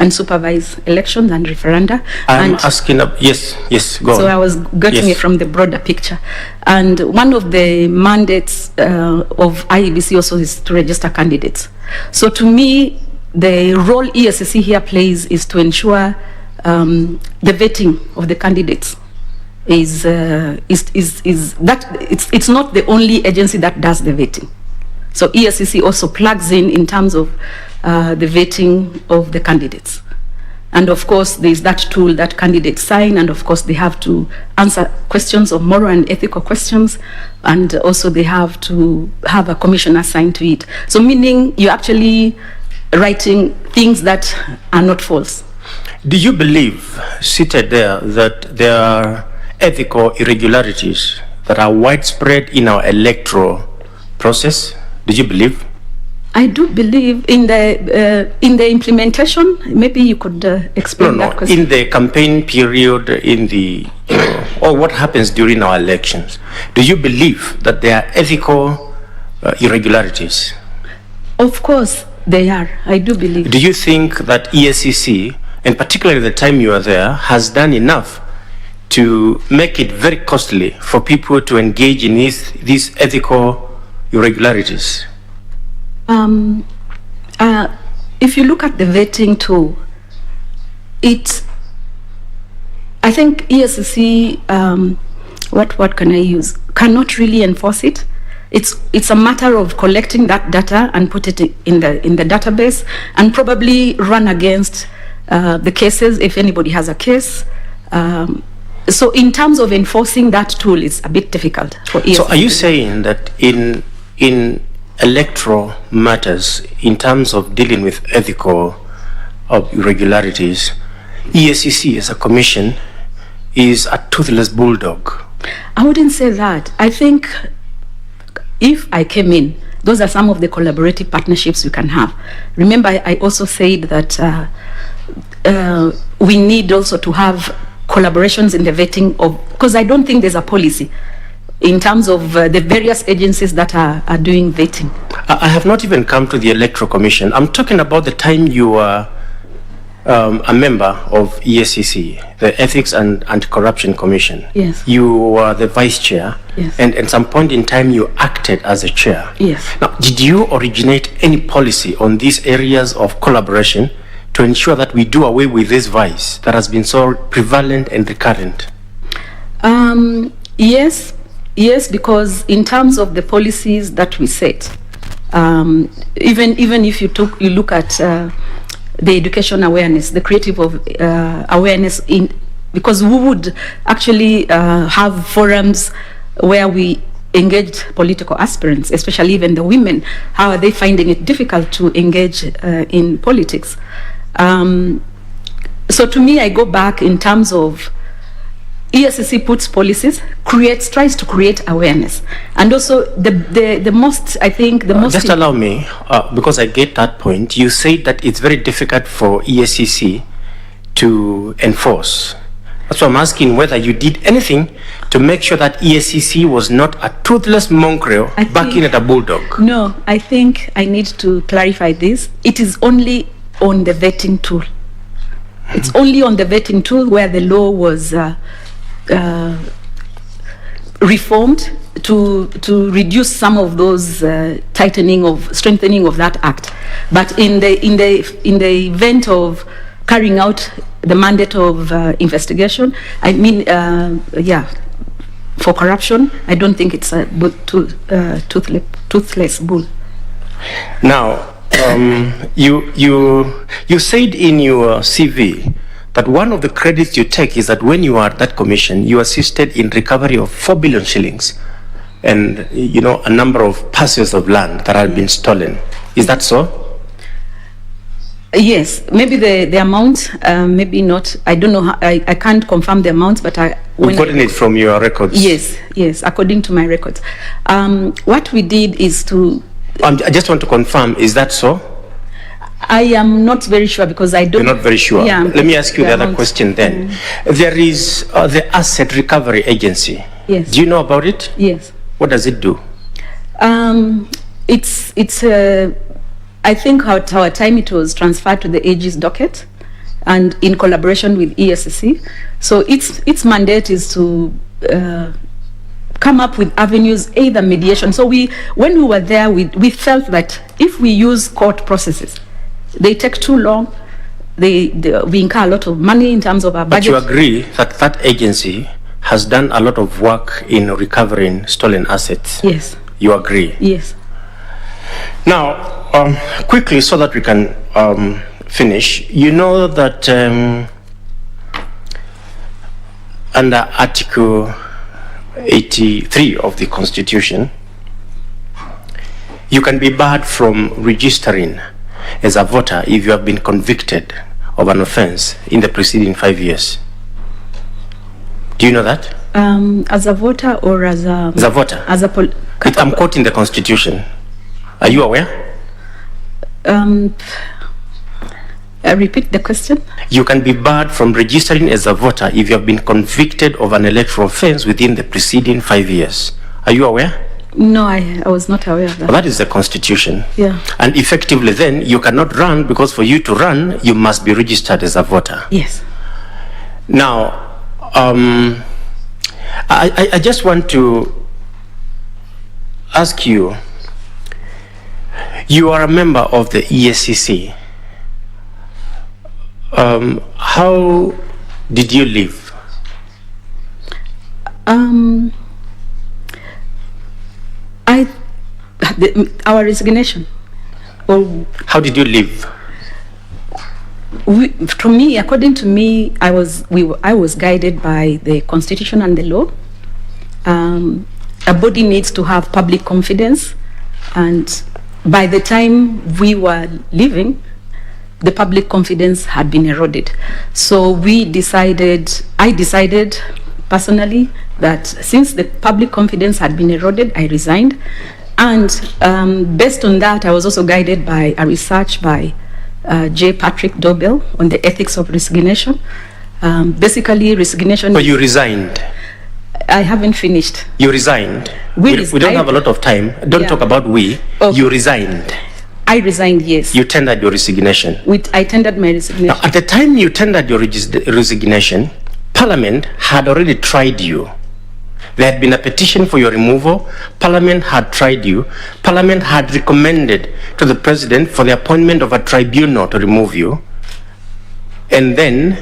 and supervise elections and referenda. I'm asking up. Yes, go on. So I was getting it from the broader picture, and one of the mandates of IEBC also is to register candidates. So to me, the role EACC here plays is to ensure the vetting of the candidates is that it's not the only agency that does the vetting. So EACC also plugs in terms of the vetting of the candidates. And of course, there's that tool that candidates sign, and of course they have to answer questions of moral and ethical questions, and also they have to have a commission assigned to it. So meaning you're actually writing things that are not false. Do you believe, seated there, that there are ethical irregularities that are widespread in our electoral process? Do you believe? I do believe in the implementation. Maybe you could explain that question. In the campaign period, or what happens during our elections, do you believe that there are ethical irregularities? Of course, they are. I do believe. Do you think that EACC, and particularly the time you are there, has done enough to make it very costly for people to engage in these ethical irregularities? If you look at the vetting tool, I think EACC, what can I use? Cannot really enforce it. It's a matter of collecting that data and put it in the database, and probably run against the cases if anybody has a case. So in terms of enforcing that tool, it's a bit difficult for EACC. So are you saying that in electoral matters, in terms of dealing with ethical irregularities, EACC as a commission is a toothless bulldog? I wouldn't say that. I think if I came in, those are some of the collaborative partnerships we can have. Remember, I also said that we need also to have collaborations in the vetting of, because I don't think there's a policy in terms of the various agencies that are doing vetting. I have not even come to the Electoral Commission. I'm talking about the time you were a member of EACC, the Ethics and Anti-Corruption Commission. Yes. You were the vice chair. Yes. And at some point in time you acted as a chair. Yes. Now, did you originate any policy on these areas of collaboration to ensure that we do away with this vice that has been so prevalent and recurrent? Yes, because in terms of the policies that we set, even if you look at the education awareness, the creative of awareness, because we would actually have forums where we engage political aspirants, especially even the women. How are they finding it difficult to engage in politics? So to me, I go back in terms of EACC puts policies, tries to create awareness, and also the most, I think, the most. Just allow me, because I get that point. You say that it's very difficult for EACC to enforce. That's why I'm asking whether you did anything to make sure that EACC was not a toothless mongrel barking at a bulldog. No, I think I need to clarify this. It is only on the vetting tool. It's only on the vetting tool where the law was reformed to reduce some of those strengthening of that act. But in the event of carrying out the mandate of investigation, I mean, for corruption, I don't think it's a toothless bull. Now, you said in your CV that one of the credits you take is that when you are at that commission, you assisted in recovery of 4 billion shillings and, a number of parcels of land that had been stolen. Is that so? Yes, maybe the amount, maybe not. I don't know. I can't confirm the amounts, but We've gotten it from your records. Yes, according to my records. What we did is to. I just want to confirm. Is that so? I am not very sure because I don't. You're not very sure. Yeah, Let me ask you the other amount. question then. There is the Asset Recovery Agency. Yes. Do you know about it? Yes. What does it do? It's I think at our time it was transferred to the AG's docket and in collaboration with ESCC. So its mandate is to come up with avenues, either mediation. So when we were there, we felt that if we use court processes, they take too long. We incur a lot of money in terms of our budget. But you agree that that agency has done a lot of work in recovering stolen assets? Yes. You agree? Yes. Now, quickly, so that we can finish, you know that under Article 83 of the Constitution, you can be barred from registering as a voter if you have been convicted of an offense in the preceding 5 years. Do you know that? As a voter or as a... As a voter. I'm quoting the Constitution. Are you aware? Repeat the question. You can be barred from registering as a voter if you have been convicted of an electoral offense within the preceding 5 years. Are you aware? No, I was not aware of that. Well, that is the Constitution. Yeah. And effectively then, you cannot run because for you to run, you must be registered as a voter. Yes. Now, I just want to ask you, you are a member of the ESCC. How did you live? Our resignation. How did you live? To me, according to me, I was guided by the Constitution and the law. A body needs to have public confidence, and by the time we were leaving, the public confidence had been eroded. So I decided personally that since the public confidence had been eroded, I resigned. And based on that, I was also guided by a research by J. Patrick Dobell on the ethics of resignation. Basically, resignation... So you resigned? I haven't finished. You resigned? We don't have a lot of time. Don't talk about we. Okay. You resigned? I resigned, yes. You tendered your resignation? I tendered my resignation. Now, at the time you tendered your resignation, Parliament had already tried you. There had been a petition for your removal. Parliament had tried you. Parliament had recommended to the President for the appointment of a tribunal to remove you. And then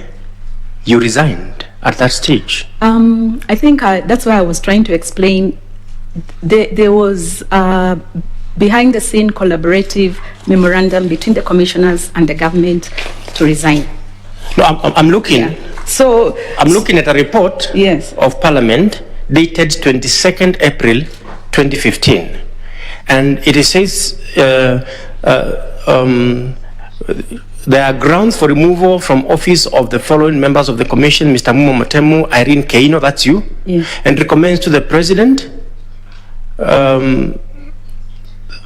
you resigned at that stage. I think that's why I was trying to explain. There was behind the scene collaborative memorandum between the commissioners and the government to resign. No, I'm looking. Yeah. So I'm looking at a report of Parliament dated 22nd April 2015, and it says there are grounds for removal from office of the following members of the Commission: Mr. Mumo Matemu, Irene Cherop, that's you, and recommends to the President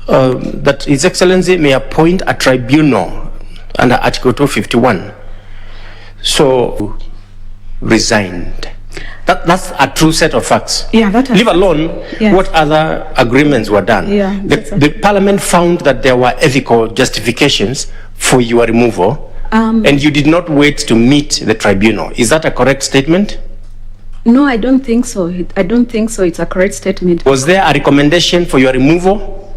that His Excellency may appoint a tribunal under Article 251. So, resigned. That's a true set of facts. Yeah, leave alone what other agreements were done. Yeah, the Parliament found that there were ethical justifications for your removal, and you did not wait to meet the tribunal. Is that a correct statement? No, I don't think so. I don't think so. It's a correct statement. Was there a recommendation for your removal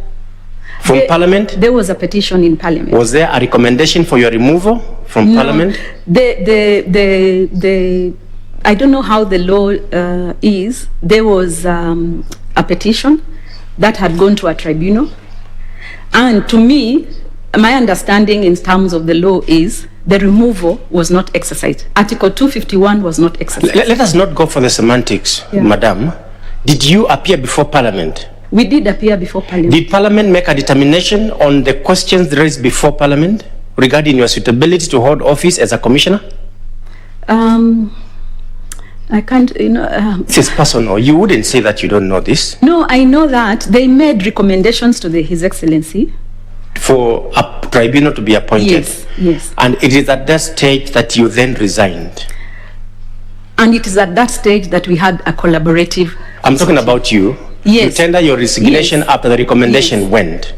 from Parliament? There was a petition in Parliament. Was there a recommendation for your removal from Parliament? I don't know how the law is. There was a petition that had gone to a tribunal. And to me, my understanding in terms of the law is the removal was not exercised. Article 251 was not exercised. Let us not go for the semantics, Madam. Did you appear before Parliament? We did appear before Parliament. Did Parliament make a determination on the questions raised before Parliament regarding your suitability to hold office as a commissioner? I can't, This is personal. You wouldn't say that you don't know this. No, I know that they made recommendations to His Excellency. For a tribunal to be appointed. Yes, yes. And it is at that stage that you then resigned. And it is at that stage that we had a collaborative. I'm talking about you. Yes. You tender your resignation Yes. after the recommendation went.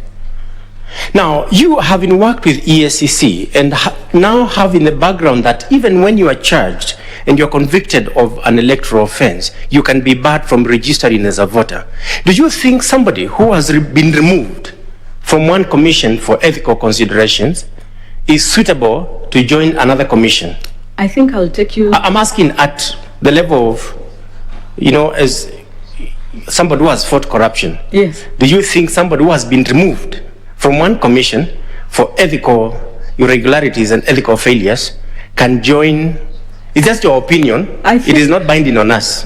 Now, you having worked with EACC and now having the background that even when you are charged and you're convicted of an electoral offense, you can be barred from registering as a voter. Do you think somebody who has been removed from one commission for ethical considerations is suitable to join another commission? I think I'll take you. I'm asking at the level of, as somebody who has fought corruption. Yes. Do you think somebody who has been removed from one commission for ethical irregularities and ethical failures can join? It's just your opinion. It is not binding on us.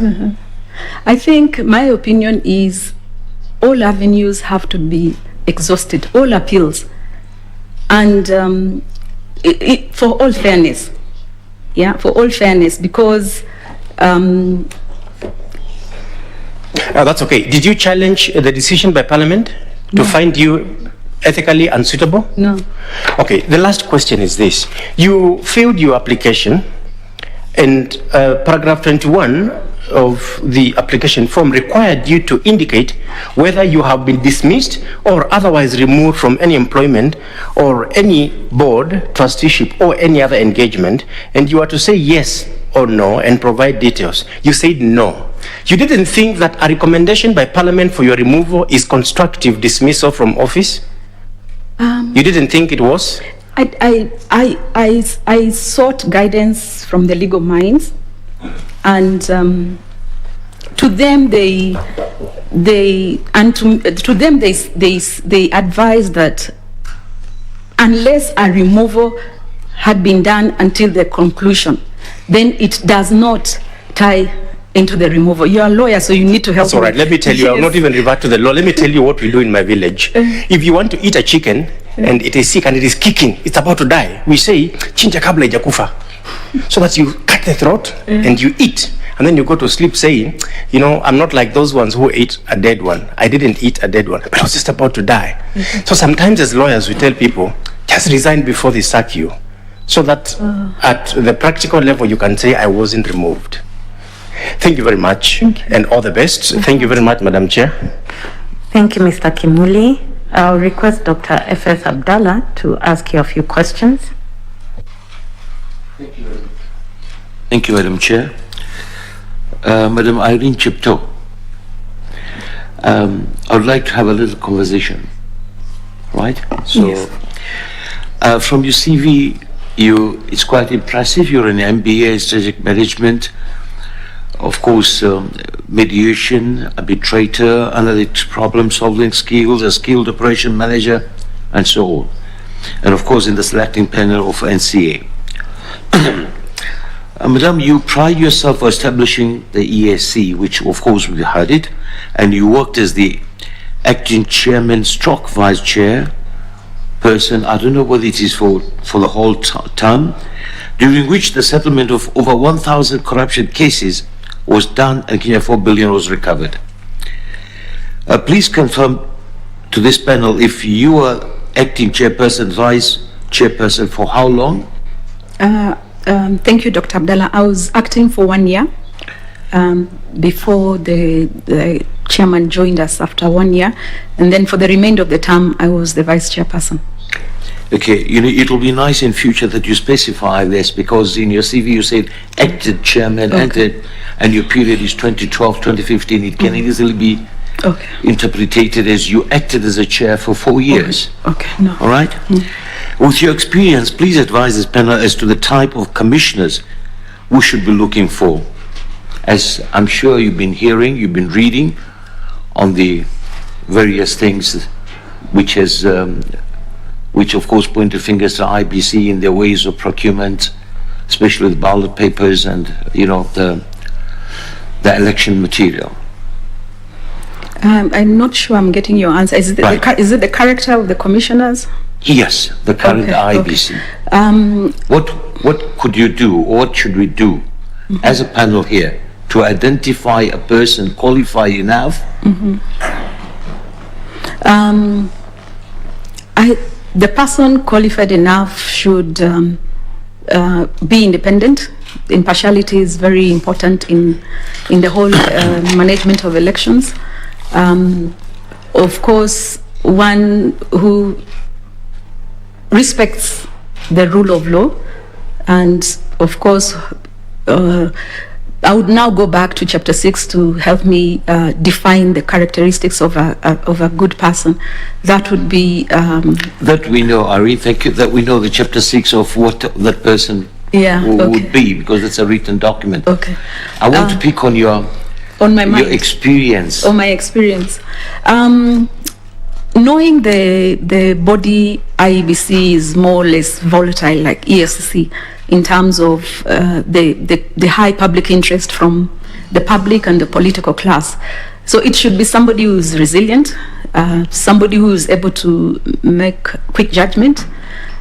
I think my opinion is all avenues have to be exhausted, all appeals, and for all fairness. Yeah, for all fairness, because that's okay. Did you challenge the decision by Parliament to find you ethically unsuitable? No. Okay, the last question is this. You filled your application, and paragraph 21 of the application form required you to indicate whether you have been dismissed or otherwise removed from any employment or any board, trusteeship, or any other engagement, and you are to say yes or no and provide details. You said no. You didn't think that a recommendation by Parliament for your removal is constructive dismissal from office? You didn't think it was? I sought guidance from the legal minds, and to them they advised that unless a removal had been done until the conclusion, then it does not tie into the removal. You are a lawyer, so you need to help. That's all right. Let me tell you, I'll not even revert to the law. Let me tell you what we do in my village. If you want to eat a chicken and it is sick and it is kicking, it's about to die, we say, chinja kabla ijakufa. So that you cut the throat and you eat. And then you go to sleep saying, I'm not like those ones who ate a dead one. I didn't eat a dead one, but I was just about to die. So sometimes as lawyers, we tell people, just resign before they sack you. So that at the practical level, you can say, I wasn't removed. Thank you very much, and all the best. Thank you very much, Madam Chair. Thank you, Mr. Kimuli. I'll request Dr. F.S. Abdallah to ask you a few questions. Thank you, Madam Chair. Madam Irene Cherop, I would like to have a little conversation, right? So, Yes. From your CV, it's quite impressive. You're an MBA in strategic management, of course, mediation, arbitrator, analytic problem-solving skills, a skilled operation manager, and so on. And of course, in the selecting panel of NCA. Madam, you pride yourself for establishing the EAC, which of course we heard it, and you worked as the acting chairman stroke vice chair person, I don't know whether it is for the whole term, during which the settlement of over 1,000 corruption cases was done and Kenya 4 billion was recovered. Please confirm to this panel if you are acting chairperson, vice chairperson for how long? Thank you, Dr. Abdallah. I was acting for 1 year before the chairman joined us after 1 year, and then for the remainder of the term, I was the vice chairperson. Okay, it will be nice in future that you specify this, because in your CV you said acted chairman, and your period is 2012, 2015. It can easily be interpreted as you acted as a chair for 4 years. Okay, no. All right? With your experience, please advise this panel as to the type of commissioners we should be looking for. As I'm sure you've been hearing, you've been reading on the various things which of course pointed fingers to IBC in their ways of procurement, especially with ballot papers and the election material. I'm not sure I'm getting your answer. Is it, Right. is it the character of the commissioners? Yes, the current IEBC. What could you do, or what should we do as a panel here to identify a person qualified enough? The person qualified enough should be independent. Impartiality is very important in the whole management of elections. Of course, one who respects the rule of law, and of course, I would now go back to chapter 6 to help me define the characteristics of a good person. That would be That we know, Irene, thank you, that we know the chapter 6 of what that person would be, because it's a written document. Okay. I want to pick on your experience. On my experience. Knowing the body IEBC is more or less volatile, like ESC, in terms of the high public interest from the public and the political class. So it should be somebody who is resilient, somebody who is able to make quick judgment,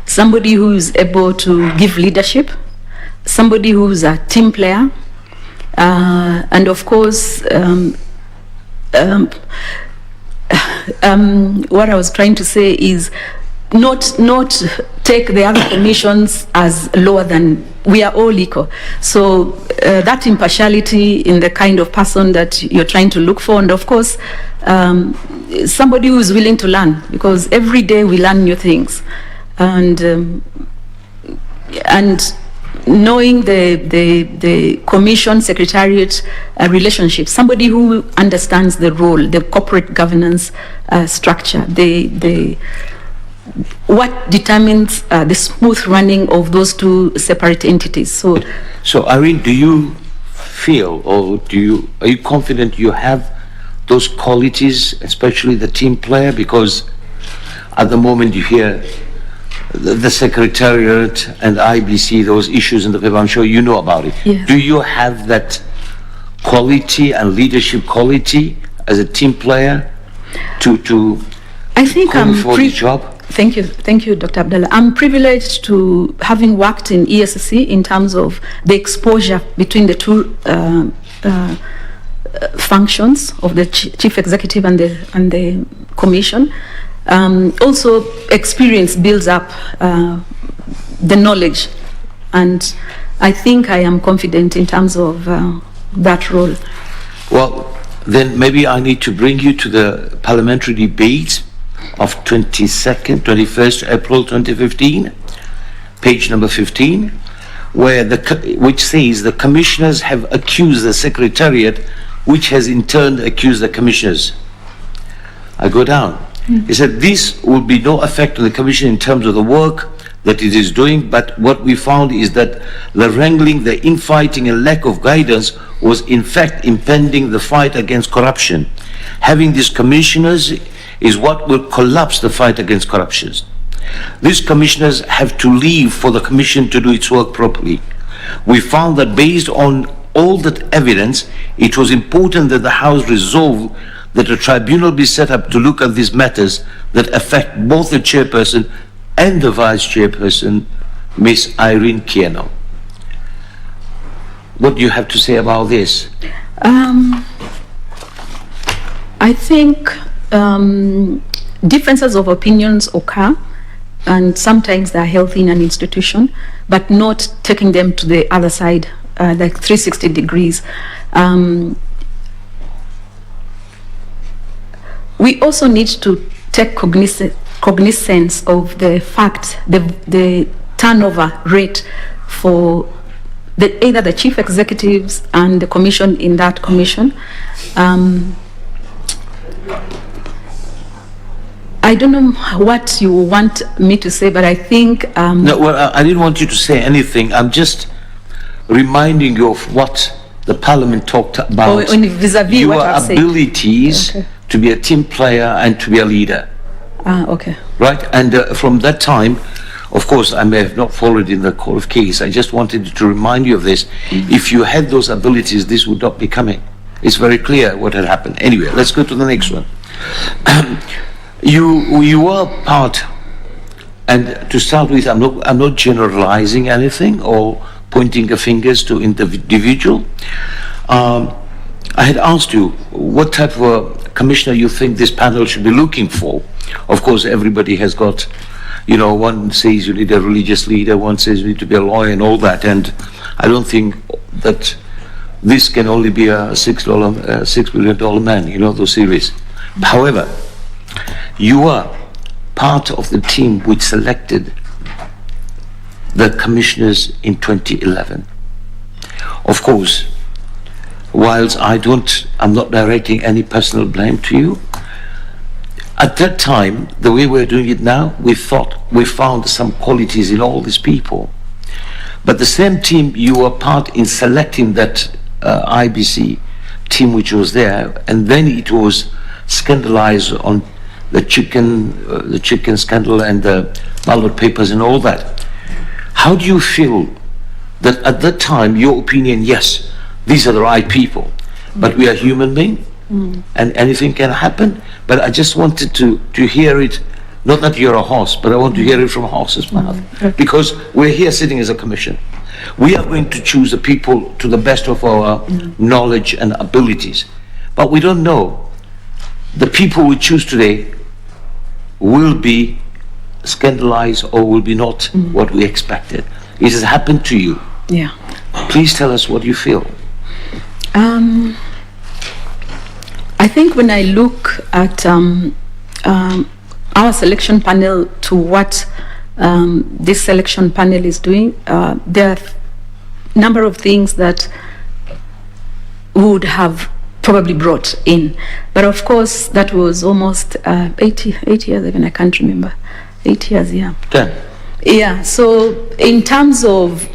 somebody who is able to give leadership, somebody who is a team player, and of course, what I was trying to say is not take the other commissions as lower than, we are all equal. So that impartiality in the kind of person that you're trying to look for, and of course somebody who is willing to learn, because every day we learn new things, and knowing the commission secretariat relationship, somebody who understands the role, the corporate governance structure, what determines the smooth running of those two separate entities. So Irene, do you feel, or are you confident you have those qualities, especially the team player? Because at the moment you hear the secretariat and IBC, those issues in the paper, I'm sure you know about it. Yes. Do you have that quality and leadership quality as a team player to I think for the job? Thank you, Dr. Abdallah. I'm privileged to having worked in ESC in terms of the exposure between the two functions of the chief executive and the commission. Also, experience builds up the knowledge, and I think I am confident in terms of that role. Well, then maybe I need to bring you to the parliamentary debate of 21st April 2015, page number 15, which says the commissioners have accused the secretariat, which has in turn accused the commissioners. I go down. He said this will be no effect on the commission in terms of the work that it is doing, but what we found is that the wrangling, the infighting and lack of guidance was in fact impeding the fight against corruption. Having these commissioners is what will collapse the fight against corruption. These commissioners have to leave for the commission to do its work properly. We found that based on all that evidence, it was important that the House resolve that a tribunal be set up to look at these matters that affect both the chairperson and the vice chairperson, Miss Irene Cherop. What do you have to say about this? I think differences of opinions occur, and sometimes they are healthy in an institution, but not taking them to the other side, like 360 degrees. We also need to take cognizance of the fact, the turnover rate for either the chief executives and the commission in that commission. I don't know what you want me to say, but I think... No, well, I didn't want you to say anything. I'm just reminding you of what the Parliament talked about. Vis-a-vis your what I've said. Abilities to be a team player and to be a leader. Okay. Right? And from that time, of course, I may have not followed in the court of case. I just wanted to remind you of this. If you had those abilities, this would not be coming. It's very clear what had happened. Anyway, let's go to the next one. You were part, and to start with, I'm not generalizing anything or pointing fingers to individual. I had asked you what type of a commissioner you think this panel should be looking for. Of course, everybody has got, one says you need a religious leader, one says you need to be a lawyer and all that, and I don't think that this can only be a $6 billion man, those series. However, you are part of the team which selected the commissioners in 2011. Of course, whilst I'm not directing any personal blame to you, at that time, the way we're doing it now, we thought we found some qualities in all these people. But the same team, you were part in selecting that IBC team which was there, and then it was scandalized on the chicken scandal and the ballot papers and all that. How do you feel that at that time, your opinion, yes, these are the right people, but we are human beings, and anything can happen? But I just wanted to hear it, not that you're a horse, but I want to hear it from a horse's mouth, because we're here sitting as a commission. We are going to choose the people to the best of our knowledge and abilities, but we don't know the people we choose today will be scandalized or will be not what we expected. It has happened to you. Yeah. Please tell us what you feel. I think when I look at our selection panel to what this selection panel is doing, there are a number of things that would have probably brought in. But of course, that was almost 8 years, even I can't remember. 8 years, yeah. 10. Yeah, so in terms of,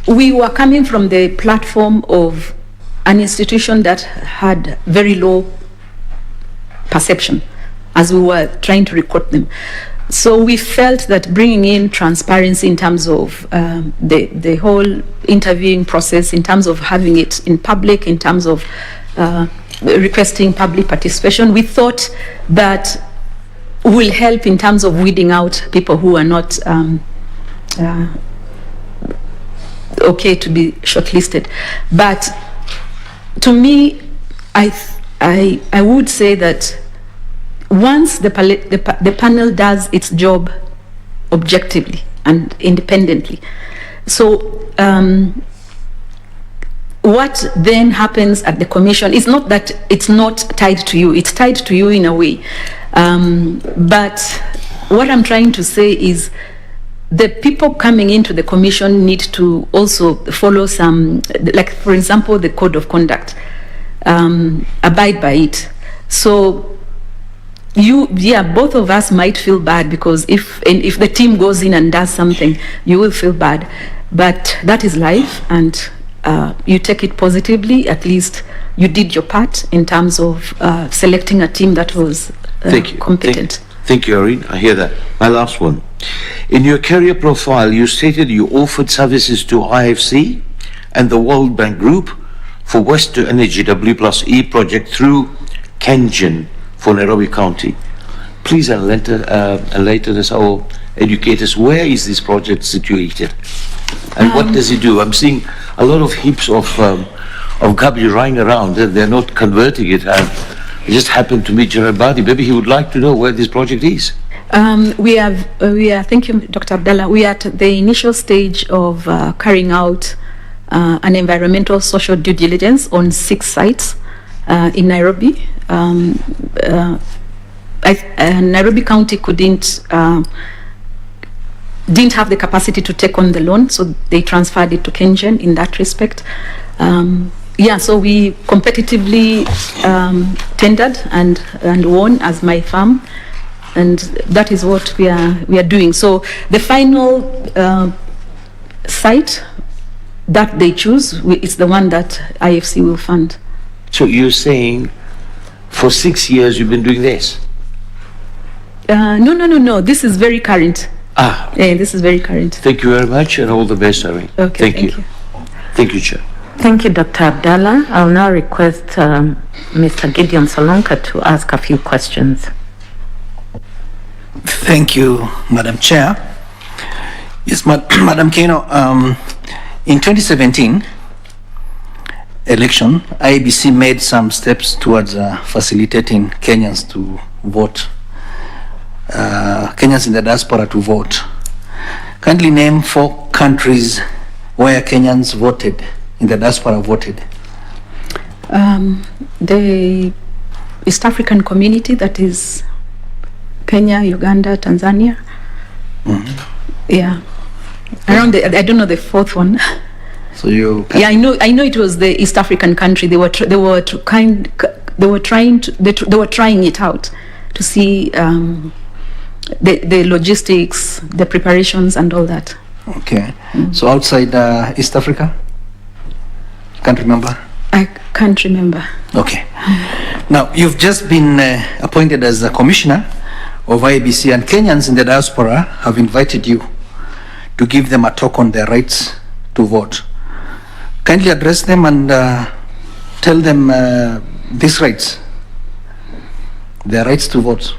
we were coming from the platform of an institution that had very low perception as we were trying to recruit them. So we felt that bringing in transparency in terms of the whole interviewing process, in terms of having it in public, in terms of requesting public participation, we thought that will help in terms of weeding out people who are not okay to be shortlisted. But to me, I would say that once the panel does its job objectively and independently, so what then happens at the commission is not that it's not tied to you, it's tied to you in a way. But what I'm trying to say is the people coming into the commission need to also follow some, like for example, the code of conduct, abide by it. So both of us might feel bad because if the team goes in and does something, you will feel bad. But that is life, and you take it positively. At least you did your part in terms of selecting a team that was competent. Thank you, Irene. I hear that. My last one. In your career profile, you stated you offered services to IFC and the World Bank Group for Waste to Energy W+E project through Kengen for Nairobi County. Please enlighten us, or educate us, where is this project situated? And what does it do? I'm seeing a lot of heaps of garbage lying around. They're not converting it. I just happened to meet General Badi. Maybe he would like to know where this project is. We are, thank you, Dr. Abdallah. We are at the initial stage of carrying out an environmental social due diligence on 6 sites in Nairobi. Nairobi County didn't have the capacity to take on the loan, so they transferred it to Kengen in that respect. So we competitively tendered and won as my farm, and that is what we are doing. So the final site that they choose is the one that IFC will fund. So you're saying for 6 years you've been doing this? No. This is very current. This is very current. Thank you very much, and all the best, Irene. Okay, thank you. Thank you, Chair. Thank you, Dr. Abdallah. I'll now request Mr. Gideon Solonka to ask a few questions. Thank you, Madam Chair. Yes, Madam Keno, in 2017 election, IEBC made some steps towards facilitating Kenyans to vote, Kenyans in the diaspora to vote. Kindly name 4 countries where Kenyans voted, in the diaspora voted. The East African community, that is Kenya, Uganda, Tanzania. Yeah. Around the, I don't know the 4th one. So you. Yeah, I know it was the East African country. They were trying it out to see the logistics, the preparations, and all that. Okay. So outside East Africa, can't remember. I can't remember. Okay. Now you've just been appointed as a commissioner of IEBC, and Kenyans in the diaspora have invited you to give them a talk on their rights to vote. Kindly address them and tell them these rights, their rights to vote.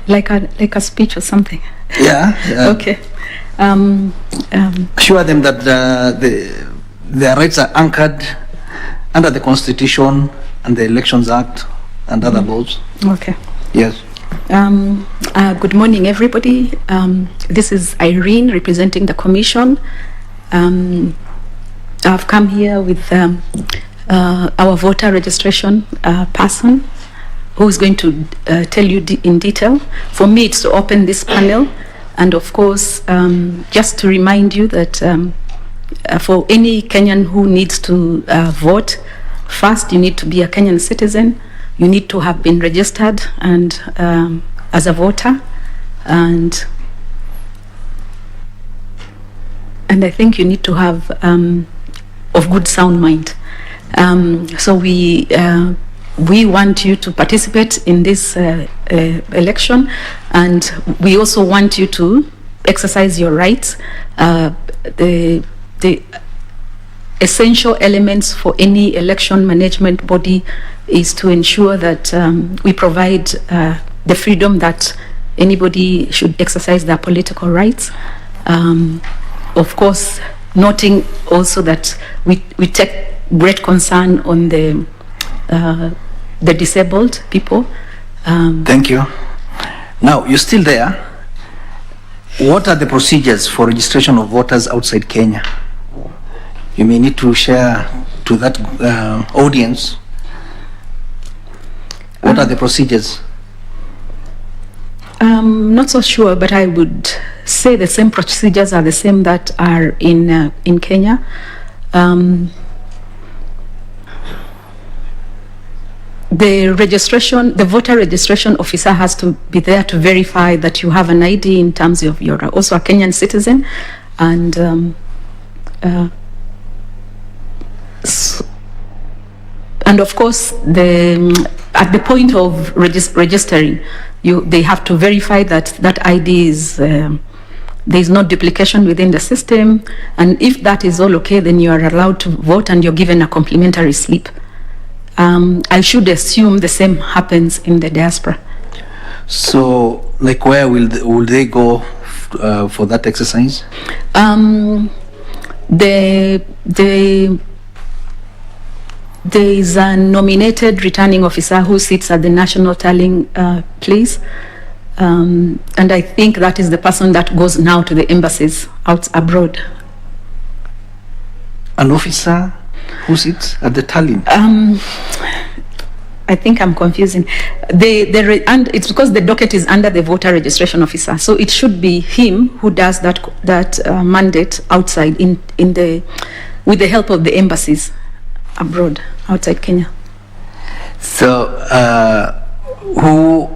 Like a speech or something. Yeah. Okay. Assure them that their rights are anchored under the Constitution and the Elections Act and other laws. Okay. Yes. Good morning, everybody. This is Irene representing the Commission. I've come here with our voter registration person who is going to tell you in detail. For me, it's to open this panel, and of course, just to remind you that for any Kenyan who needs to vote, first you need to be a Kenyan citizen. You need to have been registered and as a voter, and I think you need to have of good sound mind. So we want you to participate in this election, and we also want you to exercise your rights. The essential elements for any election management body is to ensure that we provide the freedom that anybody should exercise their political rights. Of course, noting also that we take great concern on the disabled people. Thank you. Now, you're still there. What are the procedures for registration of voters outside Kenya? You may need to share to that audience. What are the procedures? Not so sure, but I would say the same procedures are the same that are in Kenya. The voter registration officer has to be there to verify that you have an ID in terms of you're also a Kenyan citizen, and of course, at the point of registering, they have to verify that that ID is there is no duplication within the system, and if that is all okay, then you are allowed to vote and you're given a complimentary slip. I should assume the same happens in the diaspora. So, like, where will they go for that exercise? There is a nominated returning officer who sits at the national tallying place, and I think that is the person that goes now to the embassies out abroad. An officer who sits at the tallying? I think I'm confusing. And it's because the docket is under the voter registration officer, so it should be him who does that mandate outside with the help of the embassies abroad, outside Kenya. So, who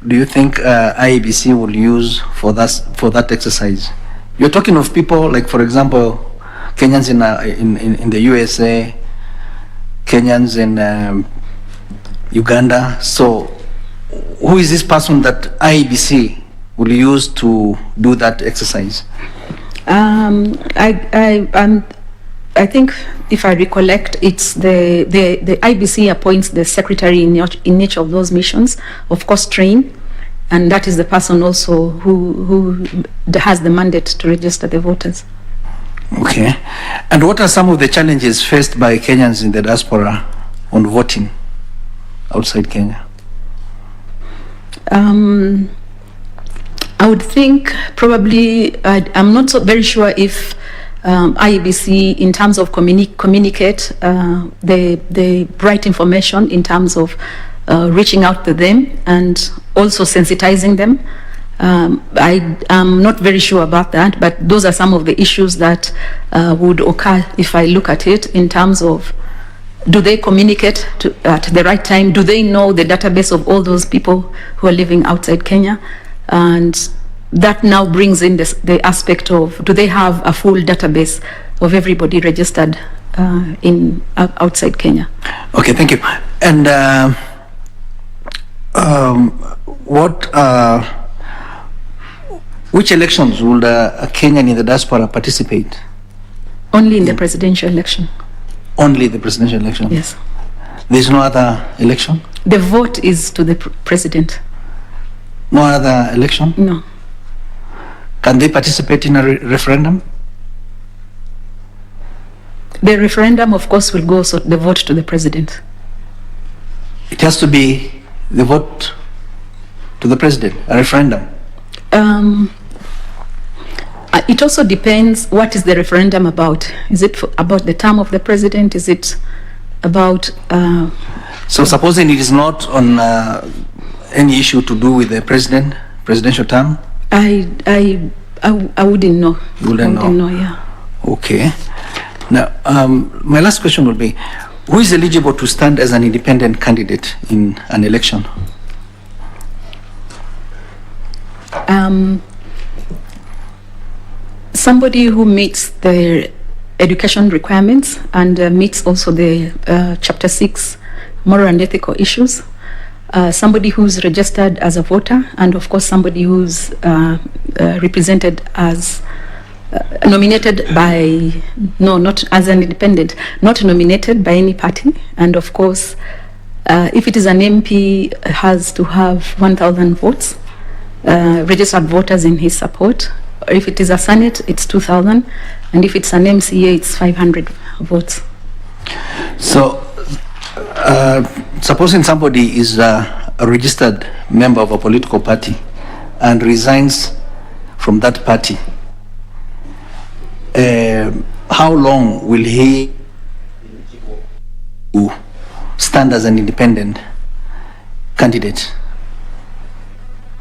do you think IEBC will use for that exercise? You're talking of people like, for example, Kenyans in the USA, Kenyans in Uganda. So, who is this person that IEBC will you use to do that exercise? I think, if I recollect, it's the IBC appoints the secretary in each of those missions, of course trained, and that is the person also who has the mandate to register the voters. Okay. And what are some of the challenges faced by Kenyans in the diaspora on voting outside Kenya? I would think probably, I'm not so very sure if IEBC, in terms of communicate the right information in terms of reaching out to them and also sensitizing them. I am not very sure about that, but those are some of the issues that would occur if I look at it in terms of, do they communicate at the right time? Do they know the database of all those people who are living outside Kenya? And that now brings in the aspect of, do they have a full database of everybody registered outside Kenya? Okay, thank you. And which elections will a Kenyan in the diaspora participate? Only in the presidential election. Only the presidential election? Yes. There's no other election? The vote is to the president. No other election? No. Can they participate in a referendum? The referendum, of course, will go, so the vote to the president. It has to be the vote to the president, a referendum? It also depends what is the referendum about. Is it about the term of the president? Is it about... So supposing it is not on any issue to do with the presidential term? I wouldn't know. You wouldn't know? Yeah. Okay. Now, my last question would be, who is eligible to stand as an independent candidate in an election? Somebody who meets the education requirements and meets also the Chapter 6 moral and ethical issues. Somebody who's registered as a voter, and of course somebody who's represented as nominated by, no, not as an independent, not nominated by any party, and of course if it is an MP, has to have 1,000 votes, registered voters in his support. If it is a Senate, it's 2,000, and if it's an MCA, it's 500 votes. So supposing somebody is a registered member of a political party and resigns from that party, how long will he stand as an independent candidate?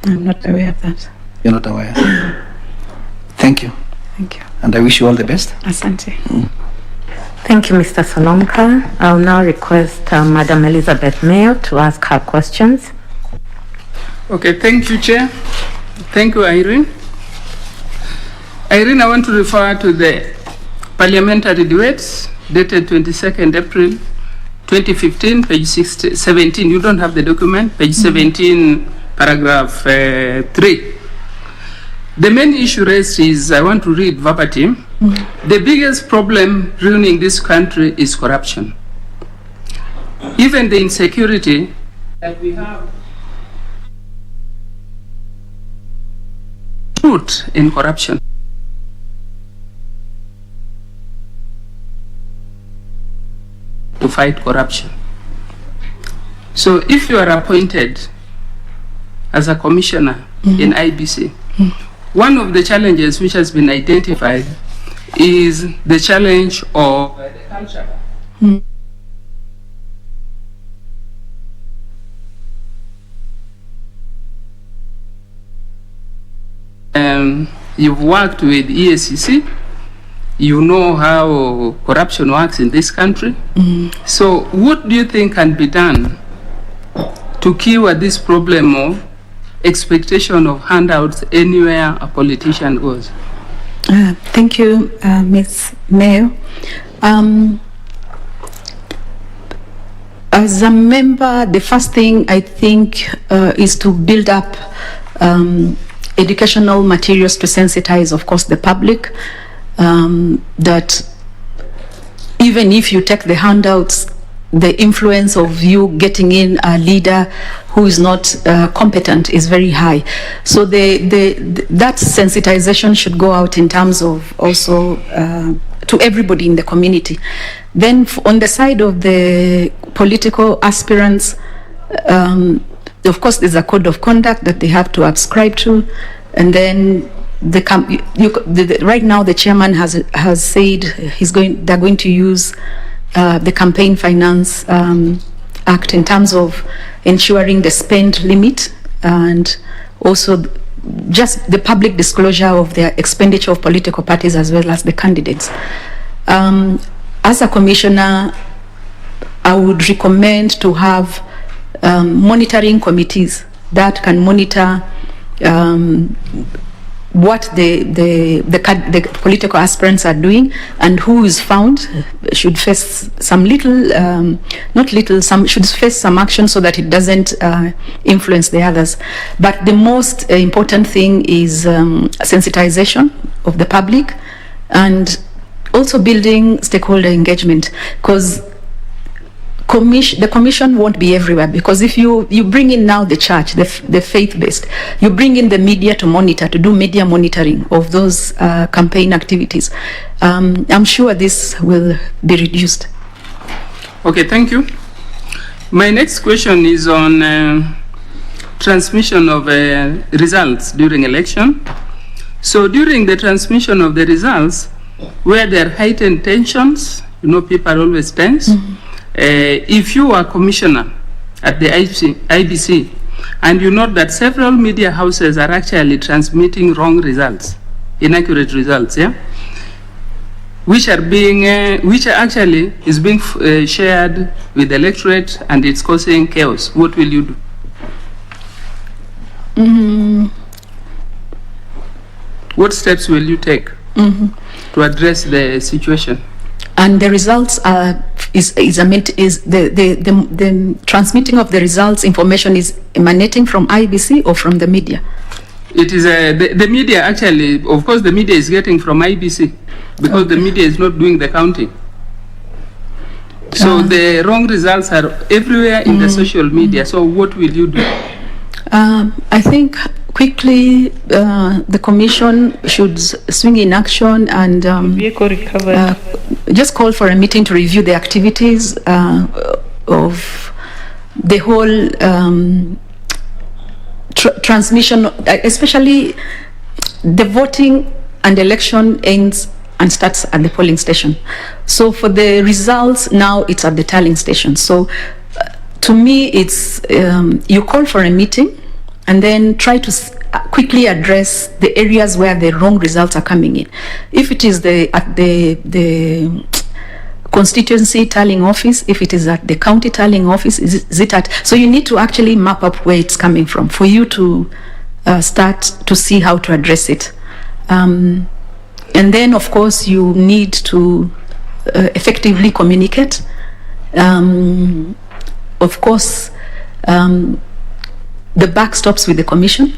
I'm not aware of that. You're not aware? Thank you. Thank you. And I wish you all the best. Asante. Thank you, Mr. Solomka. I'll now request Madam Elizabeth Mayo to ask her questions. Okay, thank you, Chair. Thank you, Irene. Irene, I want to refer to the parliamentary debates dated 22nd April 2015, page 17. You don't have the document, page 17, paragraph 3. The main issue raised is, I want to read verbatim, the biggest problem ruining this country is corruption. Even the insecurity that we have root in corruption. To fight corruption. So if you are appointed as a commissioner in IBC, one of the challenges which has been identified is the challenge of the culture. You've worked with EACC, you know how corruption works in this country. So what do you think can be done to cure this problem of expectation of handouts anywhere a politician goes? Thank you, Ms. Mayo. As a member, the first thing I think is to build up educational materials to sensitize, of course, the public, that even if you take the handouts, the influence of you getting in a leader who is not competent is very high. So that sensitization should go out in terms of also to everybody in the community. Then on the side of the political aspirants, of course, there's a code of conduct that they have to subscribe to, and then right now the chairman has said they're going to use the Campaign Finance Act in terms of ensuring the spend limit and also just the public disclosure of their expenditure of political parties as well as the candidates. As a commissioner, I would recommend to have monitoring committees that can monitor what the political aspirants are doing, and who is found should face some should face some action so that it doesn't influence the others. But the most important thing is sensitization of the public and also building stakeholder engagement, because the commission won't be everywhere, because if you bring in now the church, the faith-based, you bring in the media to monitor, to do media monitoring of those campaign activities, I'm sure this will be reduced. Okay, thank you. My next question is on transmission of results during election. So during the transmission of the results, where there are heightened tensions, people are always tense. Mm-hmm. If you are commissioner at the IBC and you note that several media houses are actually transmitting wrong results, inaccurate results, which are actually is being shared with the electorate and it's causing chaos, what will you do? Mm-hmm. What steps will you take to address the situation? And the results the transmitting of the results information is emanating from IBC or from the media? It is the media actually. Of course, the media is getting from IBC because the media is not doing the counting. So the wrong results are everywhere in the social media. So what will you do? I think quickly the commission should swing in action and just call for a meeting to review the activities of the whole transmission, especially the voting and election ends and starts at the polling station. So for the results, now it's at the tallying station. So to me, it's you call for a meeting and then try to quickly address the areas where the wrong results are coming in. If it is at the constituency tallying office, if it is at the county tallying office, is it at? So you need to actually map up where it's coming from for you to start to see how to address it. And then, of course, you need to effectively communicate. Of course, the buck stops with the commission.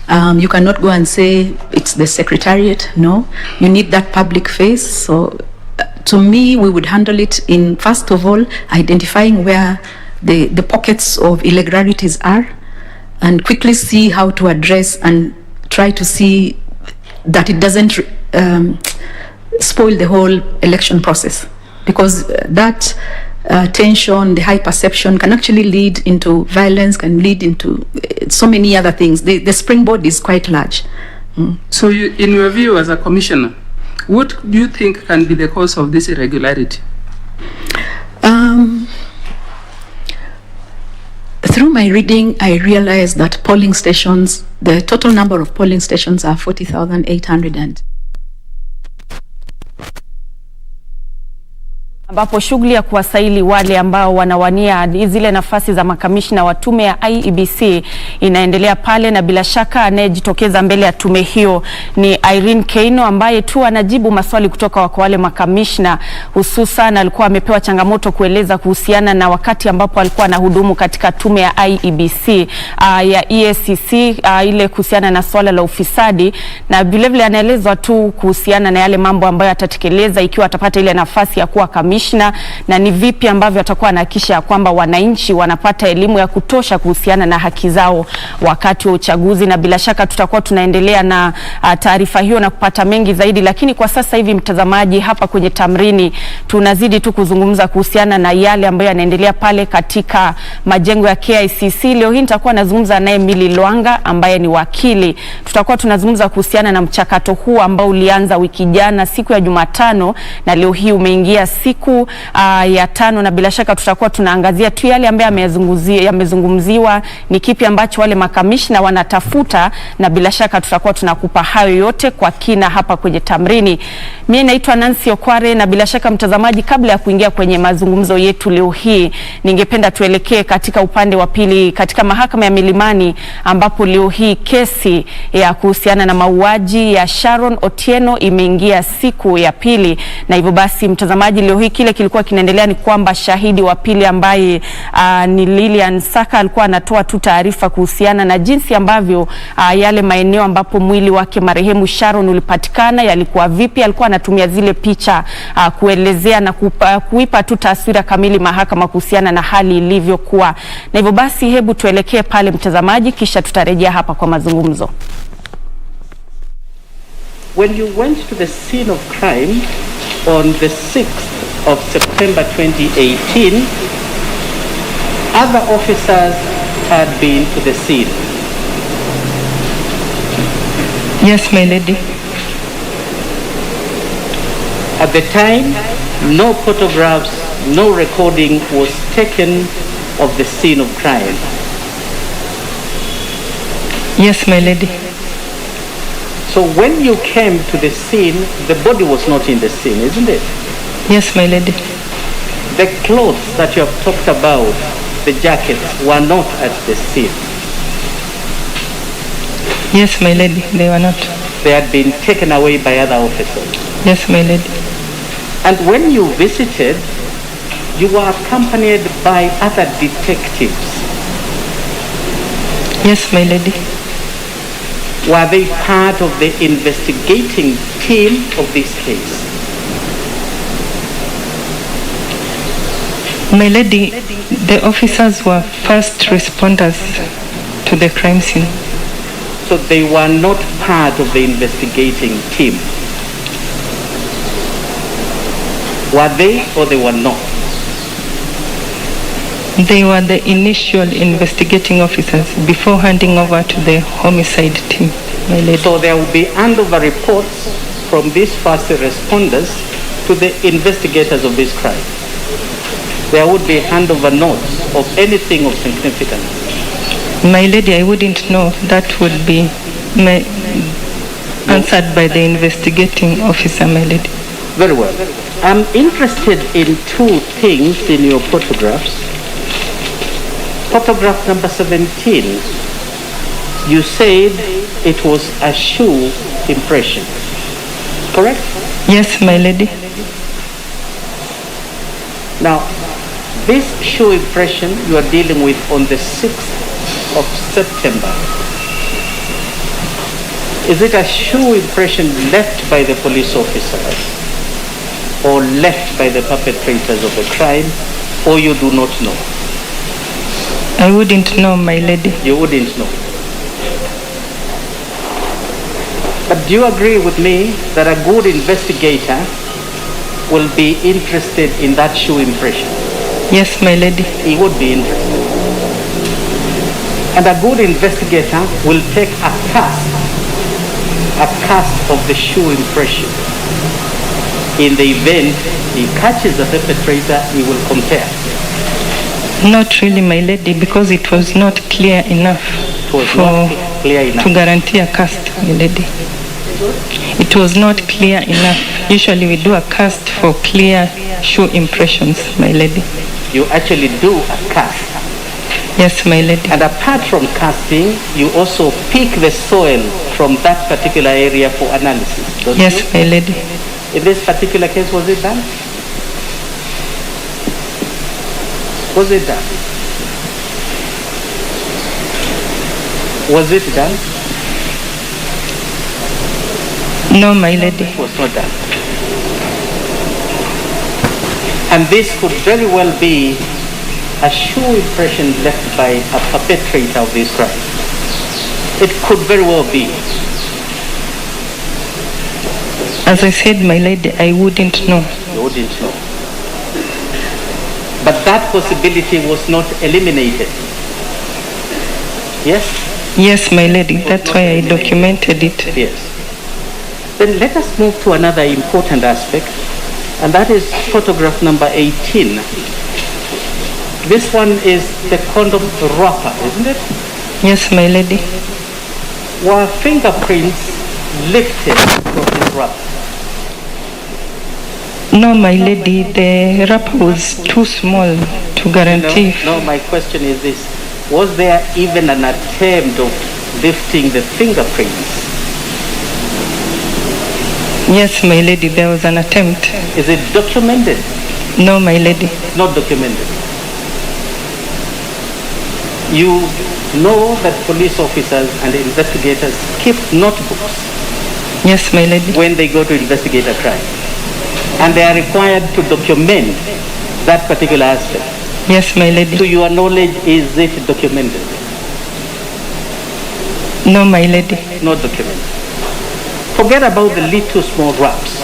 You cannot go and say it's the secretariat. No, you need that public face. So to me, we would handle it in, first of all, identifying where the pockets of irregularities are and quickly see how to address and try to see that it doesn't spoil the whole election process, because that tension, the high perception can actually lead into violence, can lead into so many other things. The springboard is quite large. So in your view as a commissioner, what do you think can be the cause of this irregularity? Through my reading, I realized that polling stations, the total number of polling stations are 40,800, ambapo shughuli ya kuwasaili wale ambao wanawania zile nafasi za makamishna wa tume ya IEBC inaendelea pale, na bila shaka anayejitokeza mbele ya tume hiyo ni Irene Cherop ambaye tu anajibu maswali kutoka kwa wale makamishna. Hususan alikuwa amepewa changamoto kueleza kuhusiana na wakati ambapo alikuwa anahudumu katika tume ya IEBC ya EACC ile kuhusiana na swala la ufisadi, na vilevile anaelezwa tu kuhusiana na yale mambo ambayo atatekeleza ikiwa atapata ile nafasi ya kuwa kamishna, na ni vipi ambavyo atakuwa anahakikisha kwamba wananchi wanapata elimu ya kutosha kuhusiana na haki zao wakati wa uchaguzi. Na bila shaka tutakuwa tunaendelea na taarifa hiyo na kupata mengi zaidi, lakini kwa sasa hivi mtazamaji, hapa kwenye Tamrini tunazidi tu kuzungumza kuhusiana na yale ambayo yanaendelea pale katika majengo ya KICC. Leo hii nitakuwa nazungumza naye Milly Lwanga ambaye ni wakili. Tutakuwa tunazungumza kuhusiana na mchakato huu ambao ulianza wiki jana siku ya Jumatano na leo hii umeingia siku ya 5, na bila shaka tutakuwa tunaangazia tu yale ambayo yamezungumziwa, ni kipi ambacho wale makamishna wanatafuta, na bila shaka tutakuwa tunakupa hayo yote kwa kina hapa kwenye Tamrini. Mimi naitwa Nancy Okware, na bila shaka mtazamaji, kabla ya kuingia kwenye mazungumzo yetu leo hii, ningependa tuelekee katika upande wa pili katika mahakama ya Milimani, ambapo leo hii kesi ya kuhusiana na mauaji ya Sharon Otieno imeingia siku ya pili. Na hivyo basi mtazamaji, leo hii kile kilikuwa kinaendelea ni kwamba shahidi wa pili ambaye ni Lilian Saka alikuwa anatoa tu taarifa kuhusiana na jinsi ambavyo yale maeneo ambapo mwili wake marehemu Sharon ulipatikana yalikuwa vipi. Alikuwa anatumia zile picha kuelezea na kuipa tu taswira kamili mahakama kuhusiana na hali ilivyokuwa. Na hivyo basi hebu tuelekee pale mtazamaji, kisha tutarejea hapa kwa mazungumzo. When you went to the scene of crime on the 6th of September 2018, other officers had been to the scene. Yes, my lady. At the time, no photographs, no recording was taken of the scene of crime. Yes, my lady. So when you came to the scene, the body was not in the scene, isn't it? Yes, my lady. The clothes that you have talked about, the jackets, were not at the scene. Yes, my lady, they were not. They had been taken away by other officers. Yes, my lady. And when you visited, you were accompanied by other detectives. Yes, my lady. Were they part of the investigating team of this case? My lady, the officers were first responders to the crime scene. So they were not part of the investigating team. Were they, or they were not? They were the initial investigating officers before handing over to the homicide team, my lady. So there will be handover reports from these first responders to the investigators of this crime. There would be handover notes of anything of significance. My lady, I wouldn't know. That would be answered by the investigating officer, my lady. Very well. I'm interested in two things in your photographs. Photograph number 17, you said it was a shoe impression, correct? Yes, my lady. Now, this shoe impression you are dealing with on the 6th of September. Is it a shoe impression left by the police officers or left by the perpetrators of the crime, or you do not know? I wouldn't know, my lady. You wouldn't know. But do you agree with me that a good investigator will be interested in that shoe impression? Yes, my lady. He would be interested. And a good investigator will take a cast of the shoe impression. In the event he catches the perpetrator, he will compare. Not really, my lady, because it was not clear enough to guarantee a cast, my lady. It was not clear enough. Usually we do a cast for clear shoe impressions, my lady. You actually do a cast? Yes, my lady. And apart from casting, you also pick the soil from that particular area for analysis, don't yes, you? my lady. In this particular case, was it done? Was it done? Was it done? No, my lady. It was not done. And this could very well be a shoe impression left by a perpetrator of this crime. It could very well be. As I said, my lady, I wouldn't know. You wouldn't know. But that possibility was not eliminated. Yes? Yes, my lady. That's why I documented it. Yes. Then let us move to another important aspect, and that is photograph number 18. This one is the condom wrapper, isn't it? Yes, my lady. Were fingerprints lifted from this wrapper? No, my lady, the wrapper was too small to guarantee. No, my question is this. Was there even an attempt of lifting the fingerprints? Yes, my lady, there was an attempt. Is it documented? No, my lady. Not documented. You know that police officers and investigators keep notebooks. Yes, my lady. When they go to investigate a crime. And they are required to document that particular aspect. Yes, my lady. To your knowledge, is it documented? No, my lady. Not documented. Forget about the little small wraps.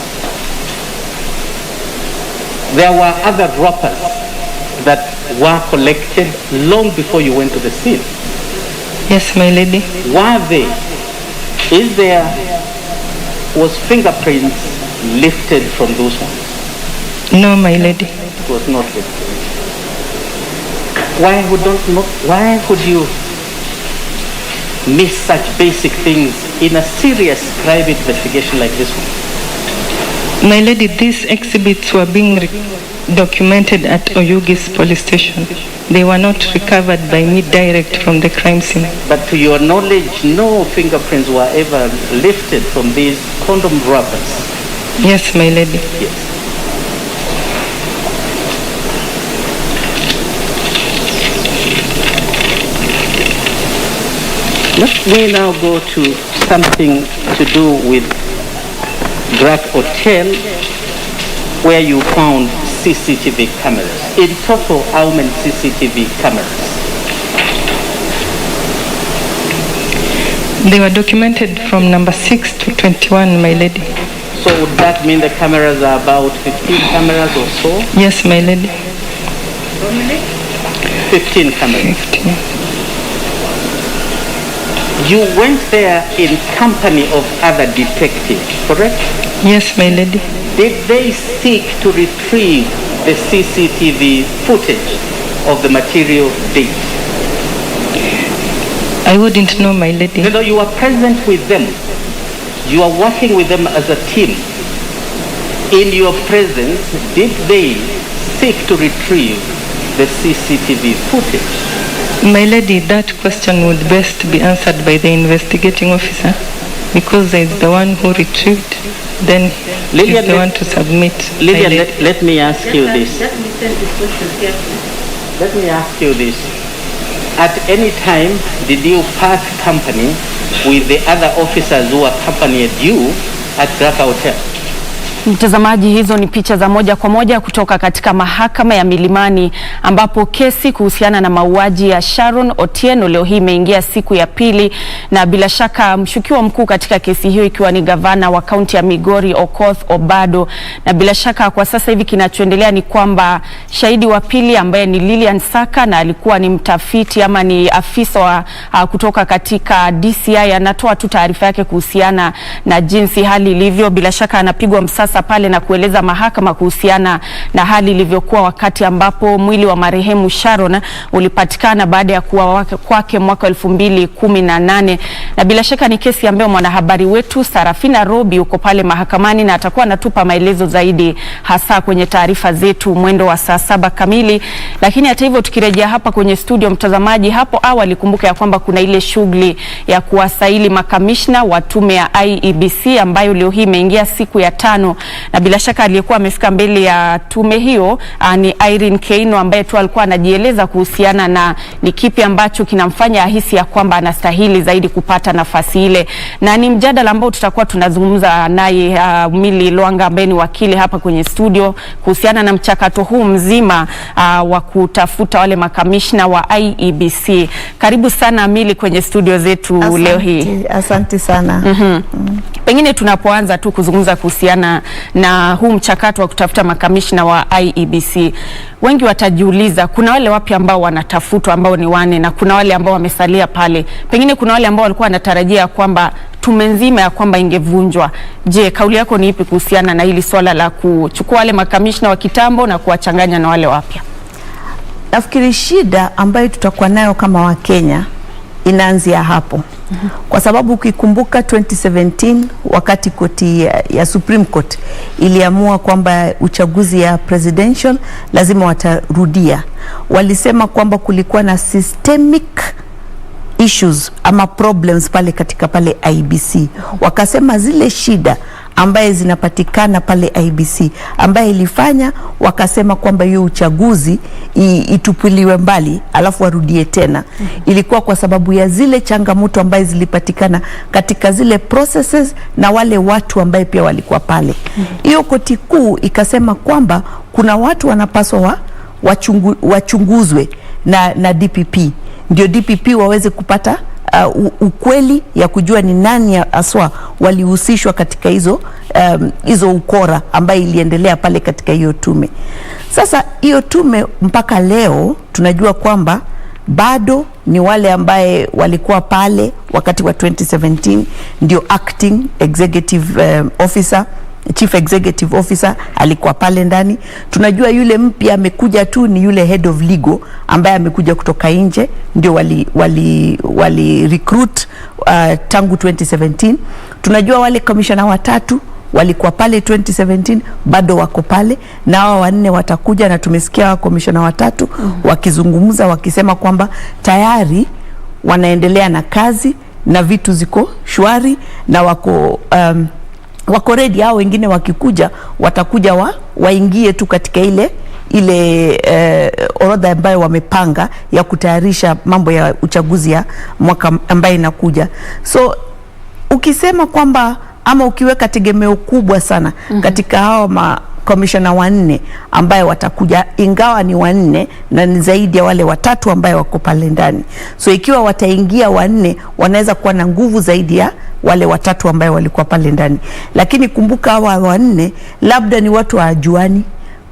There were other wrappers that were collected long before you went to the scene. Yes, my lady. Were they? Was fingerprints lifted from those ones? No, my lady. It was not lifted. Why would you miss such basic things in a serious crime investigation like this one? My lady, these exhibits were being documented at Oyugi's police station. They were not recovered by me direct from the crime scene. But to your knowledge, no fingerprints were ever lifted from these condom wrappers? Yes, my lady. Yes. Let me now go to something to do with Grack Hotel, where you found CCTV cameras. In total, how many CCTV cameras? They were documented from number 6 to 21, my lady. So would that mean the cameras are about 15 cameras or so? Yes, my lady. How many? 15 cameras. 15. You went there in company of other detectives, correct? Yes, my lady. Did they seek to retrieve the CCTV footage of the material date? I wouldn't know, my lady. You know, you are present with them. You are working with them as a team. In your presence, did they seek to retrieve the CCTV footage? My lady, that question would best be answered by the investigating officer, because he's the one who retrieved, then he's the one to submit. Lydia, let me ask you this. Let me ask you this. At any time, did you part company with the other officers who accompanied you at Grack Hotel? Mtazamaji, hizo ni picha za moja kwa moja kutoka katika mahakama ya Milimani, ambapo kesi kuhusiana na mauaji ya Sharon Otieno leo hii imeingia siku ya pili, na bila shaka mshukiwa mkuu katika kesi hiyo ikiwa ni gavana wa kaunti ya Migori Okoth Obado. Na bila shaka kwa sasa hivi kinachoendelea ni kwamba shahidi wa pili ambaye ni Lilian Saka, na alikuwa ni mtafiti ama ni afisa wa kutoka katika DCI, anatoa tu taarifa yake kuhusiana na jinsi hali ilivyo. Bila shaka anapigwa msasa sasa pale na kueleza mahakama kuhusiana na hali ilivyokuwa wakati ambapo mwili wa marehemu Sharon ulipatikana baada ya kuwa kwake mwaka 2018, na bila shaka ni kesi ambayo mwanahabari wetu Sarafina Robi uko pale mahakamani na atakuwa anatupa maelezo zaidi hasa kwenye taarifa zetu mwendo wa saa 7 kamili. Lakini hata hivyo tukirejea hapa kwenye studio, mtazamaji, hapo awali kumbuka ya kwamba kuna ile shughuli ya kuwasaili makamishna wa tume ya IEBC ambayo leo hii imeingia siku ya 5, na bila shaka aliyekuwa amefika mbele ya tume hiyo ni Irene Cherop ambaye tu alikuwa anajieleza kuhusiana na ni kipi ambacho kinamfanya ahisi ya kwamba anastahili zaidi kupata nafasi ile, na ni mjadala ambao tutakuwa tunazungumza naye Mili Lwanga ambaye ni wakili hapa kwenye studio kuhusiana na mchakato huu mzima wa kutafuta wale makamishna wa IEBC. Karibu sana Mili kwenye studio zetu leo hii. Asante sana. Pengine tunapoanza tu kuzungumza kuhusiana na huu mchakato wa kutafuta makamishna wa IEBC, wengi watajiuliza kuna wale wapi ambao wanatafutwa ambao ni 4 na kuna wale ambao wamesalia pale. Pengine kuna wale ambao walikuwa wanatarajia kwamba tume nzima ya kwamba ingevunjwa. Je, kauli yako ni ipi kuhusiana na hili swala la kuchukua wale makamishna wa kitambo na kuwachanganya na wale wapya? Nafikiri shida ambayo tutakuwa nayo kama Wakenya inaanzia hapo. Kwa sababu ukikumbuka 2017 wakati koti ya Supreme Court iliamua kwamba uchaguzi ya presidential lazima watarudia, walisema kwamba kulikuwa na systemic issues ama problems pale katika pale IEBC. Wakasema zile shida ambaye zinapatikana pale IEBC ambaye ilifanya wakasema kwamba hiyo uchaguzi itupiliwe mbali alafu warudie tena, ilikuwa kwa sababu ya zile changamoto ambaye zilipatikana katika zile processes na wale watu ambaye pia walikuwa pale. Hiyo koti kuu ikasema kwamba kuna watu wanapaswa wachunguzwe na DPP, ndio DPP waweze kupata ukweli ya kujua ni nani aswa walihusishwa katika hizo ukora ambayo iliendelea pale katika hiyo tume. Sasa hiyo tume mpaka leo tunajua kwamba bado ni wale ambaye walikuwa pale wakati wa 2017 ndio acting executive officer, chief executive officer alikuwa pale ndani. Tunajua yule mpya amekuja tu ni yule head of legal ambaye amekuja kutoka nje, ndio wali recruit tangu 2017. Tunajua wale commissioner watatu walikuwa pale 2017 bado wako pale, na hao 4 watakuja, na tumesikia wa commissioner watatu wakizungumza wakisema kwamba tayari wanaendelea na kazi na vitu ziko shwari na wako ready. Hao wengine wakikuja watakuja waingie tu katika ile orodha ambayo wamepanga ya kutayarisha mambo ya uchaguzi ya mwaka ambaye inakuja. So ukisema kwamba ama ukiweka tegemeo kubwa sana katika hao commissioner 4 ambaye watakuja, ingawa ni 4 na ni zaidi ya wale watatu ambaye wako pale ndani, so ikiwa wataingia 4 wanaweza kuwa na nguvu zaidi ya wale watatu ambaye walikuwa pale ndani. Lakini kumbuka hawa 4 labda ni watu wajuani,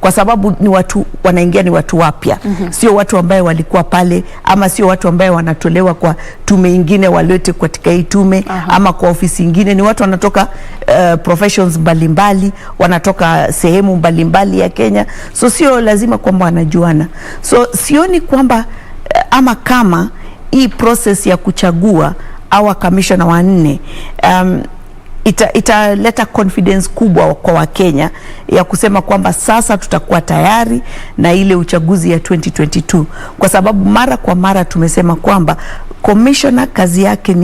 kwa sababu ni watu wanaingia, ni watu wapya, sio watu ambaye walikuwa pale, ama sio watu ambaye wanatolewa kwa tume nyingine walete katika hii tume ama kwa ofisi nyingine. Ni watu wanatoka professions mbalimbali, wanatoka sehemu mbalimbali ya Kenya, so sio lazima kwamba wanajuana. So sioni kwamba ama kama hii process ya kuchagua au commissioner 4 italeta confidence kubwa kwa Wakenya ya kusema kwamba sasa tutakuwa tayari na ile uchaguzi ya 2022, kwa sababu mara kwa mara tumesema kwamba commissioner kazi yake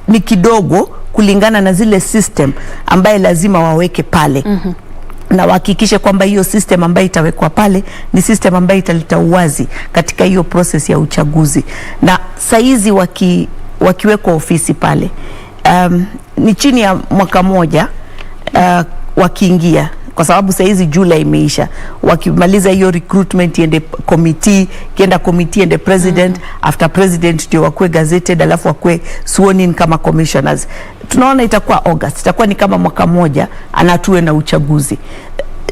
ni kidogo kulingana na zile system ambaye lazima waweke pale. Na wahakikishe kwamba hiyo system ambayo itawekwa pale ni system ambayo italeta uwazi katika hiyo process ya uchaguzi. Na saizi wakiwekwa ofisi pale ni chini ya mwaka moja wakiingia, kwa sababu saizi Julai imeisha, wakimaliza hiyo recruitment iende committee, kienda committee ende president, after president ndio wakue gazetted, alafu wakue sworn in kama commissioners. Tunaona itakuwa August, itakuwa ni kama mwaka moja anatue na uchaguzi.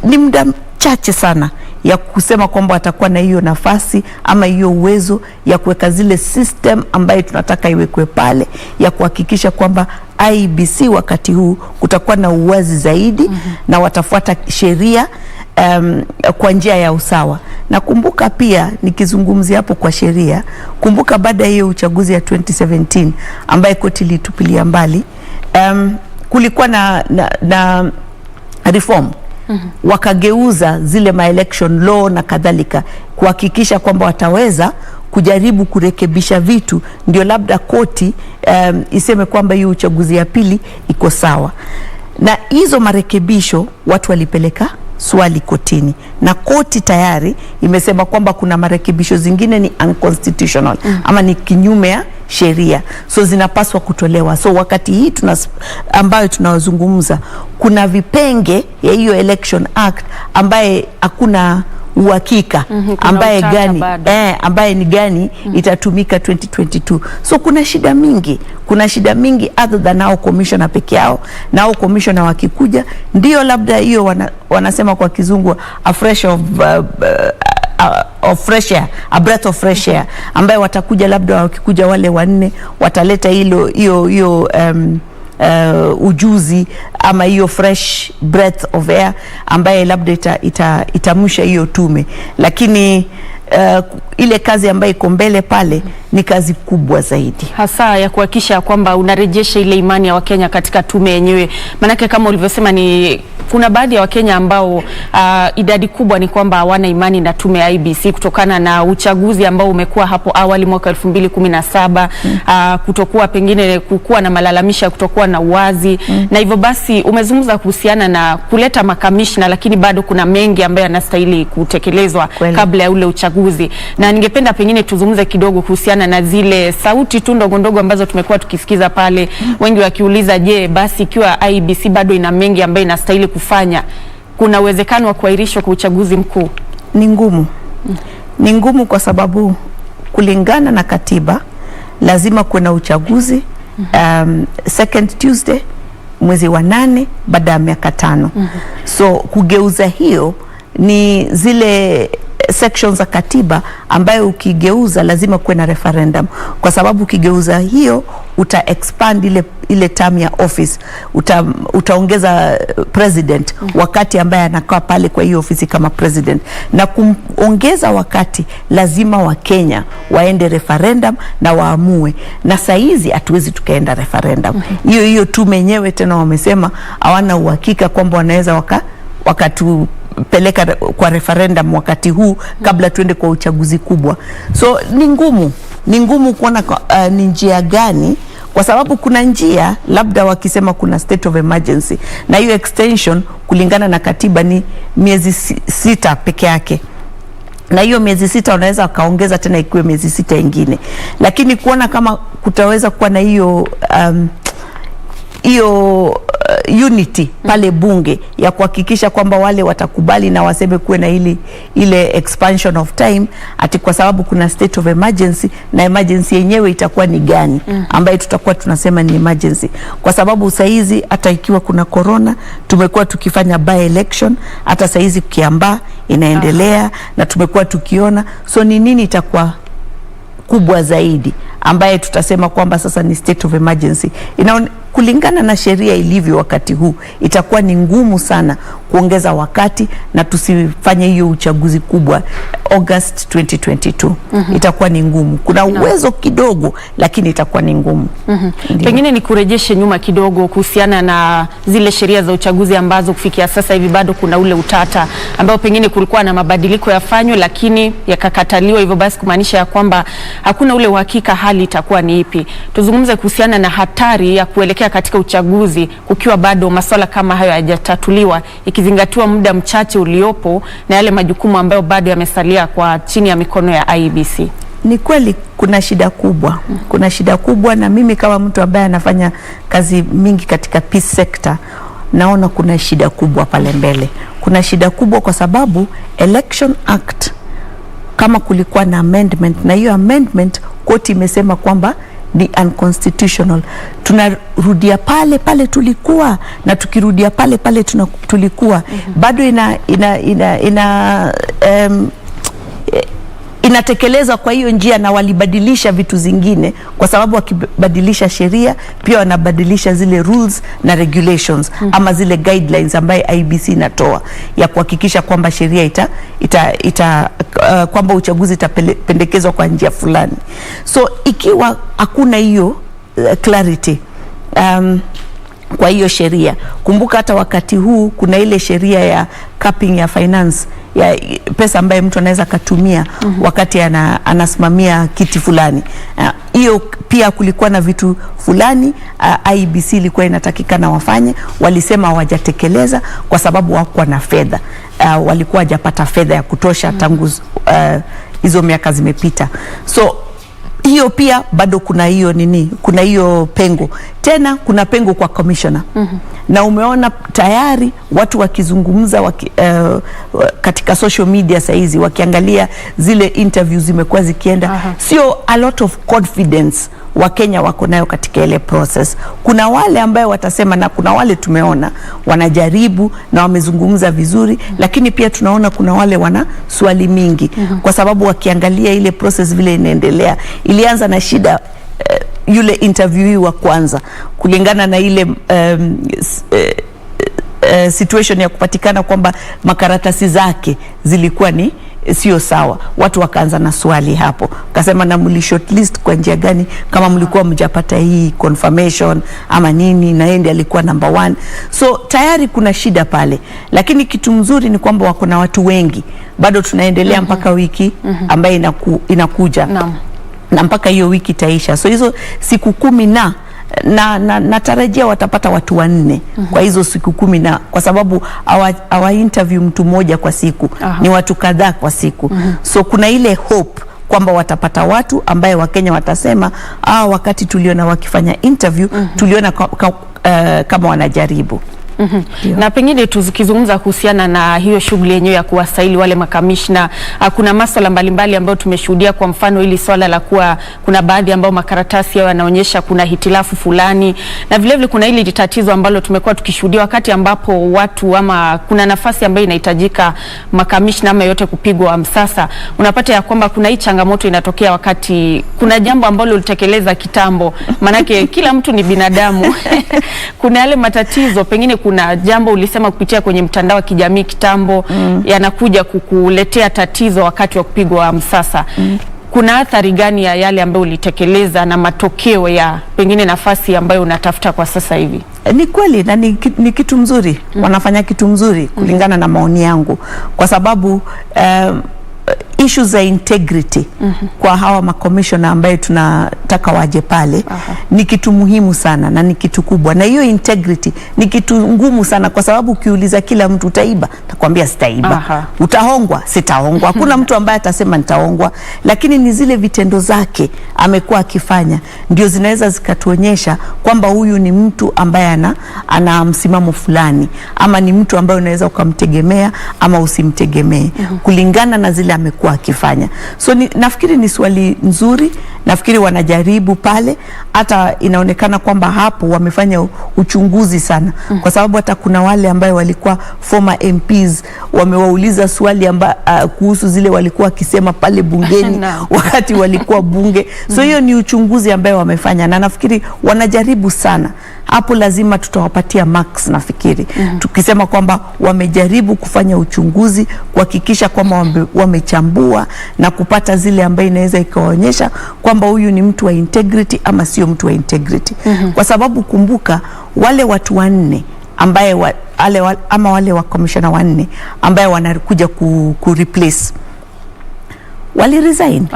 Ni muda chache sana ya kusema kwamba watakuwa na hiyo nafasi ama hiyo uwezo ya kuweka zile system ambayo tunataka iwekwe pale, ya kuhakikisha kwamba IEBC wakati huu kutakuwa na uwazi zaidi na watafuata sheria kwa njia ya usawa. Na kumbuka pia, nikizungumzia hapo kwa sheria, kumbuka baada ya hiyo uchaguzi ya 2017 ambaye koti litupilia mbali, kulikuwa na reform. Wakageuza zile ma-election law na kadhalika kuhakikisha kwamba wataweza kujaribu kurekebisha vitu, ndio labda koti iseme kwamba hiyo uchaguzi ya pili iko sawa. Na hizo marekebisho watu walipeleka swali kotini, na koti tayari imesema kwamba kuna marekebisho zingine ni unconstitutional ama ni kinyume ya sheria, so zinapaswa kutolewa. So wakati hii ambayo tunazungumza, kuna vipenge ya hiyo Election Act ambaye hakuna uhakika ambaye ni gani itatumika 2022. So kuna shida mingi other than hao commissioner peke yao, na hao commissioner wakikuja ndio labda hiyo wanasema kwa kizungu a breath of fresh air, ambaye watakuja labda wakikuja wale wanne wataleta hiyo ujuzi ama hiyo fresh breath of air ambaye labda itamusha hiyo tume. Lakini ile kazi ambayo iko mbele pale ni kazi kubwa zaidi, hasa ya kuhakikisha kwamba unarejesha ile imani ya Wakenya katika tume yenyewe. Manake kama ulivyosema, ni kuna baadhi ya Wakenya ambao idadi kubwa ni kwamba hawana imani na tume ya IEBC kutokana na uchaguzi ambao umekuwa hapo awali mwaka 2017, kutokuwa pengine kukuwa na malalamisha, kutokuwa na uwazi. Na hivyo basi umezungumza kuhusiana na kuleta makamishna, lakini bado kuna mengi ambayo yanastahili kutekelezwa kabla ya ule uchaguzi. Na ningependa pengine tuzungumze kidogo kuhusiana na zile sauti tu ndogo ambazo tumekuwa tukisikiza pale, wengi wakiuliza, je, basi ikiwa IEBC bado ina mengi ambayo inastahili kufanya, kuna uwezekano wa kuahirishwa kwa uchaguzi mkuu? Ni ngumu kwa sababu kulingana na katiba lazima kuwe na uchaguzi second Tuesday mwezi wa 8 baada ya miaka 5. So kugeuza hiyo ni zile sections za katiba ambayo ukigeuza lazima kuwe na referendum, kwa sababu ukigeuza hiyo uta expand ile term ya office, utaongeza president wakati ambaye anakaa pale kwa hiyo ofisi kama president, na kuongeza wakati lazima wa Kenya waende referendum na waamue. Na saizi hatuwezi tukaenda referendum. Hiyo tume yenyewe tena wamesema hawana uhakika kwamba wanaweza wakatupeleka kwa referendum wakati huu kabla tuende kwa uchaguzi kubwa. So ni ngumu kuona ni njia gani, kwa sababu kuna njia labda wakisema kuna state of emergency, na hiyo extension kulingana na katiba ni miezi 6 peke yake, na hiyo miezi 6 wanaweza wakaongeza tena ikuwe miezi 6 ingine. Lakini kuona kama kutaweza kuwa na hiyo unity pale bunge ya kuhakikisha kwamba wale watakubali na waseme kuwe na ile expansion of time, ati kwa sababu kuna state of emergency, na emergency yenyewe itakuwa ni gani ambaye tutakuwa tunasema ni emergency. Kwa sababu saizi hata ikiwa kuna corona tumekuwa tukifanya by election, hata saizi Kiambaa inaendelea na tumekuwa tukiona. So ni nini itakuwa kubwa zaidi ambaye tutasema kwamba sasa ni state of emergency? Kulingana na sheria ilivyo wakati huu, itakuwa ni ngumu sana kuongeza wakati na tusifanye hiyo uchaguzi kubwa August 2022. Itakuwa ni ngumu. Kuna uwezo kidogo, lakini itakuwa ni ngumu. Pengine ni kurejeshe nyuma kidogo kuhusiana na zile sheria za uchaguzi ambazo kufikia sasa hivi bado kuna ule utata ambao pengine kulikuwa na mabadiliko yafanywe lakini yakakataliwa, hivyo basi kumaanisha ya kwamba hakuna ule uhakika hali itakuwa ni ipi. Tuzungumze kuhusiana na hatari ya kuelekea katika uchaguzi kukiwa bado masuala kama hayo hayajatatuliwa, ikizingatiwa muda mchache uliopo na yale majukumu ambayo bado yamesalia kwa chini ya mikono ya IEBC. Ni kweli kuna shida kubwa. Kuna shida kubwa, na mimi kama mtu ambaye anafanya kazi mingi katika peace sector naona kuna shida kubwa pale mbele. Kuna shida kubwa kwa sababu Election Act kama kulikuwa na amendment, na hiyo amendment koti imesema kwamba ni unconstitutional. Tunarudia pale pale tulikuwa, na tukirudia pale pale tulikuwa bado inatekelezwa kwa hiyo njia, na walibadilisha vitu zingine, kwa sababu wakibadilisha sheria pia wanabadilisha zile rules na regulations ama zile guidelines ambaye IEBC inatoa ya kuhakikisha kwamba sheria kwamba uchaguzi itapendekezwa kwa njia fulani. So ikiwa hakuna hiyo clarity kwa hiyo sheria, kumbuka hata wakati huu kuna ile sheria ya capping ya finance ya pesa ambaye mtu anaweza katumia wakati anasimamia kiti fulani. Hiyo pia kulikuwa na vitu fulani IEBC ilikuwa inatakikana wafanye, walisema hawajatekeleza kwa sababu hawakuwa na fedha. Walikuwa hajapata fedha ya kutosha tangu hizo miaka zimepita. So hiyo pia bado kuna hiyo kuna hiyo pengo. Tena kuna pengo kwa commissioner. Na umeona tayari watu wakizungumza katika social media saizi, wakiangalia zile interviews zimekuwa zikienda, sio a lot of confidence Wakenya wako nayo katika ile process. Kuna wale ambaye watasema, na kuna wale tumeona wanajaribu na wamezungumza vizuri, lakini pia tunaona kuna wale wana swali mingi, kwa sababu wakiangalia ile process vile inaendelea, ilianza na shida yule interviewee wa kwanza, kulingana na ile situation ya kupatikana kwamba makaratasi zake zilikuwa ni sio sawa. Watu wakaanza na swali hapo, kasema na mli shortlist kwa njia gani kama mlikuwa mjapata hii confirmation ama nini, na yeye alikuwa number 1. So tayari kuna shida pale, lakini kitu mzuri ni kwamba wako na watu wengi. Bado tunaendelea mpaka wiki ambaye inakuja na mpaka hiyo wiki itaisha. So hizo siku 10 natarajia watapata watu 4 kwa hizo siku 10, kwa sababu hawa interview mtu mmoja kwa siku, ni watu kadhaa kwa siku. So kuna ile hope kwamba watapata watu ambaye Wakenya watasema wakati tuliona wakifanya interview tuliona kama wanajaribu. Na pengine tukizungumza kuhusiana na hiyo shughuli yenyewe ya kuwasaili wale makamishna, kuna masuala mbalimbali ambayo tumeshuhudia. Kwa mfano ili swala la kuwa kuna baadhi ambao makaratasi yao yanaonyesha kuna hitilafu fulani, na vile vile kuna ile tatizo ambalo tumekuwa tukishuhudia wakati ambapo watu ama kuna nafasi ambayo inahitajika makamishna ama yote kupigwa msasa, unapata ya kwamba kuna hii changamoto inatokea wakati kuna jambo ambalo ulitekeleza kitambo, manake kila mtu ni binadamu. Kuna yale matatizo, pengine kuna jambo ulisema kupitia kwenye mtandao wa kijamii kitambo, yanakuja kukuletea tatizo wakati wa kupigwa msasa. Kuna athari gani ya yale ambayo ulitekeleza na matokeo ya pengine nafasi ambayo unatafuta kwa sasa hivi? Ni kweli na ni kitu mzuri, wanafanya kitu mzuri kulingana na maoni yangu, kwa sababu issues za integrity kwa hawa makomishona ambaye tunataka waje pale ni kitu muhimu sana na ni kitu kubwa, na hiyo integrity ni kitu ngumu sana, kwa sababu ukiuliza kila mtu utaiba, takwambia sitaiba. Utahongwa, sitahongwa. Hakuna mtu ambaye atasema nitahongwa, lakini ni zile vitendo zake amekuwa akifanya ndio zinaweza zikatuonyesha kwamba huyu ni mtu ambaye ana msimamo fulani, ama ni mtu ambaye unaweza ukamtegemea ama usimtegemee kulingana na zile amekuwa akifanya. So nafikiri ni swali nzuri, nafikiri wanajaribu pale, hata inaonekana kwamba hapo wamefanya uchunguzi sana, kwa sababu hata kuna wale ambao walikuwa former MPs wamewauliza swali kuhusu zile walikuwa akisema pale bungeni wakati walikuwa bunge. So hiyo ni uchunguzi ambao wamefanya, na nafikiri wanajaribu sana. Hapo lazima tutawapatia marks nafikiri. Tukisema kwamba wamejaribu kufanya uchunguzi, kuhakikisha kwamba wamechambua na kupata zile ambaye inaweza ikaonyesha kwamba huyu ni mtu wa integrity ama sio mtu wa integrity. Kwa sababu kumbuka wale watu 4 ambaye wale wa commissioner 4 ambaye wanakuja ku replace wali resign.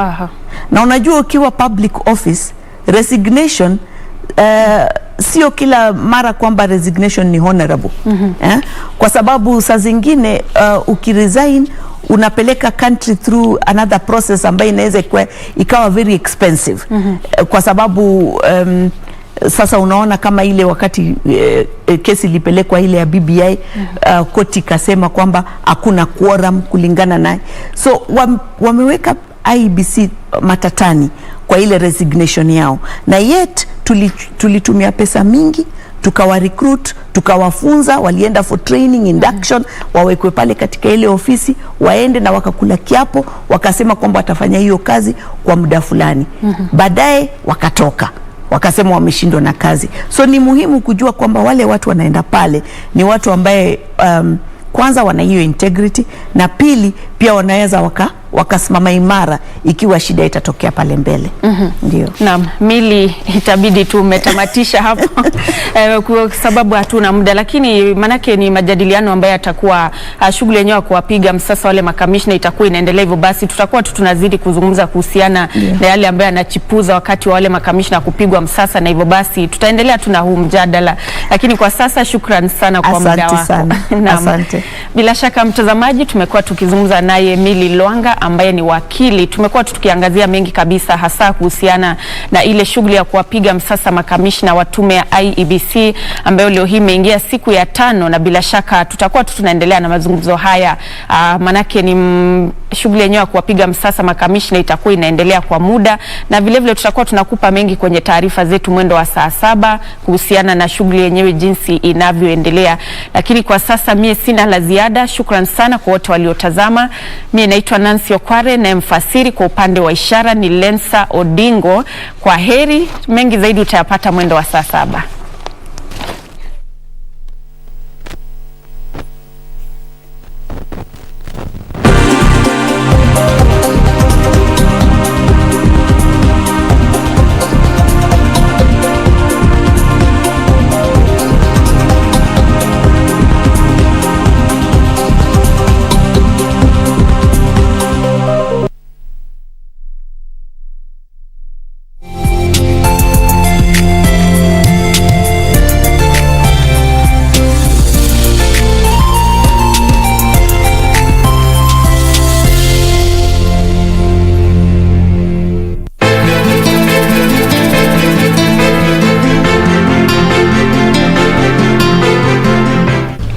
Na unajua ukiwa public office resignation sio kila mara kwamba resignation ni honorable. Kwa sababu saa zingine ukiresign unapeleka country through another process ambayo inaweza ikawa very expensive. Kwa sababu sasa unaona kama ile wakati kesi ilipelekwa ile ya BBI, koti kasema kwamba hakuna quorum kulingana naye. So wameweka IEBC matatani kwa ile resignation yao, na yet tulitumia pesa mingi tukawa recruit, tukawafunza, walienda for training, induction, wawekwe pale katika ile ofisi, waende na wakakula kiapo, wakasema kwamba watafanya hiyo kazi kwa muda fulani. Baadaye wakatoka, wakasema wameshindwa na kazi. So ni muhimu kujua kwamba wale watu wanaenda pale ni watu ambaye kwanza wana hiyo integrity, na pili pia wanaweza wakasimama imara ikiwa shida itatokea pale mbele. Ndio. Naam, Mili, itabidi tu umetamatisha hapo kwa sababu hatuna muda, lakini manake ni majadiliano ambayo yatakuwa shughuli yenyewe kuwapiga msasa wale makamishna itakuwa inaendelea hivyo, basi tutakuwa tunazidi kuzungumza kuhusiana na yale ambayo yanachipuza wakati wa wale makamishna kupigwa msasa, na hivyo basi tutaendelea tuna huu mjadala, lakini kwa sasa shukrani sana kwa muda wako. Asante. Bila shaka mtazamaji, tumekuwa tukizungumza naye Mili Lwanga ambaye ni wakili. Tumekuwa tukiangazia mengi kabisa, hasa kuhusiana na ile shughuli ya kuwapiga msasa makamishna wa tume ya IEBC ambayo leo hii imeingia siku ya 5, na bila shaka tutakuwa tunaendelea na mazungumzo haya. Manake ni shughuli yenyewe ya kuwapiga msasa makamishna itakuwa inaendelea kwa muda, na vile vile tutakuwa tunakupa mengi kwenye taarifa zetu mwendo wa saa 7 kuhusiana na shughuli yenyewe jinsi inavyoendelea. Lakini kwa sasa mie sina la ziada. Shukran sana kwa wote waliotazama. Mie naitwa Nancy Okware, na mfasiri kwa upande wa ishara ni Lensa Odingo. Kwa heri, mengi zaidi utayapata mwendo wa saa 7.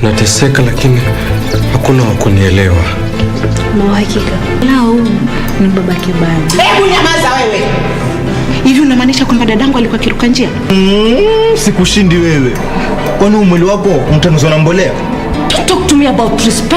Nateseka lakini hakuna wa kunielewa. Na hakika lao ni baba Kibadi. Hebu nyamaza wewe. Hivi unamaanisha kwamba dadangu alikuwa kiruka njia? Sikushindi wewe. Kwani mwili wako mtanuzwa na mbolea? Don't talk to me about respect.